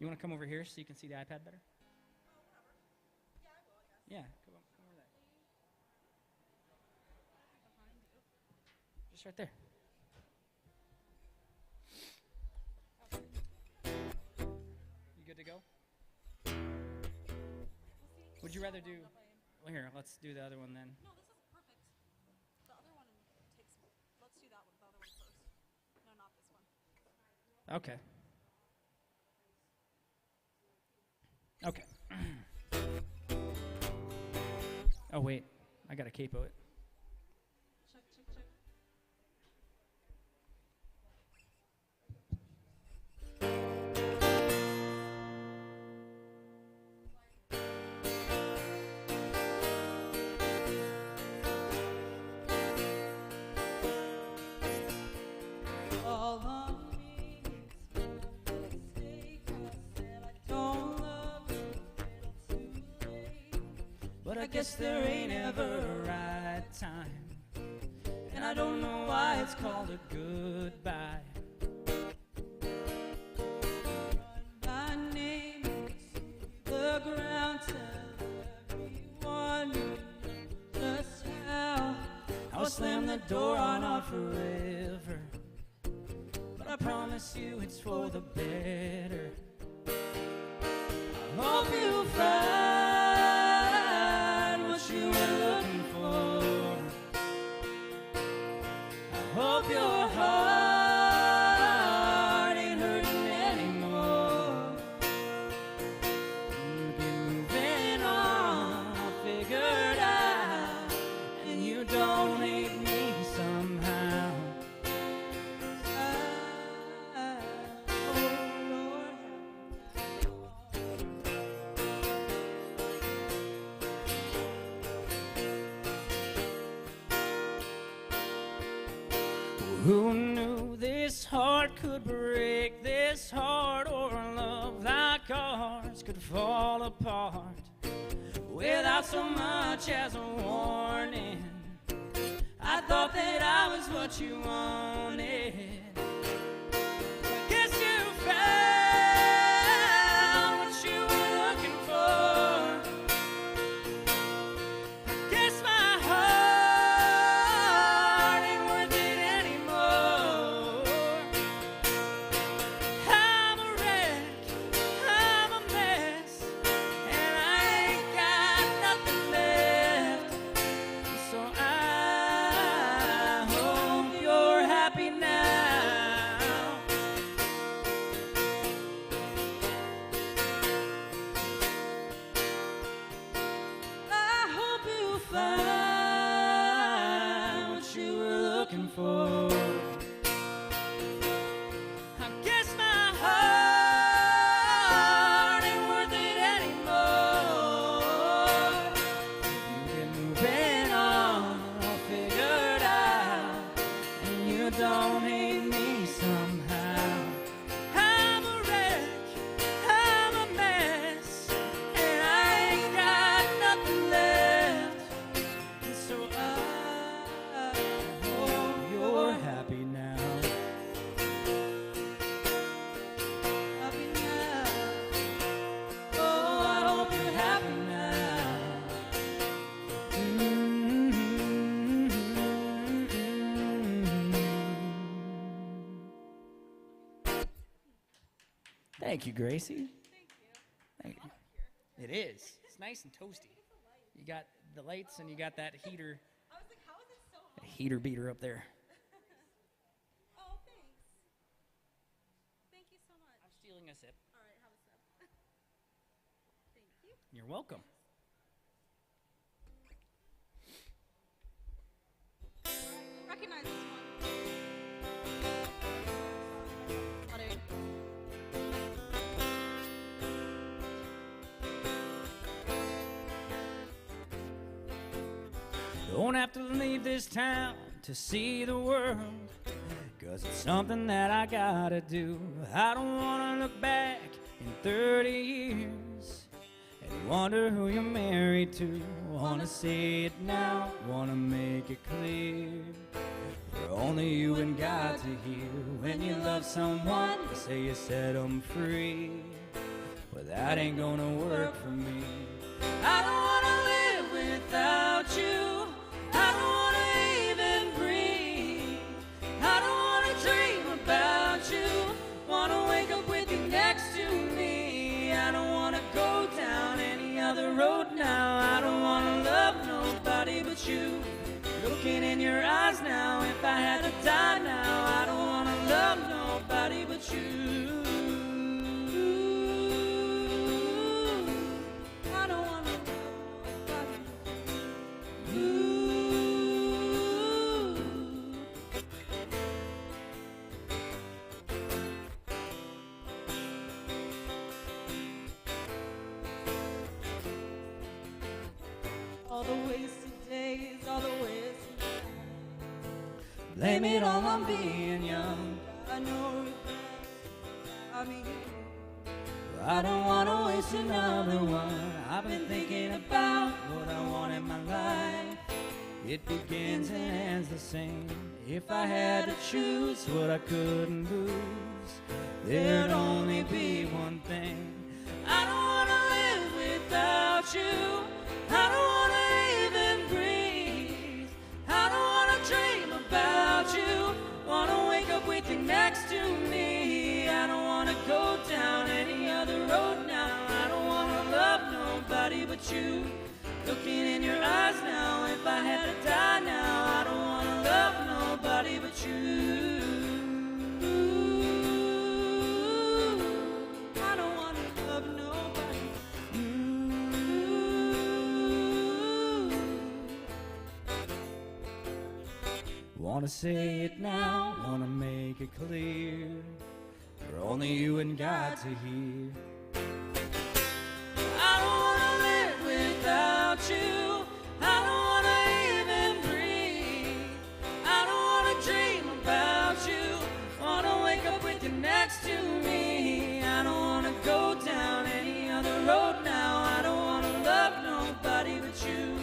You want to come over here so you can see the iPad better? Yeah, come over there. Just right there. You good to go? Would you rather do... Well, here, let's do the other one then. No, this is perfect. The other one takes... Let's do that one, the other one first. No, not this one. Okay. Okay. Oh, wait. I got to capo it. Check, check, check. All on me is a mistake. I said I don't love you until too late. But I guess there ain't ever a right time. And I don't know why it's called a goodbye. My name is the ground. Tell everyone you know just how I'll slam the door on our forever. But I promise you it's for the better. I hope you find what you were looking for. I hope your heart ain't hurting anymore. You get moving on, I'll figure it out, and you don't hate me somehow. Who knew this heart could break this heart, or a love like ours could fall apart without so much as a warning? I thought that I was what you wanted. I guess you found what you were looking for. I guess my heart ain't worth it anymore. I'm a wreck, I'm a mess, and I ain't got nothing left. So I hope you're happy now. I hope you find what you were looking for. I guess my heart ain't worth it anymore. You get moving on, I'll figure it out, and you don't hate me somehow. I'm a wreck, I'm a mess, and I ain't got nothing left. And so I hope you're happy now. Happy now. Oh, I hope you're happy now. Thank you, Gracie. Thank you. It is. It's nice and toasty. You got the lights and you got that heater, I was like, how is it so hot? heater beater up there. Oh, thanks. Thank you so much. I'm stealing a sip. All right, have a sip. Thank you. You're welcome. Recognize this one. Buddy. Don't have to leave this town to see the world, 'cause it's something that I gotta do. I don't wanna look back in 30 years and wonder who you're married to. Wanna say it now, wanna make it clear. For only you and God to hear. When you love someone, you say you set them free. Well, that ain't gonna work for me. I don't wanna live without you. I don't wanna even breathe. I don't wanna dream about you. Wanna wake up with you next to me. I don't wanna go down any other road now. I don't wanna love nobody but you. Looking in your eyes now, if I had to die now, I don't wanna love nobody but you. I don't wanna love nobody but you. All the wasted days, all the wasted nights. Blame it all on being young. I know regrets. I mean, I don't wanna waste another one. I've been thinking about what I want in my life. It begins and ends the same. If I had to choose what I couldn't lose, there'd only be one thing. I don't wanna live without you. I don't wanna even breathe. I don't wanna dream about you. Wanna wake up with you next to me. I don't wanna go down any other road now. I don't wanna love nobody but you. Looking in your eyes now, if I had to die now, I don't wanna love nobody but you. I don't wanna love nobody. Wanna say it now, wanna make it clear, for only you and God to hear. I don't wanna live without you. I don't wanna even breathe. I don't wanna dream about you. Wanna wake up with you next to me. I don't wanna go down any other road now. I don't wanna love nobody but you.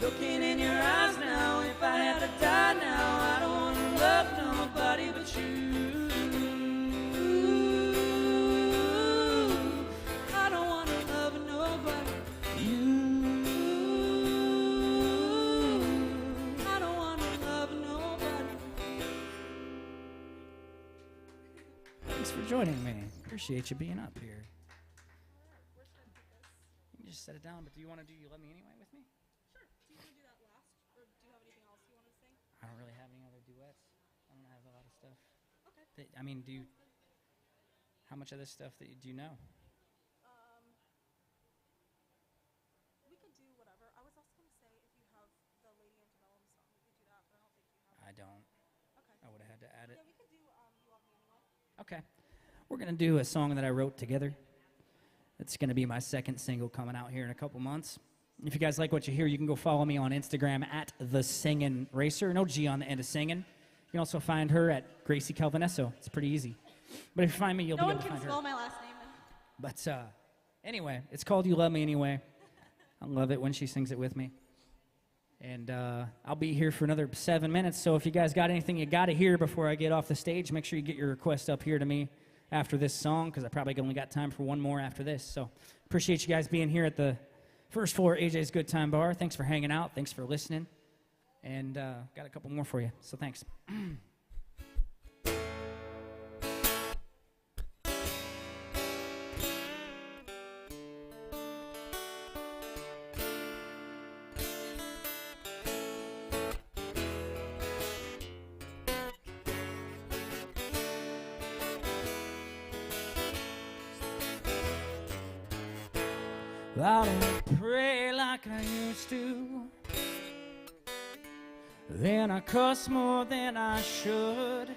Looking in your eyes now, if I had to die now, I don't wanna love nobody but you. I don't wanna love nobody. I don't wanna love nobody. Thanks for joining me. Appreciate you being up here. You can just set it down, but do you want to do You Love Me Anyway with me? Sure. Do you want to do that last, or do you have anything else you want to sing? I don't really have any other duets. I don't have a lot of stuff. Okay. I mean, how much of this stuff do you know? We could do whatever. I was also going to say if you have the Lady Antebellum song, we could do that, but I don't think you have. I don't. Okay. I would have had to add it. Yeah, we could do You Love Me Anyway. Okay. We're going to do a song that I wrote together. It's going to be my second single coming out here in a couple months. If you guys like what you hear, you can go follow me on Instagram at @TheSingingRacer. No G on the end of singing. You can also find her at Gracie Calvinesso. It's pretty easy. But if you find me, you'll No be one able to can find spell her. my last name. But anyway, it's called You Love Me Anyway. I love it when she sings it with me. And I'll be here for another 7 minutes, so if you guys got anything you got to hear before I get off the stage, make sure you get your request up here to me after this song, because I probably only got time for one more after this. So appreciate you guys being here at the first floor AJ's Good Time Bar. Thanks for hanging out. Thanks for listening. And got a couple more for you, so thanks. I don't pray like I used to. Then I cuss more than I should.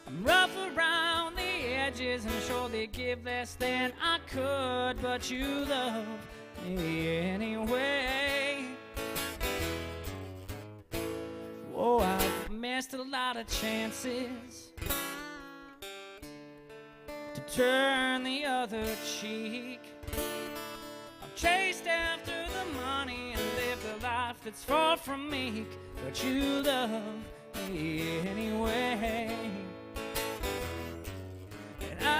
I'm rough around the edges and surely give less than I could. But you love me anyway. Oh, I've missed a lot of chances to turn the other cheek. I've chased after the money and lived a life that's far from meek. But you love me anyway. And I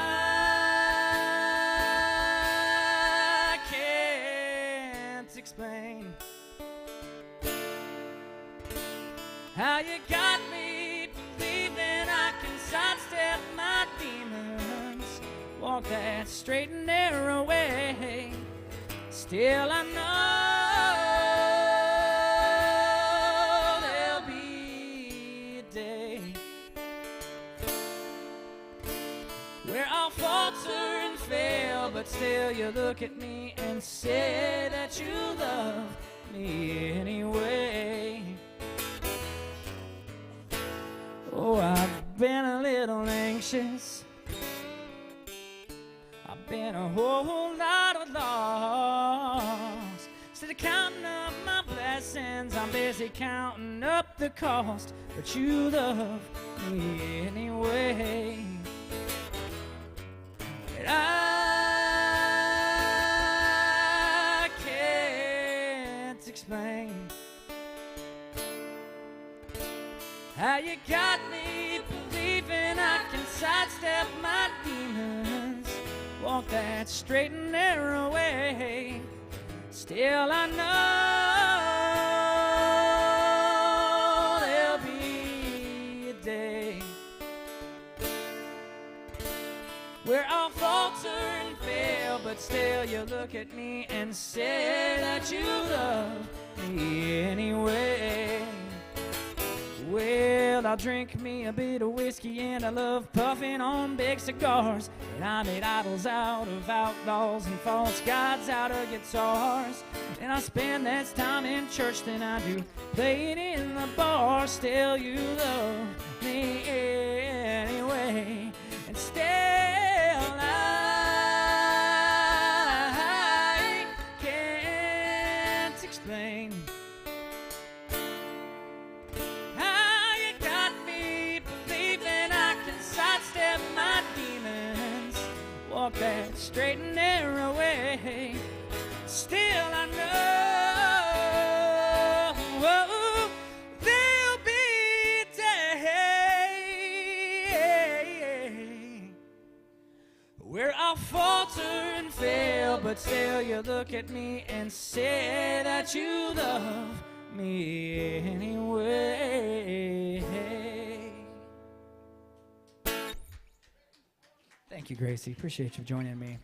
How you got me believing I can sidestep my demons, walk that straight and narrow way. Still I know there'll be a day where I'll falter and fail, but still you look at me and say that you love me anyway. Oh, I've been a little anxious, I've been a whole lot of lost. Instead of counting up my blessings, I'm busy counting up the cost. But you love me anyway. And I can't explain how you got me believing I can sidestep my demons, walk that straight and narrow way. Still I know there'll be a day where I'll falter and fail, but still you look at me and say that you love me anyway. Well, I'll drink me a bit of whiskey and I love puffing on big cigars. And I made idols out of outlaws and false gods out of guitars. And I spend less time in church than I do playing in the bar. Still you love me anyway. And still I can't explain walk that straight and narrow way. Still I know there'll be a day where I'll falter and fail, but still you look at me and say that you love me anyway. Thank you, Gracie. Appreciate you joining me.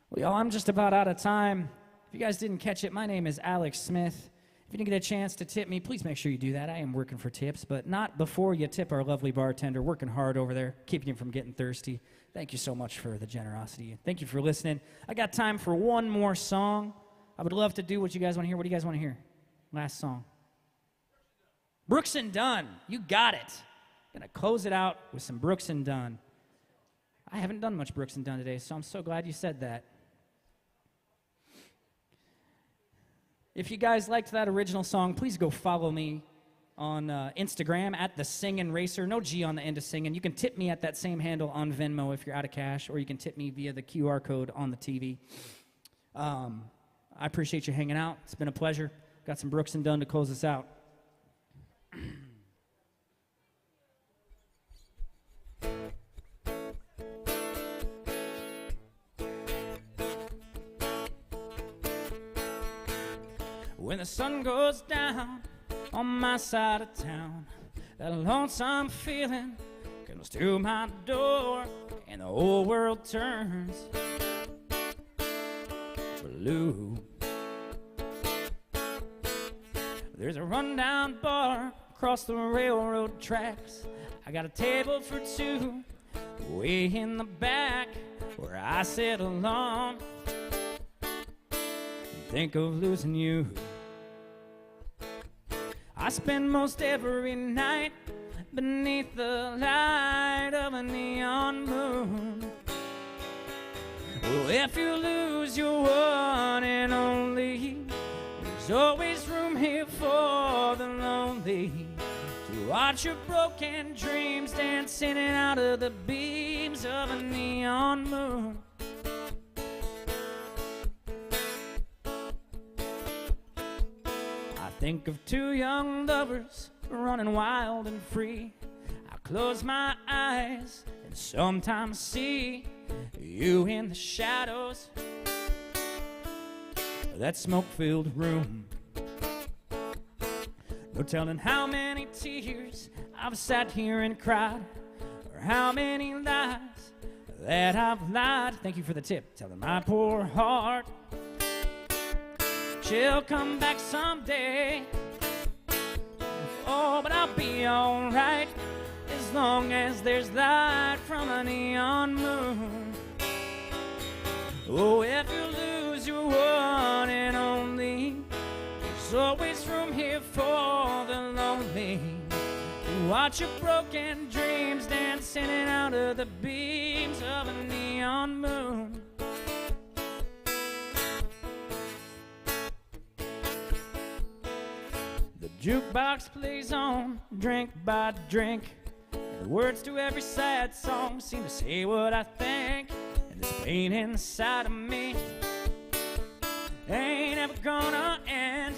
Well, y'all, I'm just about out of time. If you guys didn't catch it, my name is Alex Smith. If you didn't get a chance to tip me, please make sure you do that. I am working for tips, but not before you tip our lovely bartender, working hard over there, keeping him from getting thirsty. Thank you so much for the generosity. Thank you for listening. I got time for one more song. I would love to do what you guys want to hear. What do you guys want to hear? Last song. Brooks and Dunn. You got it. Gonna close it out with some Brooks and Dunn. I haven't done much Brooks and Dunn today, so I'm so glad you said that. If you guys liked that original song, please go follow me on Instagram at The Singin' Racer. No G on the end of singing. You can tip me at that same handle on Venmo if you're out of cash, or you can tip me via the QR code on the TV. I appreciate you hanging out. It's been a pleasure. Got some Brooks and Dunn to close us out. When the sun goes down on my side of town, that lonesome feeling comes to my door, and the whole world turns blue. There's a rundown bar across the railroad tracks. I got a table for two way in the back where I sit alone and think of losing you. I spend most every night beneath the light of a neon moon. Well, if you lose your one and only, there's always room here for the lonely to watch your broken dreams dancing out of the beams of a neon moon. Think of two young lovers running wild and free. I close my eyes and sometimes see you in the shadows of that smoke-filled room. No telling how many tears I've sat here and cried, or how many lies that I've lied. Thank you for the tip. Telling my poor heart she'll come back someday. Oh, but I'll be alright as long as there's light from a neon moon. Oh, if you lose your one and only, there's always room here for the lonely. Watch your broken dreams dancing in and out of the beams of a neon moon. The jukebox plays on, drink by drink. The words to every sad song seem to say what I think. And this pain inside of me ain't ever gonna end.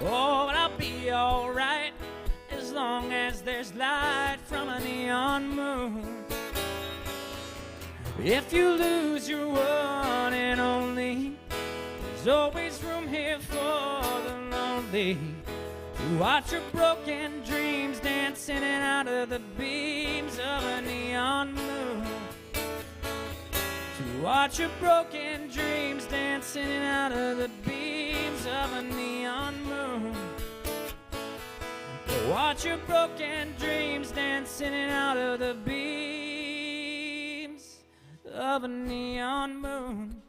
Oh, but I'll be alright as long as there's light from a neon moon. If you lose your one and only, there's always room here for the lonely. Watch your broken dreams dancing in and out of the beams of a neon moon. To watch your broken dreams dancing in and out of the beams of a neon moon. Watch your broken dreams dancing in and out of the beams of a neon moon.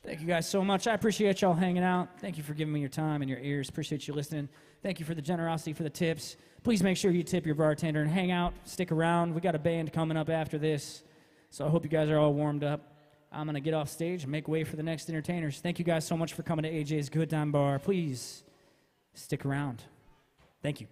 Thank you guys so much. I appreciate y'all hanging out. Thank you for giving me your time and your ears. Appreciate you listening. Thank you for the generosity, for the tips. Please make sure you tip your bartender and hang out, stick around. We got a band coming up after this, so I hope you guys are all warmed up. I'm going to get off stage and make way for the next entertainers. Thank you guys so much for coming to AJ's Good Time Bar. Please stick around. Thank you.